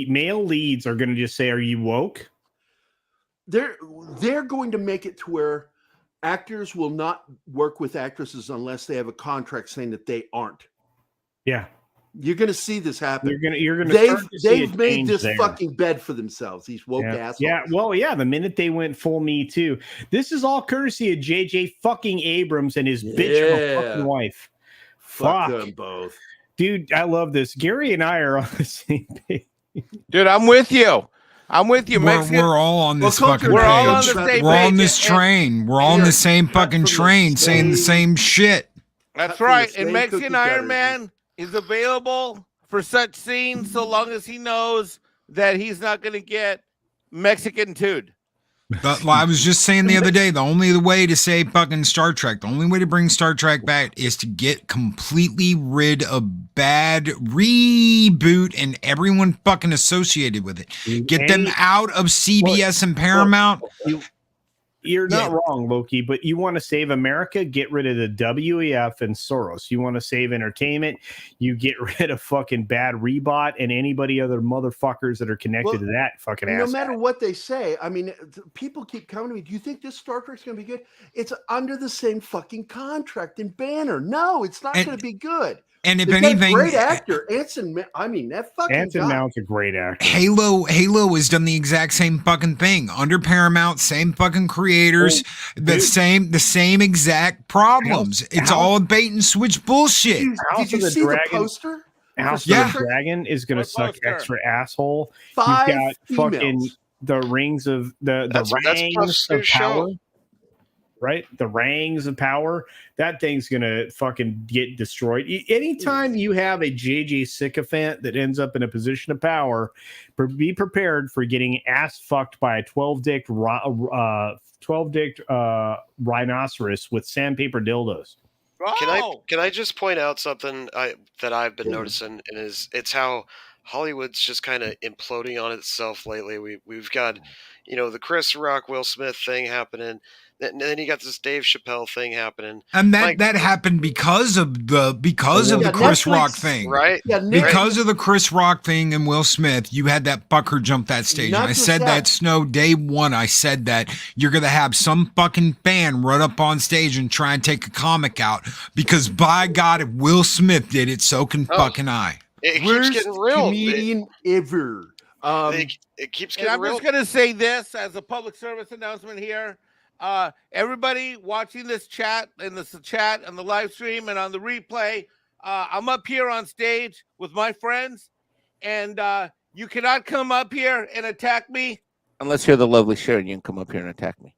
S4: male leads are gonna just say, "Are you woke?"
S8: They're going to make it to where actors will not work with actresses unless they have a contract saying that they aren't.
S4: Yeah.
S8: You're going to see this happen.
S4: You're gonna.
S8: They've made this fucking bed for themselves. These woke assholes.
S4: Yeah. Well, yeah. The minute they went full Me Too, this is all courtesy of JJ fucking Abrams and his bitch of a fucking wife.
S8: Fuck them both,
S4: dude. I love this. Gary and I are on the same page.
S3: Dude, I'm with you.
S2: We're all on this fucking page. We're on this train. We're on the same fucking train saying the same shit.
S3: That's right. And Mexican Iron Man is available for such scenes so long as he knows that he's not going to get Mexican tooed.
S2: But I was just saying the other day, the only way to save fucking Star Trek, the only way to bring Star Trek back is to get completely rid of bad reboot and everyone fucking associated with it. Get them out of CBS and Paramount.
S4: You're not wrong, Loki, but you want to save America, get rid of the WEF and Soros. You want to save entertainment, you get rid of fucking Bad Rebot and anybody other motherfuckers that are connected to that fucking ass.
S8: No matter what they say, I mean, people keep coming to me, do you think this Star Trek's going to be good? It's under the same fucking contract and banner. No, it's not going to be good.
S2: And if anything,
S8: great actor Anson. I mean, that fucking
S4: Anson Mount's a great actor.
S2: Halo has done the exact same fucking thing under Paramount. Same fucking creators, the same exact problems. It's all bait and switch bullshit.
S8: Did you see the poster?
S4: House of the Dragon is going to suck extra asshole.
S8: 5
S4: You've got
S8: females.
S4: fucking the rings of the rangs of power. Right? The rangs of power. That thing's going to fucking get destroyed. Anytime you have a JJ sycophant that ends up in a position of power, be prepared for getting ass fucked by a 12-dicked rhinoceros with sandpaper dildos.
S10: Can I just point out something that I've been noticing, and it's how Hollywood's just kind of imploding on itself lately. We've got, the Chris Rock, Will Smith thing happening. Then you got this Dave Chappelle thing happening.
S2: And that happened because of the Chris Rock thing.
S10: Right?
S8: Yeah,
S2: Because of the Chris Rock thing and Will Smith, you had that fucker jump that stage.
S8: Not
S2: And I
S8: just
S2: said
S8: that.
S2: that, Snow, day one. I said that you're going to have some fucking fan run up on stage and try and take a comic out because, by God, if Will Smith did it, so can fucking I.
S10: It keeps
S8: Worst
S10: getting real.
S8: comedian ever.
S10: It keeps
S3: And
S10: getting
S3: I'm
S10: real.
S3: just going to say this as a public service announcement here. Everybody watching this chat and the live stream and on the replay, I'm up here on stage with my friends, and you cannot come up here and attack me unless you're the lovely Sharon. You can come up here and attack me.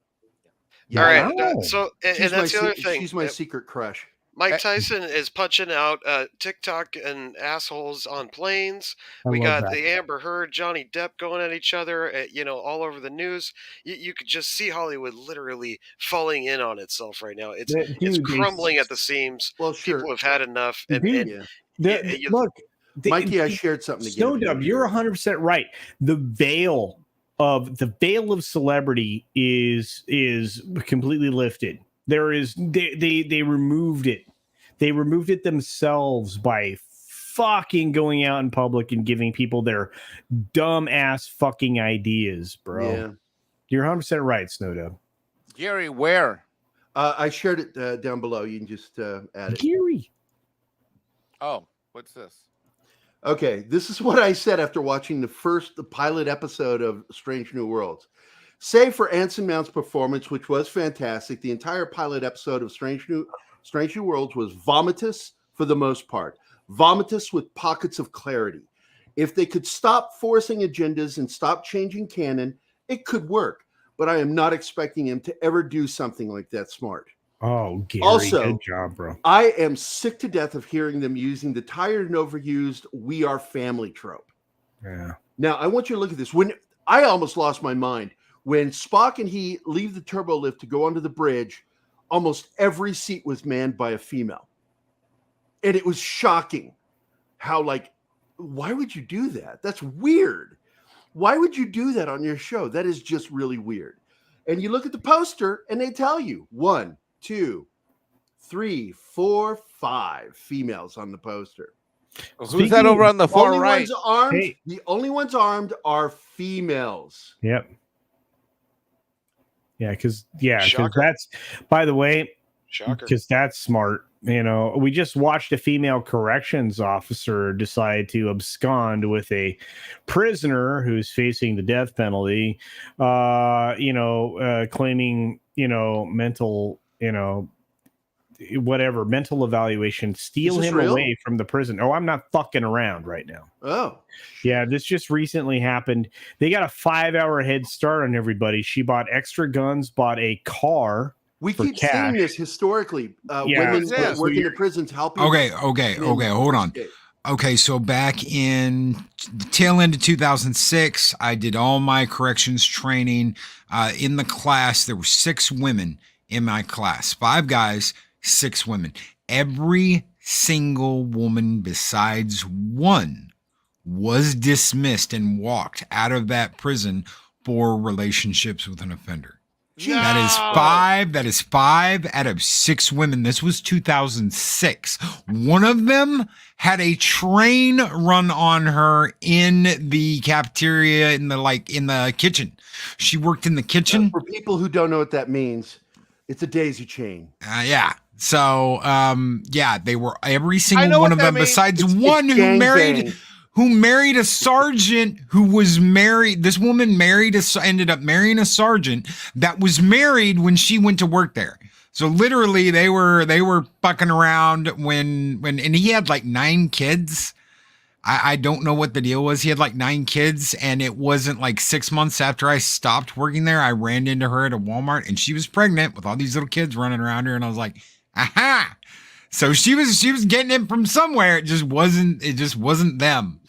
S8: Yeah,
S10: All right.
S8: no.
S10: So, and
S8: She's
S10: that's
S8: my
S10: the other thing.
S8: She's my secret crush.
S10: Mike Tyson is punching out TikTok and assholes on planes.
S4: I
S10: We
S4: love
S10: got
S4: that.
S10: the Amber Heard, Johnny Depp going at each other, all over the news. You could just see Hollywood literally falling in on itself right now. It's crumbling at the seams.
S8: Well, sure.
S10: People have had enough. And,
S4: Dude,
S10: and
S4: look,
S8: Mikey, I shared something again.
S4: Snow Dub, you're 100% right. The veil of celebrity is completely lifted. There is they removed it. They removed it themselves by fucking going out in public and giving people their dumb ass fucking ideas, bro.
S8: Yeah.
S4: You're 100% right, Snow Dub.
S3: Gary, where?
S8: I shared it down below. You can just add it.
S4: Gary.
S3: Oh, what's this?
S8: Okay, this is what I said after watching the pilot episode of Strange New Worlds. Save for Anson Mount's performance, which was fantastic, the entire pilot episode of Strange New Worlds was vomitous for the most part. Vomitous with pockets of clarity. If they could stop forcing agendas and stop changing canon, it could work. But I am not expecting him to ever do something like that smart.
S4: Oh, Gary,
S8: also,
S4: good job, bro.
S8: I am sick to death of hearing them using the tired and overused "we are family" trope.
S4: Yeah.
S8: Now, I want you to look at this. When I almost lost my mind when Spock and he leave the turbo lift to go onto the bridge, almost every seat was manned by a female, and it was shocking. How why would you do that? That's weird. Why would you do that on your show? That is just really weird. And you look at the poster, and they tell you 1, 2, 3, 4, 5 females on the poster.
S3: Who's that over on the far right?
S8: The only ones armed are females.
S4: Yep. Because
S10: Shocker.
S4: that's, by the way,
S10: Shocker.
S4: because that's smart. We just watched a female corrections officer decide to abscond with a prisoner who's facing the death penalty, claiming, mental, mental evaluation, steal him
S8: real?
S4: away from the prison. Oh, I'm not fucking around right now.
S8: Oh.
S4: Yeah, this just recently happened. They got a 5-hour head start on everybody. She bought extra guns, bought a car.
S8: We keep
S4: cash.
S8: seeing this historically.
S4: Yeah.
S8: Women working in prisons helping.
S2: Okay, hold on. Okay, so back in the tail end of 2006, I did all my corrections training. In the class, there were 6 women in my class, 5 guys, 6 women. Every single woman besides one was dismissed and walked out of that prison for relationships with an offender.
S3: No.
S2: That is 5 out of 6 women. This was 2006. One of them had a train run on her in the cafeteria, in the kitchen. She worked in the kitchen.
S8: For people who don't know what that means, it's a daisy chain.
S2: Yeah. So, they were every single one of them besides one who married a sergeant who was married. This woman ended up marrying a sergeant that was married when she went to work there. So literally they were fucking around and he had 9 kids. I don't know what the deal was. He had 9 kids, and it wasn't 6 months after I stopped working there, I ran into her at a Walmart and she was pregnant with all these little kids running around her. And I was like, aha. So she was getting it from somewhere. It just wasn't them.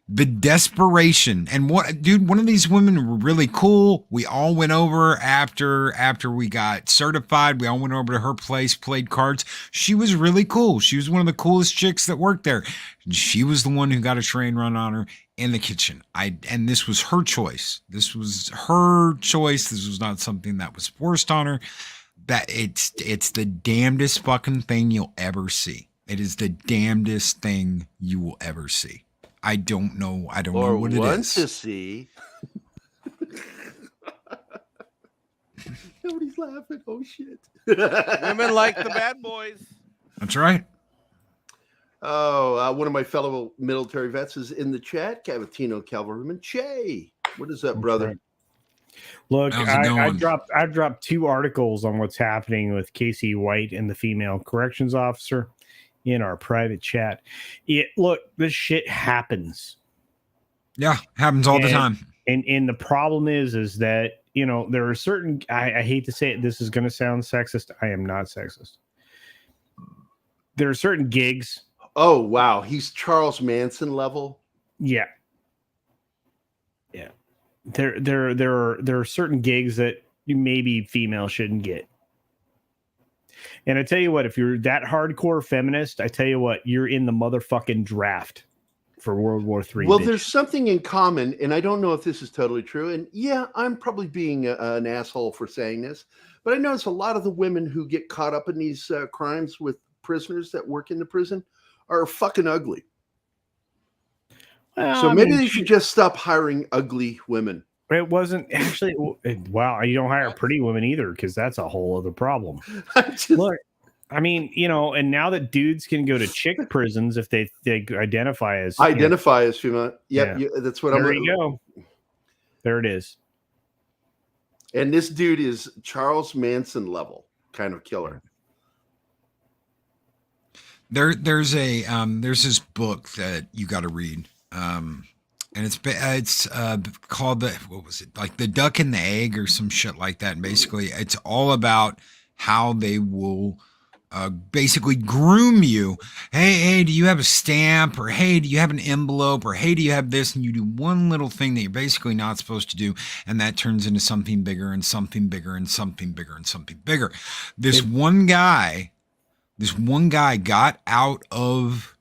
S2: the desperation. And what, dude, one of these women were really cool. We all went over after we got certified. We all went over to her place, played cards. She was really cool. She was one of the coolest chicks that worked there. She was the one who got a train run on her in the kitchen. And this was her choice. This was her choice. This was not something that was forced on her. That it's the damnedest fucking thing you'll ever see. It is the damnedest thing you will ever see. I don't know. I don't know what it is.
S8: Want to see. Nobody's laughing. Oh shit!
S3: Women like the bad boys.
S2: That's right.
S8: Oh, one of my fellow military vets is in the chat. Cavatino Cavalryman Che. What is up, brother?
S4: Right. Look, I dropped 2 articles on what's happening with Casey White and the female corrections officer in our private chat. Look, this shit happens.
S2: Yeah, happens all the time.
S4: And the problem is that, you know, there are certain, I hate to say it, this is going to sound sexist. I am not sexist. There are certain gigs.
S8: Oh, wow. He's Charles Manson level.
S4: Yeah. Yeah. There are certain gigs that maybe female shouldn't get. And I tell you what, if you're that hardcore feminist, I tell you what, you're in the motherfucking draft for World War III.
S8: Well,
S4: bitch.
S8: there's something in common, and I don't know if this is totally true. And yeah, I'm probably being an asshole for saying this, but I notice a lot of the women who get caught up in these crimes with prisoners that work in the prison are fucking ugly.
S4: Well,
S8: So maybe they should just stop hiring ugly women.
S4: It wasn't actually. Wow, you don't hire pretty women either, because that's a whole other problem. Look, I mean, you know, and now that dudes can go to chick prisons if they identify as
S8: as female. Yep,
S4: yeah,
S8: that's what
S4: there you go. There it is.
S8: And this dude is Charles Manson level kind of killer.
S2: There's this book that you got to read. And it's called like the duck and the egg or some shit like that. And basically it's all about how they will basically groom you. Hey, do you have a stamp? Or hey, do you have an envelope? Or hey, do you have this? And you do one little thing that you're basically not supposed to do. And that turns into something bigger and something bigger and something bigger and something bigger. This one guy got out of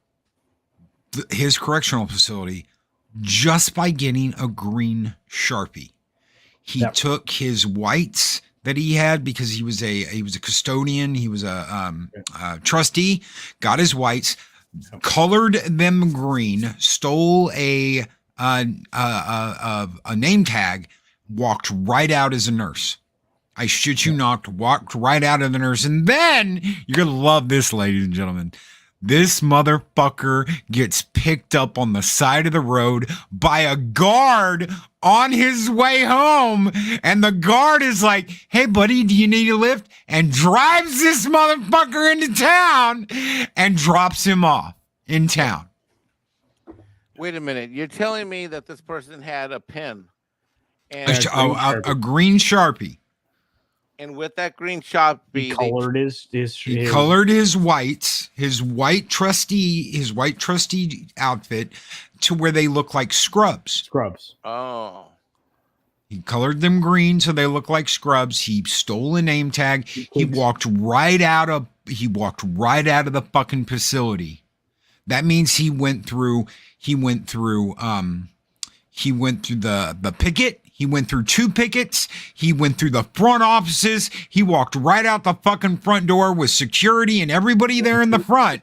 S2: his correctional facility just by getting a green Sharpie. He took his whites that he had because he was a custodian, he was a trustee, got his whites, colored them green, stole a name tag, walked right out as a nurse. I shit you not, walked right out of the nurse. And then you're going to love this, ladies and gentlemen. This motherfucker gets picked up on the side of the road by a guard on his way home. And the guard is like, hey, buddy, do you need a lift? And drives this motherfucker into town and drops him off in town.
S3: Wait a minute. You're telling me that this person had a pen and
S2: a green Sharpie.
S3: And with that green Sharpie,
S4: he colored
S2: he colored his whites, his white trustee outfit to where they look like scrubs.
S3: Oh.
S2: He colored them green so they look like scrubs. He stole a name tag. He walked right out of the fucking facility. That means he went through the picket. He went through 2 pickets. He went through the front offices. He walked right out the fucking front door with security and everybody there in the front.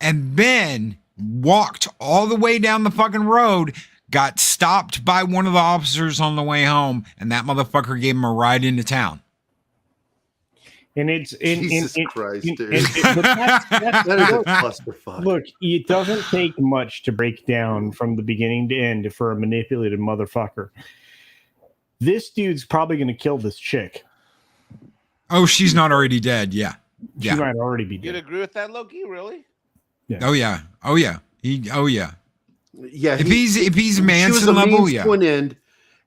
S2: And then walked all the way down the fucking road, got stopped by one of the officers on the way home, and that motherfucker gave him a ride into town.
S4: And it's
S8: Jesus Christ, dude.
S4: That's
S8: a clusterfuck.
S4: Look, it doesn't take much to break down from the beginning to end for a manipulated motherfucker. This dude's probably going to kill this chick.
S2: Oh, she's not already dead. Yeah.
S4: She might already be dead.
S3: You'd agree with that, Loki? Really?
S2: Yeah. Oh yeah.
S8: Yeah.
S2: If he's Manson level, yeah.
S8: One end,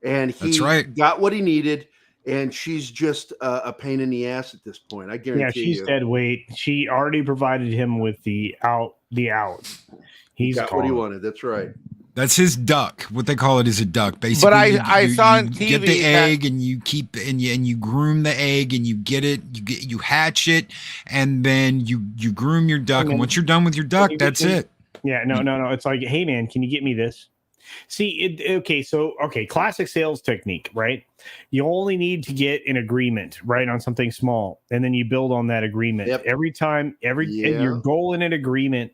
S8: and he
S2: That's right.
S8: got what he needed. And she's just a pain in the ass at this point. I guarantee you.
S4: Yeah, she's dead weight. She already provided him with the out. He's
S8: got what he
S4: gone.
S8: wanted. That's right.
S2: That's his duck. What they call it is a duck. Basically,
S3: But I saw on
S2: get the
S3: TV
S2: egg and you keep and you groom the egg and you get it. You hatch it and then you groom your duck. And once you're done with your duck, that's it.
S4: Yeah, no. It's like, hey man, can you get me this? See, classic sales technique, right? You only need to get an agreement, right, on something small, and then you build on that agreement.
S8: Yep.
S4: Every time, your goal in an agreement,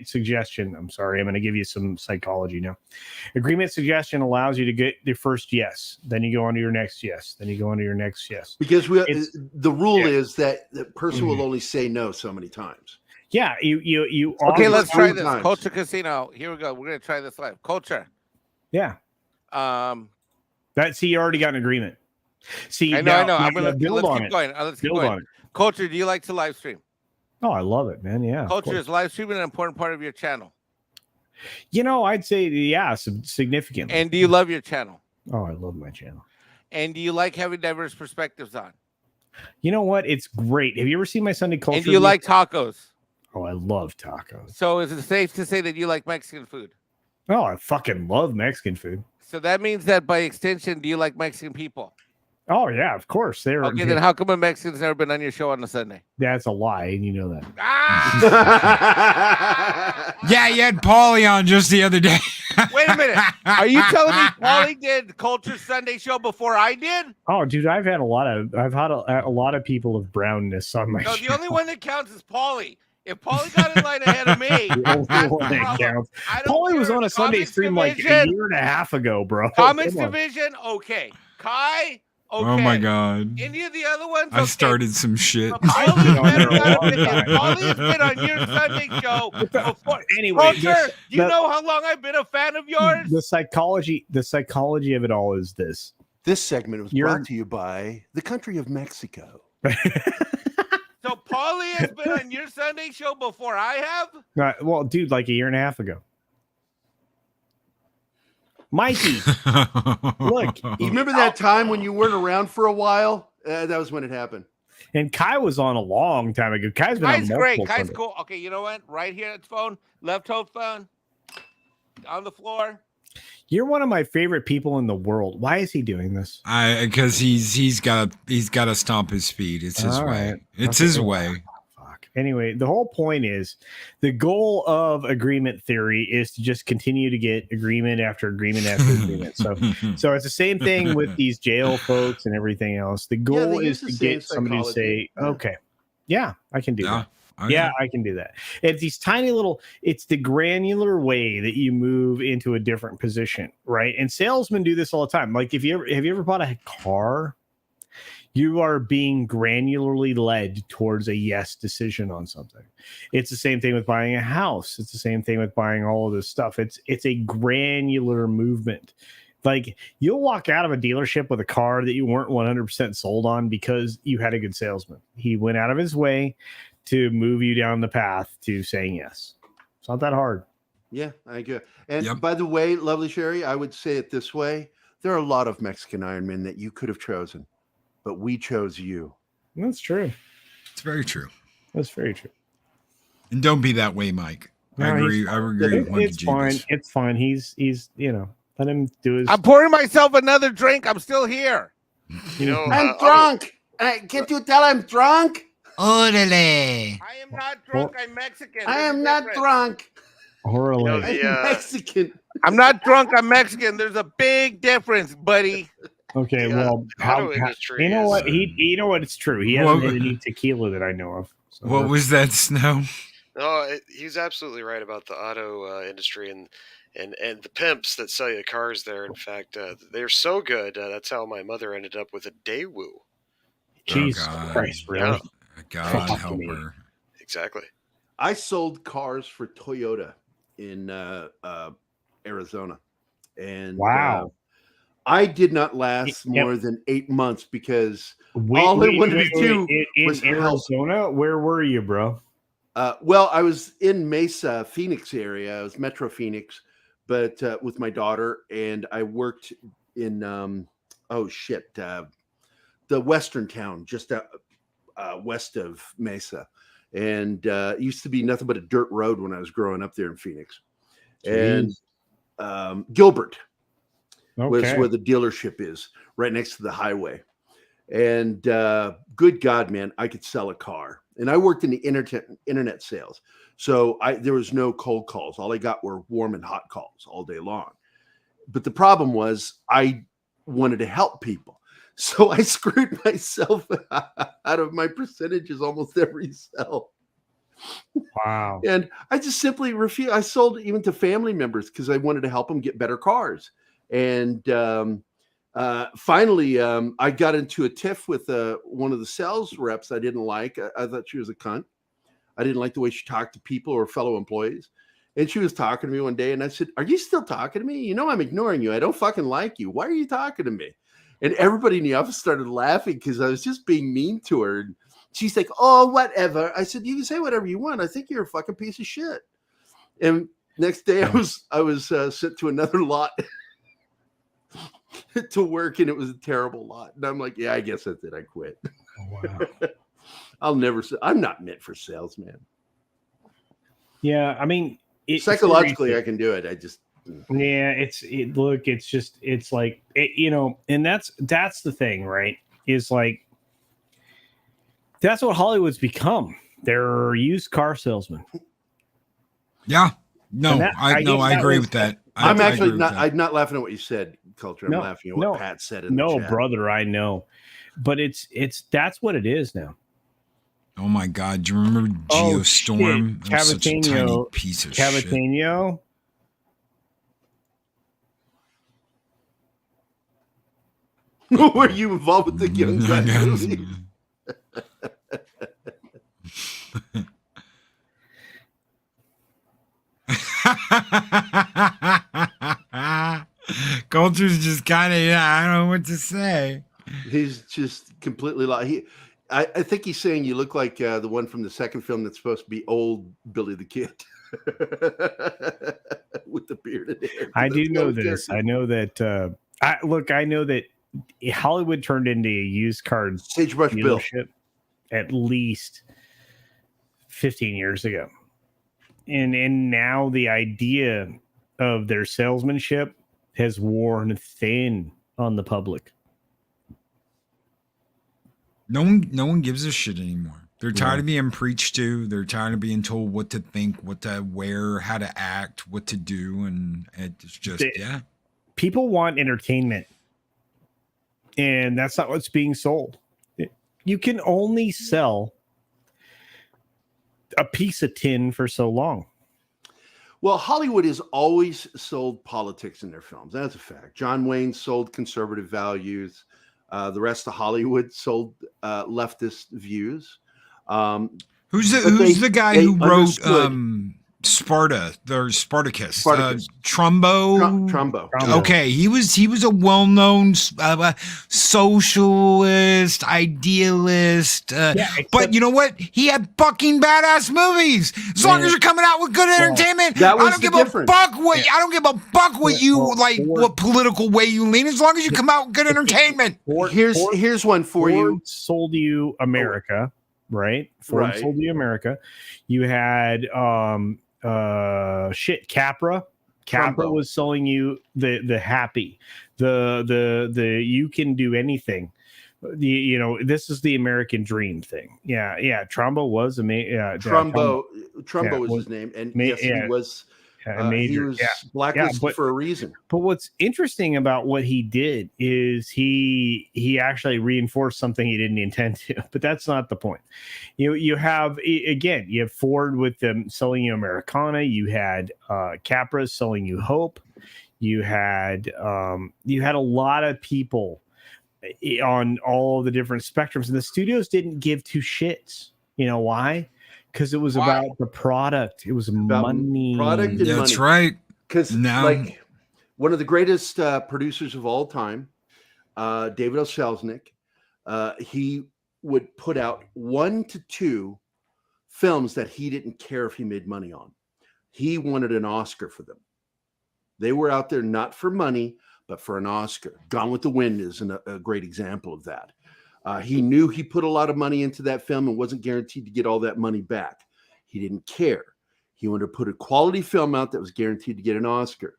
S4: suggestion. I'm sorry, I'm going to give you some psychology now. Agreement suggestion allows you to get your first yes, then you go on to your next yes, then you go on to your next yes.
S8: Because the rule is that the person will only say no so many times.
S4: Yeah, you.
S3: Okay, let's try this.
S8: Times.
S3: Culture Casino. Here we go. We're gonna try this live. Culture.
S4: Yeah.
S3: See,
S4: you already got an agreement. See,
S3: I know.
S4: I'm gonna
S3: Let's
S4: on
S3: keep
S4: it.
S3: going. Let's keep
S4: Build
S3: going.
S4: on it.
S3: Culture, do you like to live stream?
S4: Oh, I love it, man. Yeah.
S3: Culture, is live streaming an important part of your channel?
S4: I'd say significantly.
S3: And do you love your channel?
S4: Oh, I love my channel.
S3: And do you like having diverse perspectives on?
S4: You know what? It's great. Have you ever seen my Sunday culture?
S3: And do you like tacos?
S4: Oh, I love tacos.
S3: So is it safe to say that you like Mexican food?
S4: Oh, I fucking love Mexican food.
S3: So that means that by extension, do you like Mexican people?
S4: Oh, yeah, of course.
S3: Okay, then how come a Mexican's never been on your show on a Sunday?
S4: That's a lie, and you know that.
S2: Yeah, you had Paulie on just the other day.
S3: Wait a minute. Are you telling me Paulie did Culture Sunday show before I did?
S4: Oh, dude, I've had a lot of people of brownness on my show.
S3: The only one that counts is Paulie. If Paulie got in line ahead of me,
S4: Paulie was on a Sunday stream like a year and a half ago, bro.
S3: Comics division, okay. Kai, okay.
S2: Oh my god.
S3: Any of the other ones?
S2: I started some shit.
S3: Paulie's been on your Sunday show before.
S4: Anyway,
S3: Culture, do you know how long I've been a fan of yours?
S4: The psychology of it all is this.
S8: This segment was brought to you by the country of Mexico.
S3: So Paulie has been on your Sunday show before I have?
S4: Well, dude, like a year and a half ago. Mikey, look.
S8: You remember that time when you weren't around for a while? That was when it happened.
S4: And Kai was on a long time ago. Kai's been on
S3: great. Kai's cool. Okay, you know what? Right here at the phone, left hook phone, on the floor.
S4: You're one of my favorite people in the world. Why is he doing this?
S2: Because he's got to stomp his feet. It's his way.
S4: Right.
S2: It's his way.
S4: Fuck. Anyway, the whole point is the goal of agreement theory is to just continue to get agreement after agreement after agreement. So it's the same thing with these jail folks and everything else. The goal is to get somebody to say, okay, yeah, I can do that. Yeah, I can do that. It's these tiny little, it's the granular way that you move into a different position, right? And salesmen do this all the time. Like have you ever bought a car? You are being granularly led towards a yes decision on something. It's the same thing with buying a house. It's the same thing with buying all of this stuff. It's a granular movement. Like you'll walk out of a dealership with a car that you weren't 100% sold on because you had a good salesman. He went out of his way to move you down the path to saying yes. It's not that hard.
S8: Yeah, I agree. And by the way, lovely Sherry, I would say it this way. There are a lot of Mexican Ironmen that you could have chosen, but we chose you.
S4: That's true.
S2: It's very true.
S4: That's very true.
S2: And don't be that way, Mike. I agree with
S4: it's fine. It's fine. He's let him do his.
S3: I'm pouring myself another drink. I'm still here.
S8: I'm drunk. Can't you tell I'm drunk?
S2: Orale.
S3: I am not drunk. I'm Mexican.
S8: I am not drunk.
S4: Orale.
S8: I'm Mexican.
S3: I'm not drunk. I'm Mexican. There's a big difference, buddy.
S4: Okay, well, you know what? You know what? It's true. He hasn't had any tequila that I know of. So
S2: what was that, Snow?
S10: No, he's absolutely right about the auto industry and the pimps that sell you cars there. In fact, they're so good. That's how my mother ended up with a Daewoo.
S4: Jesus Christ, really?
S10: Yeah.
S2: God help her.
S10: Exactly.
S8: I sold cars for Toyota in Arizona. And
S4: wow.
S8: I did not last more than 8 months because all I wanted to do was
S4: in Arizona. Where were you, bro?
S8: Well, I was in Mesa, Phoenix area. I was Metro Phoenix, but with my daughter, and I worked in the western town just west of Mesa, And it used to be nothing but a dirt road when I was growing up there in Phoenix. And Gilbert was where the dealership is, right next to the highway. And good God, man, I could sell a car. And I worked in the internet sales. So there was no cold calls. All I got were warm and hot calls all day long. But the problem was I wanted to help people. So I screwed myself out of my percentages almost every sell.
S4: Wow.
S8: And I just simply refused. I sold even to family members because I wanted to help them get better cars. And finally, I got into a tiff with one of the sales reps I didn't like. I thought she was a cunt. I didn't like the way she talked to people or fellow employees. And she was talking to me one day, and I said, "Are you still talking to me? You know I'm ignoring you. I don't fucking like you. Why are you talking to me?" And everybody in the office started laughing because I was just being mean to her. And she's like, "Oh, whatever." I said, "You can say whatever you want. I think you're a fucking piece of shit." And next day, I was sent to another lot to work, and it was a terrible lot. And I'm like, "Yeah, I guess that's it. I quit."
S4: Oh, wow.
S8: I'm not meant for sales, man.
S4: Yeah, I mean,
S8: psychologically, I can do it. I just
S4: it's like and that's the thing, right? Is like that's what Hollywood's become. They're used car salesmen.
S2: Yeah, I agree with that.
S8: I'm actually not. I'm not laughing at what you said, Culture. I'm laughing at what Pat said in the chat.
S4: Brother, I know, but that's what it is now.
S2: Oh my God! Do you remember Geostorm?
S4: That was such a tiny
S2: piece of
S4: Cavatinho.
S2: shit.
S8: Were you involved with the Young Guns movie?
S2: Culture's just kind of, I don't know what to say.
S8: He's just completely like I think he's saying you look like the one from the second film that's supposed to be old Billy the Kid with the bearded hair.
S4: I do know this. Character. I know that. I know that Hollywood turned into a used car
S8: Sagebrush Bill
S4: at least 15 years ago, and now the idea of their salesmanship has worn thin on the public.
S2: No one gives a shit anymore. They're tired of being preached to. They're tired of being told what to think, what to wear, how to act, what to do, and it's just
S4: people want entertainment, and that's not what's being sold. You can only sell a piece of tin for so long.
S8: Well, Hollywood has always sold politics in their films. That's a fact. John Wayne sold conservative values. The rest of Hollywood sold leftist views.
S2: Who's the guy who wrote Sparta, or Spartacus? Trumbo. Okay, he was a well-known socialist, idealist. But you know what? He had fucking badass movies. As long as you're coming out with good entertainment, I don't give a fuck what I don't give a fuck what you like, what political way you lean. As long as you come out with good entertainment.
S8: Here's one for you.
S4: Sold you America, right? Ford sold you America. You had Capra was selling you the happy, the you can do anything, this is the American dream thing. Trumbo was
S8: Trumbo was his name, and yes, he was he was blacklisted for a reason.
S4: But what's interesting about what he did is he actually reinforced something he didn't intend to. But that's not the point. You have Ford with them selling you Americana. You had Capra selling you hope. You had a lot of people on all the different spectrums, and the studios didn't give two shits. You know why? Because it was about the product. It was about money.
S8: Product and money.
S2: That's right.
S8: Because like one of the greatest producers of all time, David O. Selznick, he would put out 1 to 2 films that he didn't care if he made money on. He wanted an Oscar for them. They were out there not for money, but for an Oscar. Gone with the Wind is a great example of that. He knew he put a lot of money into that film and wasn't guaranteed to get all that money back. He didn't care. He wanted to put a quality film out that was guaranteed to get an Oscar.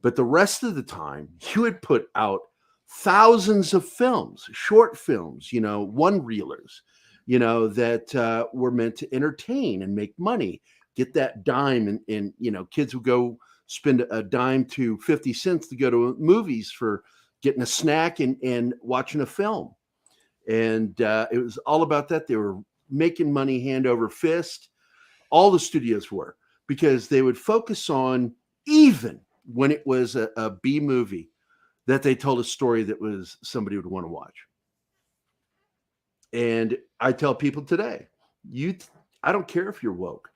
S8: But the rest of the time, he would put out thousands of films, short films, one-reelers, that were meant to entertain and make money, get that dime. And kids would go spend a dime to 50 cents to go to movies for getting a snack and watching a film. And it was all about that. They were making money hand over fist. All the studios were, because they would focus on, even when it was a B movie, that they told a story that was somebody would want to watch. And I tell people today, I don't care if you're woke.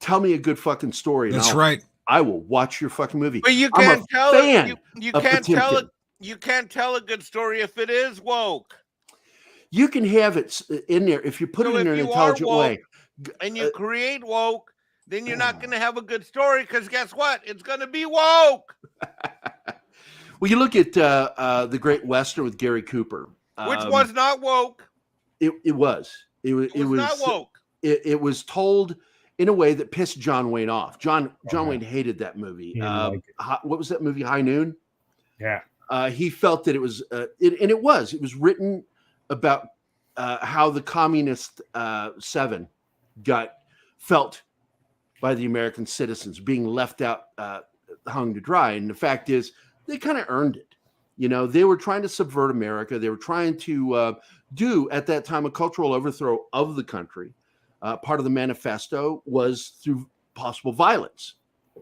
S8: Tell me a good fucking story.
S2: That's right.
S8: I will watch your fucking movie.
S3: But you can't tell it. You can't tell it. You can't tell a good story if it is woke.
S8: You can have it in there if you put it in an intelligent way.
S3: And you create woke, then you're not going to have a good story, because guess what? It's going to be woke.
S8: Well, you look at The Great Western with Gary Cooper,
S3: which was not woke.
S8: It was. It was
S3: not woke.
S8: It was told in a way that pissed John Wayne off. John Wayne hated that movie. What was that movie? High Noon.
S4: Yeah.
S8: He felt that it was, it was written about how the Communist Seven felt by the American citizens being left out, hung to dry. And the fact is, they kind of earned it. They were trying to subvert America. They were trying to do, at that time, a cultural overthrow of the country. Part of the manifesto was through possible violence,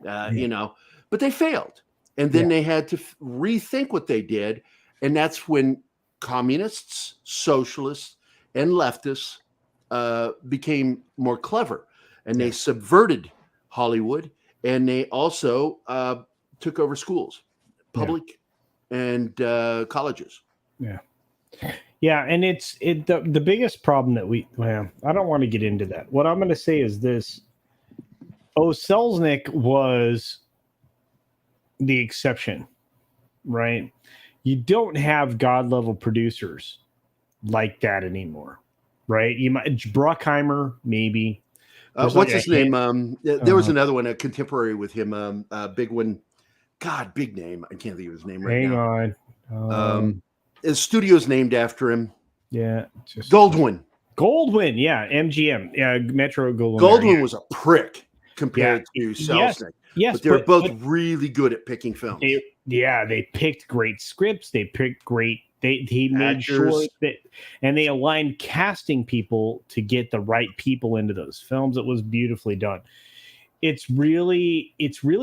S8: but they failed. And then they had to rethink what they did. And that's when communists, socialists, and leftists became more clever. And they subverted Hollywood. And they also took over schools, public and colleges.
S4: Yeah. Yeah. And the biggest problem that I don't want to get into that. What I'm going to say is this. Selznick was the exception, right? You don't have God level producers like that anymore, right? You might Bruckheimer, maybe.
S8: What's his name? There was another one, a contemporary with him, big one. God, big name. I can't think of his name right now.
S4: Hang on.
S8: His studio's named after him.
S4: Yeah.
S8: Goldwyn.
S4: Yeah. MGM. Yeah. Metro Goldwyn.
S8: Goldwyn was a prick compared to Selznick.
S4: Yes.
S8: But they're both really good at picking films.
S4: They picked great scripts. They picked great. He made
S8: Actors.
S4: sure that, and they aligned casting people to get the right people into those films. It was beautifully done. It's really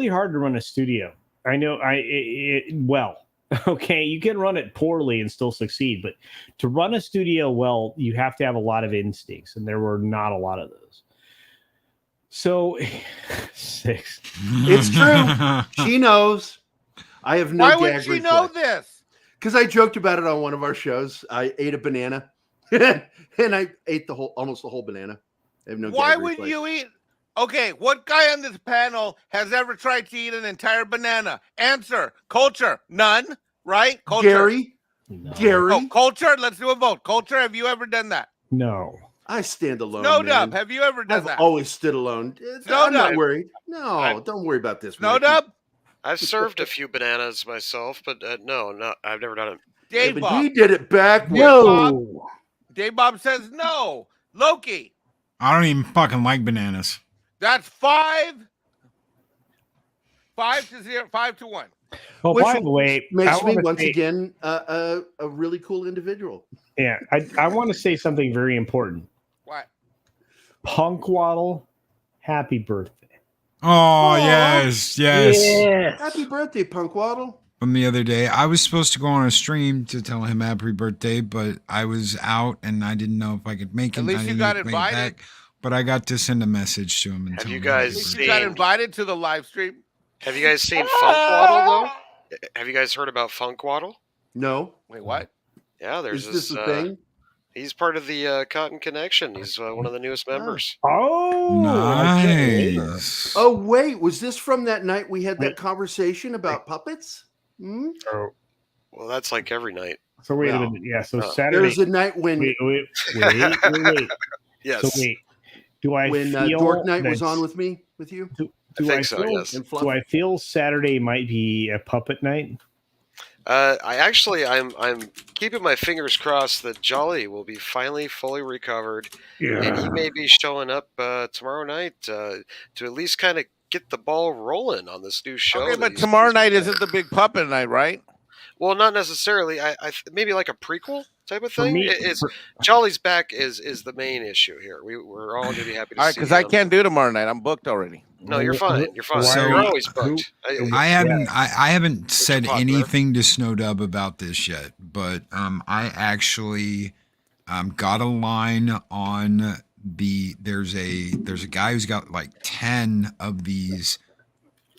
S4: hard to run a studio. I know. Okay, you can run it poorly and still succeed, but to run a studio well, you have to have a lot of instincts, and there were not a lot of those. So, 6.
S8: It's true. She knows. I have no.
S3: Why would she know this?
S8: Because I joked about it on one of our shows. I ate a banana, and I ate almost the whole banana. I have no.
S3: Why would you eat? Okay, what guy on this panel has ever tried to eat an entire banana? Answer. Culture. None. Right? Culture.
S8: Gary. No. Gary.
S3: Oh, culture. Let's do a vote. Culture. Have you ever done that?
S4: No.
S8: I stand alone.
S3: No Dub. Have you ever done
S8: I've
S3: that?
S8: always stood alone. I'm not worried. No, don't worry about this.
S3: No Dub.
S10: I've served a few bananas myself, but no, I've never done it.
S3: Dave
S8: but
S3: Bob.
S8: he did it backwards.
S3: No. Dave Bob says no. Loki.
S2: I don't even fucking like bananas.
S3: That's 5. 5-0. 5-1.
S4: Oh,
S8: Which
S4: by the way,
S8: makes me once again a really cool individual.
S4: Yeah, I want to say something very important.
S3: What?
S4: Punk Waddle, happy birthday.
S2: Oh, yes.
S8: Happy birthday, Punk Waddle.
S2: From the other day, I was supposed to go on a stream to tell him happy birthday, but I was out and I didn't know if I could make it.
S3: At least you got invited.
S2: But I got to send a message to him. And
S10: Have
S2: tell
S10: you
S2: him
S10: guys
S3: You got invited to the live stream.
S10: Have you guys seen Funk Waddle though? Have you guys heard about Funk Waddle?
S8: No.
S3: Wait, what?
S10: Yeah, there's
S8: Is this a thing?
S10: He's part of the Cotton Connection. He's one of the newest members.
S4: Oh,
S2: nice.
S8: Oh, wait. Was this from that night we had that conversation about puppets? Hmm?
S10: Oh, well, that's like every night.
S4: So wait a
S3: No.
S4: minute. Yeah. So Saturday.
S8: There's a night when
S4: Wait.
S10: Yes.
S4: So wait. Do I
S8: when
S4: feel
S8: Dork Night was
S4: that's-
S8: on with you?
S10: I think so,
S4: feel,
S10: yes.
S8: And Fluff?
S4: Do I feel Saturday might be a puppet night?
S10: I'm keeping my fingers crossed that Jolly will be finally fully recovered, and he may be showing up tomorrow night to at least kind of get the ball rolling on this new show.
S3: Okay, but tomorrow night isn't the big puppet night, right?
S10: Well, not necessarily. I maybe like a prequel type of
S4: For
S10: thing.
S4: me-
S10: Jolly's back is the main issue here. We're all gonna be happy to
S3: All right,
S10: see
S3: because
S10: him.
S3: I can't do tomorrow night. I'm booked already.
S10: No, you're fine. You're fine.
S2: So-
S10: You're always booked.
S2: I haven't said
S10: popular.
S2: anything to Snowdub about this yet, but I actually got a line on there's a guy who's got like 10 of these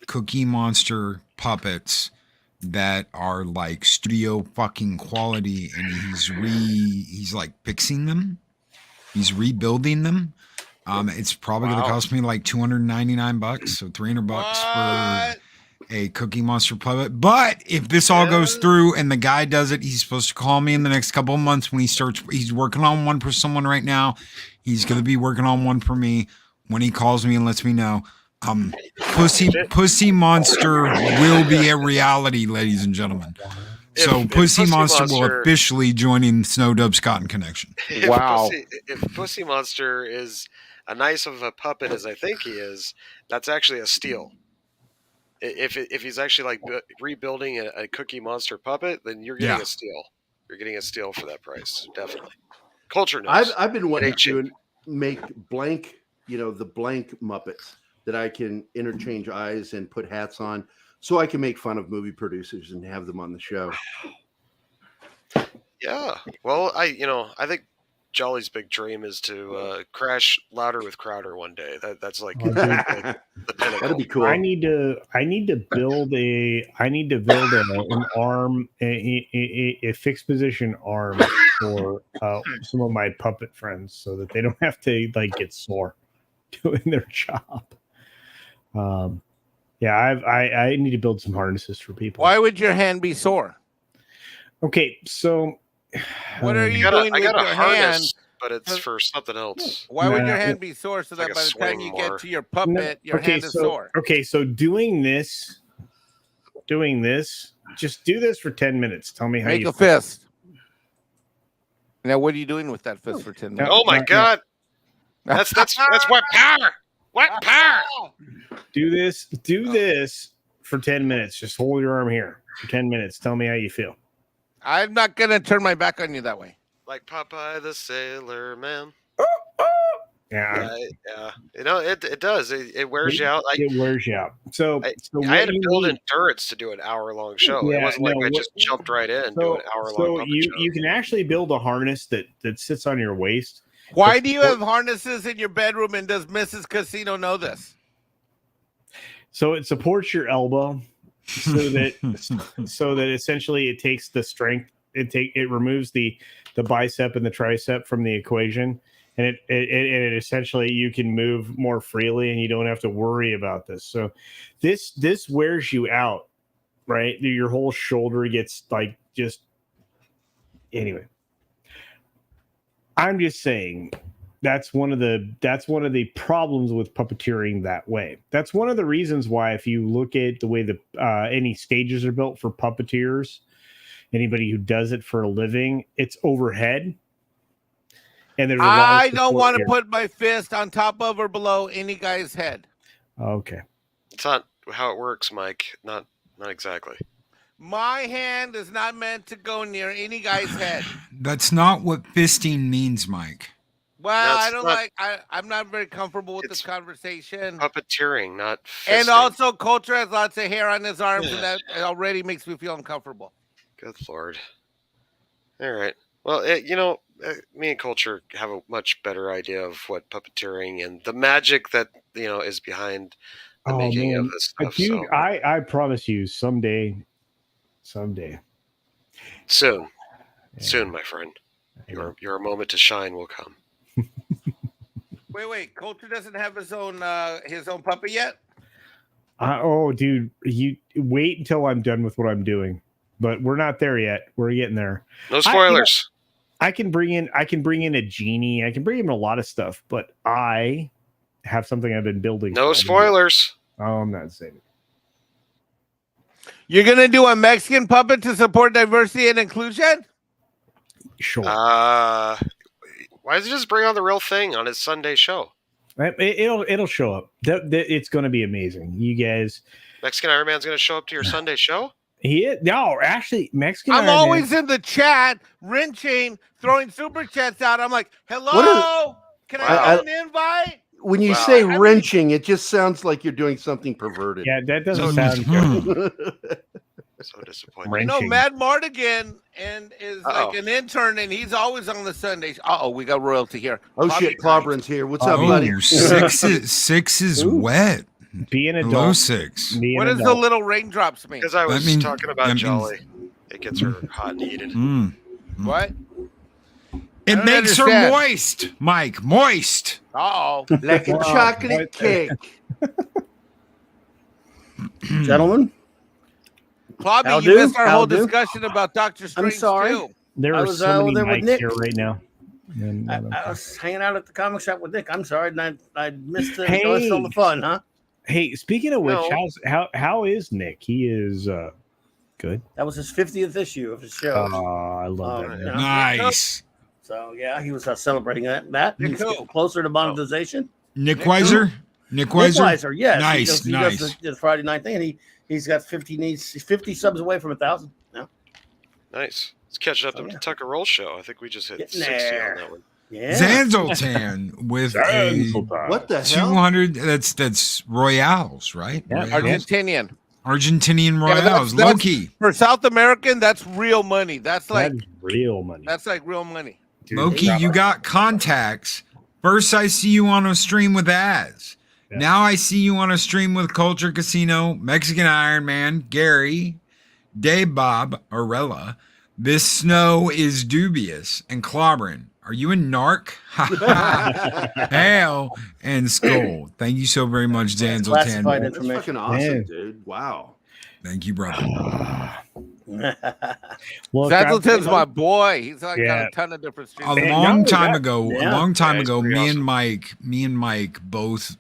S2: Cookie Monster puppets that are like studio fucking quality, and he's like fixing them. He's rebuilding them. It's probably going to cost me like $299, so $300 for a Cookie Monster puppet. But if this all goes through and the guy does it, he's supposed to call me in the next couple of months when he starts. He's working on one for someone right now. He's going to be working on one for me when he calls me and lets me know. Pussy Monster will be a reality, ladies and gentlemen. So Pussy Monster will officially join in Snowdub's Cotton Connection.
S10: If Pussy Monster is a nice of a puppet as I think he is, that's actually a steal. If he's actually like rebuilding a Cookie Monster puppet, then you're getting a steal. You're getting a steal for that price, definitely. Culture knows.
S8: I've been wanting to make blank, the blank Muppets that I can interchange eyes and put hats on, so I can make fun of movie producers and have them on the show.
S10: Yeah. Well, I think Jolly's big dream is to crash Louder with Crowder one day. That's like the pinnacle.
S8: That'd be cool.
S4: I need to build an arm, a fixed position arm for some of my puppet friends, so that they don't have to like get sore doing their job. I need to build some harnesses for people.
S3: Why would your hand be sore?
S4: Okay, so
S3: what are you doing with your hand?
S10: But it's for something else.
S3: By would your hand be sore so that by the time you get to your puppet, your hand is sore?
S4: Okay, so doing this, just do this for 10 minutes. Tell me how
S3: Make
S4: you
S3: a fist. Now, what are you doing with that fist for 10 minutes?
S10: Oh my God. That's what power. What power?
S4: Do this for 10 minutes. Just hold your arm here for 10 minutes. Tell me how you feel.
S3: I'm not going to turn my back on you that way.
S10: Like Popeye the Sailor Man.
S4: Yeah.
S10: It does. It wears you out.
S4: It wears you out. So
S10: I had to build endurance to do an hour-long show.
S4: Yeah,
S10: it wasn't like I just jumped right in and do an hour-long puppet show.
S4: You can actually build a harness that sits on your waist.
S3: Why do you have harnesses in your bedroom, and does Mrs. Casino know this?
S4: So it supports your elbow, so that essentially it takes the strength. It removes the bicep and the tricep from the equation, and it essentially you can move more freely, and you don't have to worry about this. So this wears you out, right? Your whole shoulder gets like just anyway. I'm just saying that's one of the problems with puppeteering that way. That's one of the reasons why, if you look at the way any stages are built for puppeteers, anybody who does it for a living, it's overhead. And there's
S3: I don't want to put my fist on top of or below any guy's head.
S4: Okay.
S10: It's not how it works, Mike. Not exactly.
S3: My hand is not meant to go near any guy's head.
S2: That's not what fisting means, Mike.
S3: Well, I'm not very comfortable with this conversation.
S10: Puppeteering, not fisting.
S3: And also, Culture has lots of hair on his arms, and that already makes me feel uncomfortable.
S10: Good Lord. All right. Well, me and Culture have a much better idea of what puppeteering and the magic that is behind the making of this stuff.
S4: Dude, so. I promise you, someday. Soon, my friend, your moment to shine will come.
S3: Wait! Culture doesn't have his own puppet yet.
S4: Dude, you wait until I'm done with what I'm doing. but we're not there yet. We're getting there.
S10: No spoilers.
S4: I can bring in a genie. I can bring in a lot of stuff, but I have something I've been building.
S10: No spoilers.
S4: Oh, I'm not saying it.
S3: You're gonna do a Mexican puppet to support diversity and inclusion?
S4: Sure.
S10: Why does he just bring on the real thing on his Sunday show?
S4: It'll show up. It's going to be amazing. You guys.
S10: Mexican Iron Man's going to show up to your Sunday show?
S4: No, actually, Mexican
S3: I'm
S4: Iron
S3: always
S4: Man,
S3: in the chat, wrenching, throwing super chats out. I'm like, hello, can I get an invite?
S8: When you say wrenching, it just sounds like you're doing something perverted.
S4: Yeah, that doesn't sound good.
S10: So disappointing.
S3: You know, Mad Mardigan is like an intern, and he's always on the Sundays. We got royalty here.
S8: Oh shit, Clobberan's here. What's up, buddy?
S2: Six is wet.
S4: Be an adult.
S2: Hello, 6.
S3: What does the little raindrops mean?
S10: Because I was talking about Jolly. It gets her hot and heated.
S3: What?
S2: It makes her moist, Mike. Moist.
S8: Like a chocolate cake.
S11: Gentlemen?
S3: Clobby, you missed our whole discussion about Doctor Strange.
S11: I'm sorry.
S3: Too.
S4: There are so many mics here right now.
S11: I was hanging out at the comic shop with Nick. I'm sorry, and I missed it. Hey. All the fun, huh?
S4: Hey, speaking of which, how is Nick? He is good.
S11: That was his 50th issue of his show.
S4: Oh, I love that.
S2: Nice.
S11: So yeah, he was celebrating that. He's getting closer to monetization.
S2: Nick Weiser.
S11: Nick Weiser, yes.
S2: Nice,
S11: he does the Friday night thing, and he's got 50 subs away from 1,000. Yeah.
S10: Nice. Let's catch up to the Tucker Roll show. I think we just hit 60 on that one.
S2: Yeah. Zanzoltan with
S8: what the hell?
S2: 200. That's Royales, right?
S3: Yeah.
S2: Royales. Argentinian Royales. Loki.
S3: For South American, that's real money. That's
S4: real money.
S3: That's like real money.
S2: Dude, Loki, you got contacts. First, I see you on a stream with ads. Yeah. Now I see you on a stream with Culture Casino, Mexican Iron Man, Gary, Dave Bob, Arella. This snow is dubious. And Clobbering. Are you a narc? Hail and Skull. Thank you so very much, Danzel Tan.
S8: That's fucking awesome, dude. Wow.
S2: Thank you, brother.
S3: Well, Danzel's my boy. He's like got a ton of different streams.
S2: A long time ago, me and Mike both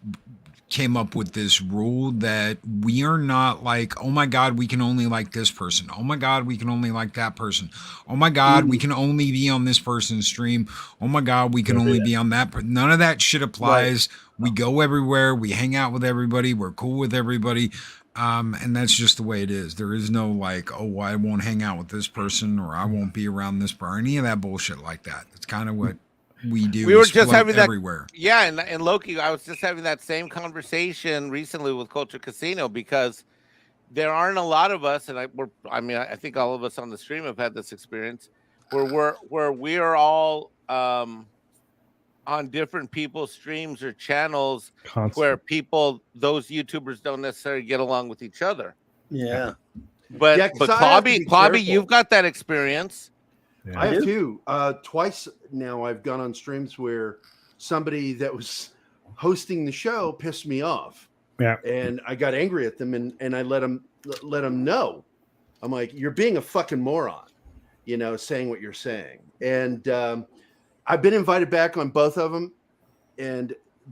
S2: came up with this rule that we are not like, oh my God, we can only like this person. Oh my God, we can only like that person. Oh my God, we can only be on this person's stream. Oh my God, we can only be on that. None of that shit applies. Right. We go everywhere. We hang out with everybody. We're cool with everybody. And that's just the way it is. There is no like, oh, I won't hang out with this person or I won't be around this person or any of that bullshit like that. It's kind of what we do.
S3: We were just having that
S2: everywhere.
S3: Yeah, and Loki, I was just having that same conversation recently with Culture Casino because there aren't a lot of us, and I think all of us on the stream have had this experience where we are all on different people's streams or channels where those YouTubers don't necessarily get along with each other.
S11: Yeah.
S3: But Clobby, you've got that experience.
S8: Yeah. I have too. Twice now I've gone on streams where somebody that was hosting the show pissed me off.
S4: Yeah.
S8: And I got angry at them and I let them know. I'm like, you're being a fucking moron, saying what you're saying. And I've been invited back on both of them.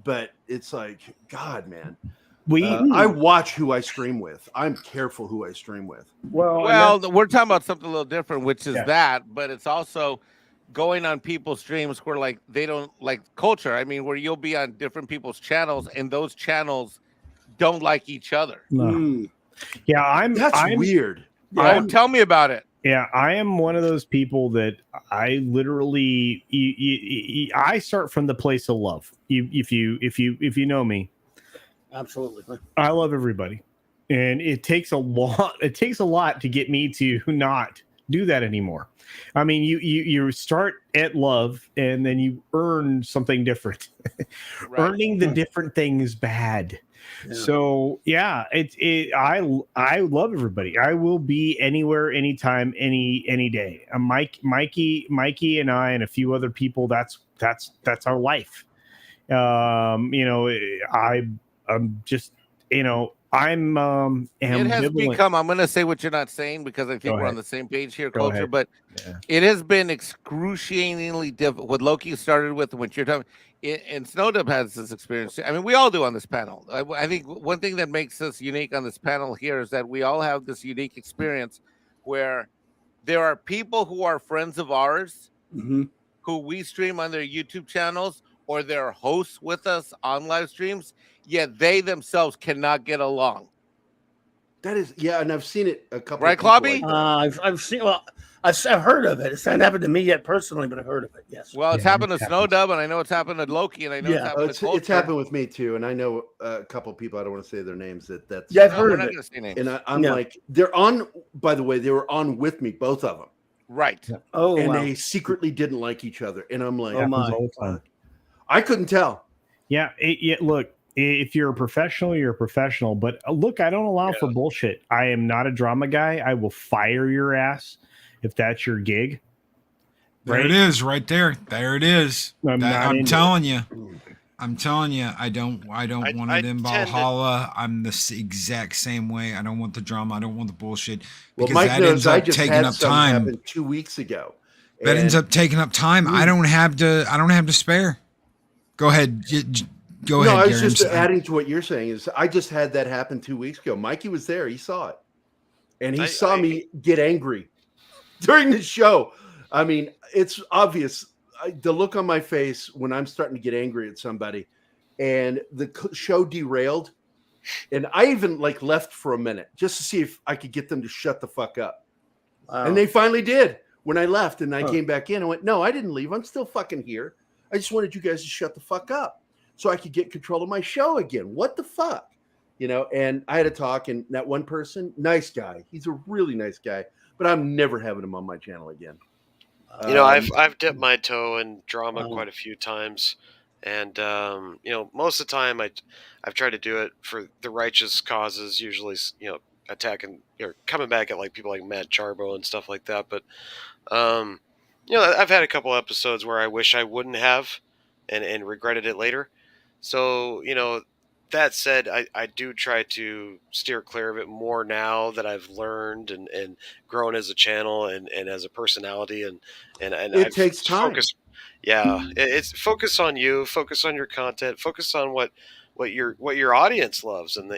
S8: But it's like, God, man. I watch who I stream with. I'm careful who I stream with.
S3: Well, we're talking about something a little different, which is that, but it's also going on people's streams where like they don't like culture. I mean, where you'll be on different people's channels and those channels don't like each other.
S4: No. Yeah,
S8: that's weird.
S3: Tell me about it.
S4: Yeah, I am one of those people that I literally I start from the place of love. If you know me.
S11: Absolutely.
S4: I love everybody. And it takes a lot to get me to not do that anymore. I mean, you start at love and then you earn something different. Right. Earning the different thing is bad. Yeah. So yeah, I love everybody. I will be anywhere, anytime, any day. Mikey and I and a few other people. That's our life. I'm just, I'm
S3: it has
S4: ambivalent.
S3: become. I'm going to say what you're not saying because I think we're on the same page here,
S4: Go
S3: culture.
S4: ahead.
S3: But it has been excruciatingly difficult. What Loki started with, and what you're talking, and Snowdub has this experience. I mean, we all do on this panel. I think one thing that makes us unique on this panel here is that we all have this unique experience where there are people who are friends of ours who we stream on their YouTube channels, or they're hosts with us on live streams, yet they themselves cannot get along.
S8: That is, yeah, and I've seen it a couple.
S3: Right,
S8: of people
S3: Clobby?
S8: like that.
S11: I've seen. Well, I've heard of it. It's not happened to me yet personally, but I've heard of it. Yes.
S3: Well, it's happened to Snowdub, and I know it's happened to Loki, and I know it's happened to Culture.
S8: It's happened with me too, and I know a couple of people. I don't want to say their names. That's
S11: I've heard of it.
S8: And I'm like, they're on. By the way, they were on with me, both of them.
S3: Right.
S11: Oh,
S8: and
S11: wow.
S8: they secretly didn't like each other, and I'm like,
S4: Oh my.
S8: I couldn't tell.
S4: Yeah, look, if you're a professional, you're a professional. But look, I don't allow for bullshit. I am not a drama guy. I will fire your ass if that's your gig.
S2: There it is, right there. There it is. I'm telling you. I'm telling you, I don't want it in Valhalla. I'm the exact same way. I don't want the drama. I don't want the bullshit. Because
S8: Mike
S2: that
S8: knows
S2: ends
S8: I
S2: up
S8: just
S2: taking
S8: had
S2: up
S8: something
S2: time.
S8: happen 2 weeks ago.
S2: That ends up taking up time. I don't have to spare. Go ahead. Go ahead.
S8: No, I was
S2: Gary.
S8: just adding to what you're saying. Is I just had that happen 2 weeks ago. Mikey was there. He saw it, and he saw me get angry during the show. I mean, it's obvious. The look on my face when I'm starting to get angry at somebody, and the show derailed, and I even left for a minute just to see if I could get them to shut the fuck up.
S11: Wow.
S8: And they finally did when I left, and I came back in. I went, no, I didn't leave. I'm still fucking here. I just wanted you guys to shut the fuck up so I could get control of my show again. What the fuck? And I had a talk, and that one person, nice guy. He's a really nice guy, but I'm never having him on my channel again.
S10: I've dipped my toe in drama quite a few times, and most of the time I've tried to do it for the righteous causes. Usually, attacking or coming back at people like Matt Charbo and stuff like that. But I've had a couple episodes where I wish I wouldn't have, and regretted it later. So that said, I do try to steer clear of it more now that I've learned and grown as a channel and as a personality and
S8: it takes time.
S10: It's focus on you, focus on your content, focus on what your audience loves, and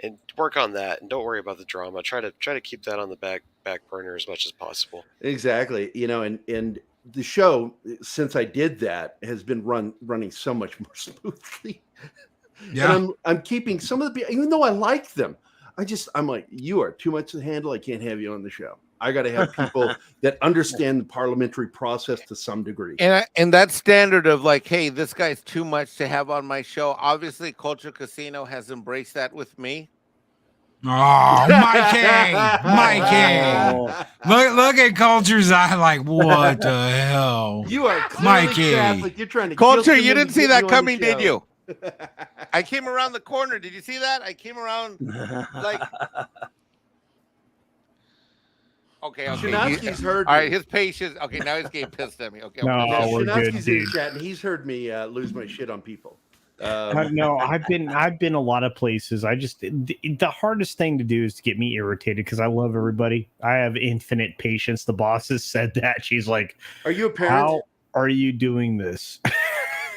S10: and work on that, and don't worry about the drama. Try to keep that on the back burner as much as possible.
S8: Exactly. And the show, since I did that, has been running so much more smoothly.
S2: Yeah.
S8: And I'm keeping some of the people, even though I like them. I'm like, you are too much to handle. I can't have you on the show. I got to have people that understand the parliamentary process to some degree.
S3: And that standard of hey, this guy's too much to have on my show. Obviously, Culture Casino has embraced that with me.
S2: Oh, Mikey. Look at Culture's eye what the hell?
S8: You are
S2: Mikey.
S8: Catholic. You're trying to
S3: Culture, you didn't see that coming, did you? I came around the corner. Did you see that? I came around Okay.
S8: Shinatsky's heard me.
S3: All right, his patience. Okay, now he's getting pissed at me. Okay.
S4: No, we're good,
S8: Shinatsky's in the chat, and he's heard me lose my shit on people.
S4: No, I've been a lot of places. The hardest thing to do is to get me irritated because I love everybody. I have infinite patience. The boss has said that. She's like,
S8: "Are you a parent?
S4: How are you doing this?"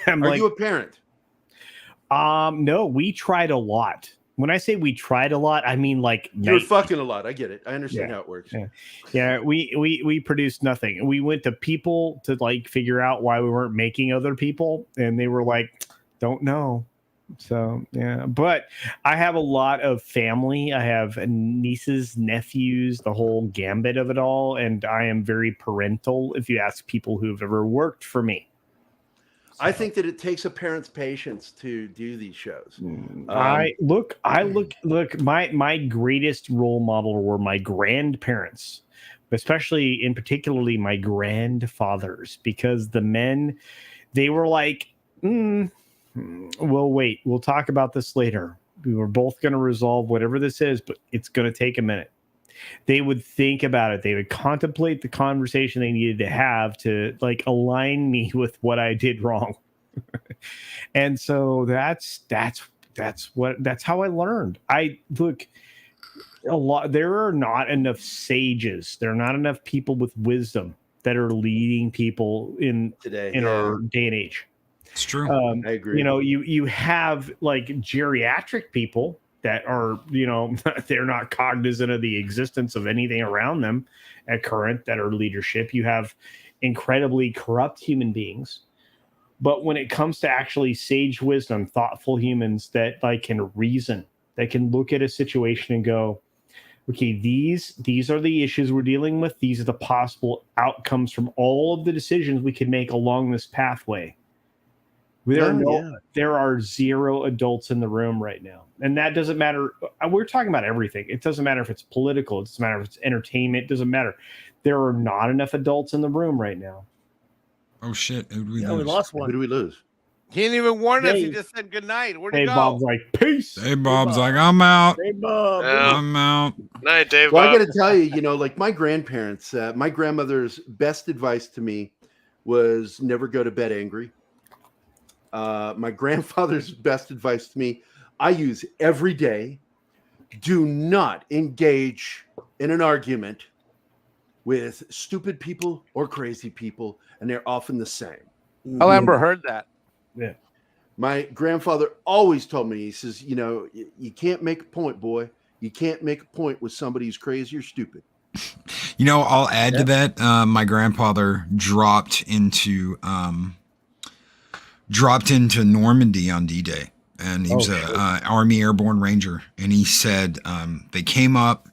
S8: Are you a parent?
S4: No, we tried a lot. When I say we tried a lot, I mean
S8: you're fucking a lot. I get it. I understand how it works.
S4: Yeah. We produced nothing. We went to people to figure out why we weren't making other people, and they were like, don't know. So yeah, but I have a lot of family. I have nieces, nephews, the whole gambit of it all, and I am very parental. If you ask people who've ever worked for me.
S8: I think that it takes a parent's patience to do these shows.
S4: Look, my greatest role model were my grandparents, especially in particularly my grandfathers, because the men, they were like, we'll wait. We'll talk about this later. We were both going to resolve whatever this is, but it's going to take a minute. They would think about it. They would contemplate the conversation they needed to have to align me with what I did wrong. And so that's that's how I learned. There are not enough sages. There are not enough people with wisdom that are leading people in our day and age.
S2: It's true.
S8: I agree.
S4: You know, you have like geriatric people that are, you know, they're not cognizant of the existence of anything around them at current that are leadership. You have incredibly corrupt human beings. But when it comes to actually sage wisdom, thoughtful humans that like can reason, that can look at a situation and go, okay, these are the issues we're dealing with. These are the possible outcomes from all of the decisions we can make along this pathway. There are 0 adults in the room right now. And that doesn't matter. We're talking about everything. It doesn't matter if it's political. It doesn't matter if it's entertainment. It doesn't matter. There are not enough adults in the room right now.
S2: Oh, shit. Who did we
S11: We
S2: lose?
S11: lost one.
S8: Who do we lose?
S3: He didn't even warn us. He
S4: Dave.
S3: just said good night. Where'd he
S4: Hey,
S3: go?
S4: Bob's like, peace.
S2: Hey, Bob's like, I'm out.
S11: Hey, Bob.
S2: I'm out.
S10: Night, Dave.
S8: Well, I
S10: Bob.
S8: got to tell you, you know, like my grandparents, my grandmother's best advice to me was never go to bed angry. My grandfather's best advice to me, I use every day. Do not engage in an argument with stupid people or crazy people, and they're often the same.
S3: Oh, Amber heard that.
S4: Yeah.
S8: My grandfather always told me, he says, you know, you can't make a point, boy. You can't make a point with somebody who's crazy or stupid.
S2: You know, I'll add to that. My grandfather dropped into Normandy on D-Day, and he was a Army Airborne Ranger. And he said they came up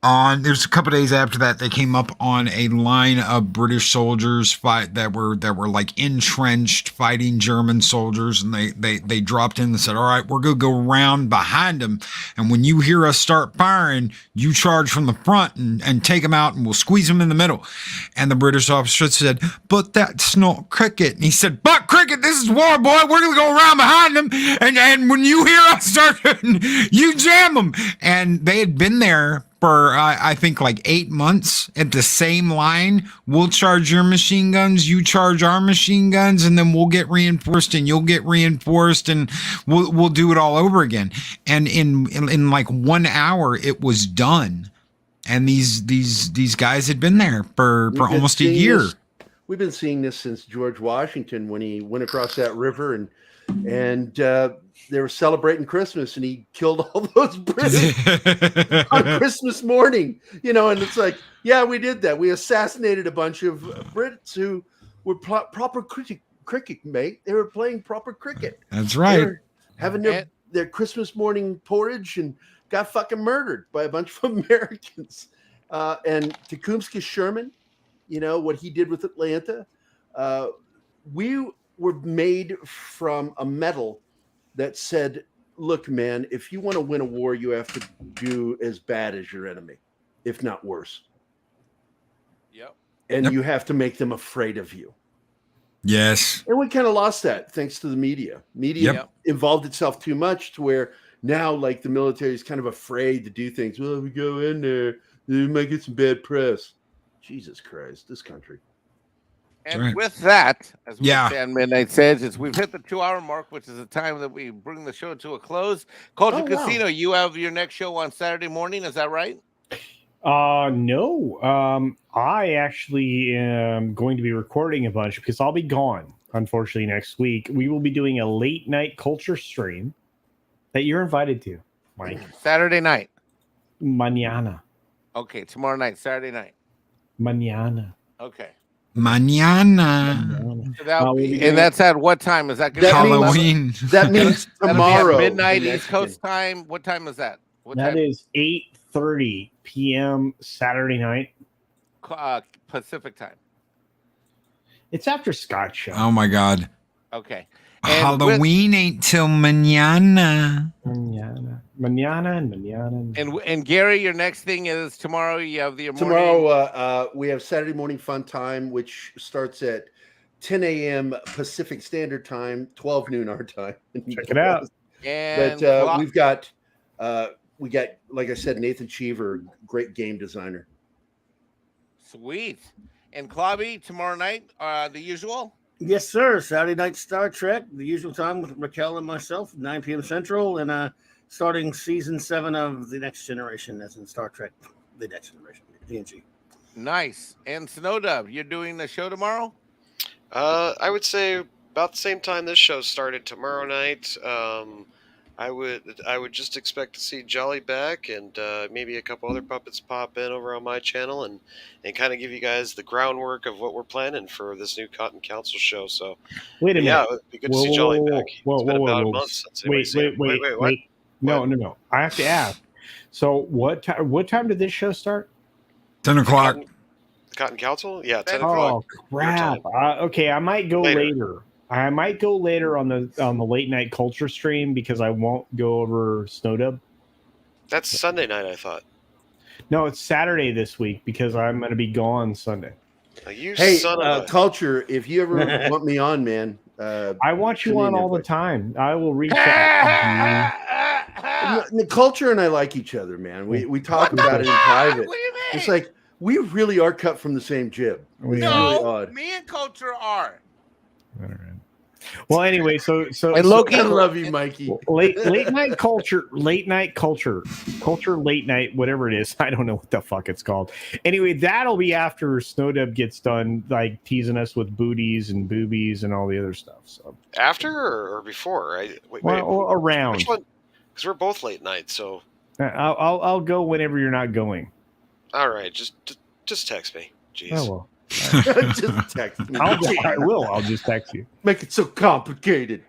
S2: on. There's a couple days after that, they came up on a line of British soldiers that were like entrenched fighting German soldiers, and they dropped in and said, "All right, we're gonna go around behind them, and when you hear us start firing, you charge from the front and take them out, and we'll squeeze them in the middle." And the British officer said, "But that's not cricket." And he said, "But cricket, this is war, boy. We're gonna go around behind them, and when you hear us start, you jam them." And they had been there for I think like 8 months at the same line. We'll charge your machine guns, you charge our machine guns, and then we'll get reinforced and you'll get reinforced, and we'll do it all over again. And in like 1 hour it was done. And these guys had been there for almost a year.
S8: We've been seeing this since George Washington, when he went across that river and they were celebrating Christmas, and he killed all those British on Christmas morning, you know. And it's like, yeah, we did that. We assassinated a bunch of Brits who were proper cricket, mate. They were playing proper cricket.
S2: That's right.
S8: They were having their Christmas morning porridge and got fucking murdered by a bunch of Americans. And Tecumseh Sherman, you know, what he did with Atlanta. We were made from a metal that said, look, man, if you want to win a war, you have to do as bad as your enemy, if not worse.
S3: Yep.
S8: And you have to make them afraid of you.
S2: Yes.
S8: And we kind of lost that thanks to the media. Media involved itself too much to where now, like, the military is kind of afraid to do things. Well, if we go in there, they might get some bad press. Jesus Christ, this country.
S3: And with that, as we say on Midnight Says, we've hit the 2-hour mark, which is the time that we bring the show to a close. Culture Casino, you have your next show on Saturday morning. Is that right?
S4: No. I actually am going to be recording a bunch because I'll be gone, unfortunately, next week. We will be doing a late night culture stream that you're invited to, Mike.
S3: Saturday night.
S4: Mañana.
S3: Okay, tomorrow night, Saturday night.
S4: Mañana.
S3: Okay.
S2: Mañana.
S3: So and that's at what time? Is that
S2: Halloween?
S8: That means tomorrow.
S3: Midnight East Coast time. What time is that?
S4: That is 8:30 p.m. Saturday night.
S3: Pacific time.
S4: It's after Scott's show.
S2: Oh my God.
S3: Okay.
S2: Halloween ain't till mañana.
S4: Mañana.
S3: And Gary, your next thing is tomorrow. You have the morning.
S8: Tomorrow we have Saturday morning fun time, which starts at 10 a.m. Pacific Standard Time, 12 noon our time.
S4: Check it out.
S8: But we got, like I said, Nathan Cheever, great game designer.
S3: Sweet. And Klobby, tomorrow night, the usual.
S11: Yes, sir. Saturday night Star Trek, the usual time with Raquel and myself, 9 p.m. Central, and starting season 7 of The Next Generation, as in Star Trek, The Next Generation, TNG.
S3: Nice. And Snowdub, you're doing the show tomorrow?
S12: I would say about the same time this show started tomorrow night. I would just expect to see Jolly back and maybe a couple other puppets pop in over on my channel and kind of give you guys the groundwork of what we're planning for this new Cotton Council show. So
S4: wait a minute.
S12: Yeah, it'd be good to see Jolly back. It's been about a month since anybody's seen him. Wait, what?
S4: No. I have to ask. So what time did this show start?
S2: 10 o'clock.
S12: Cotton Council? Yeah, 10
S4: Oh
S12: o'clock.
S4: crap! Okay, I might go later. I might go later on the late night culture stream because I won't go over Snowdub.
S12: That's Sunday night, I thought.
S4: No, it's Saturday this week because I'm going to be gone Sunday.
S8: Hey, Culture, if you ever want me on, man.
S4: I want you on all the time. I will reach out.
S8: The Culture and I like each other, man. We talk about it in private. It's like we really are cut from the same jib.
S3: No,
S8: really odd.
S3: me and Culture are.
S4: All right. Well, anyway, so
S8: and Loki, I love you, Mikey.
S4: Late night culture, late night, whatever it is. I don't know what the fuck it's called. Anyway, that'll be after Snowdub gets done, like teasing us with booties and boobies and all the other stuff. So
S12: after or before?
S4: Around.
S12: Which one? Because we're both late night, so
S4: I'll go whenever you're not going.
S12: All right, just text me. Jeez.
S4: Oh well.
S8: Just text me.
S4: I will. I'll just text you.
S8: Make it so complicated.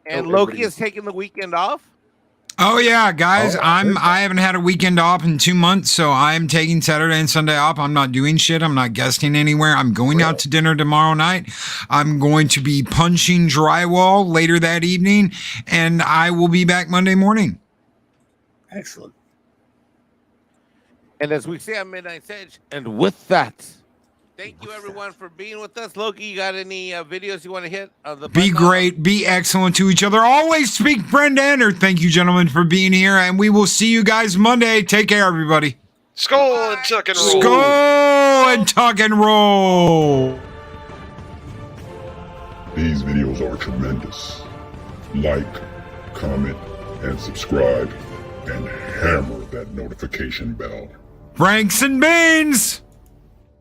S3: And Loki is taking the weekend off?
S2: Oh yeah, guys. I haven't had a weekend off in 2 months, so I'm taking Saturday and Sunday off. I'm not doing shit. I'm not guesting anywhere. I'm going out to dinner tomorrow night. I'm going to be punching drywall later that evening, and I will be back Monday morning.
S11: Excellent.
S3: And as we say on Midnight Edge, and with that, thank you everyone for being with us. Loki, you got any videos you want to hit?
S2: Be great, be excellent to each other. Always speak friend ender. Thank you, gentlemen, for being here, and we will see you guys Monday. Take care, everybody.
S12: Skull and tuck and roll.
S2: Skull and tuck and roll.
S13: These videos are tremendous. Like, comment, and subscribe, and hammer that notification bell.
S2: Franks and Beans!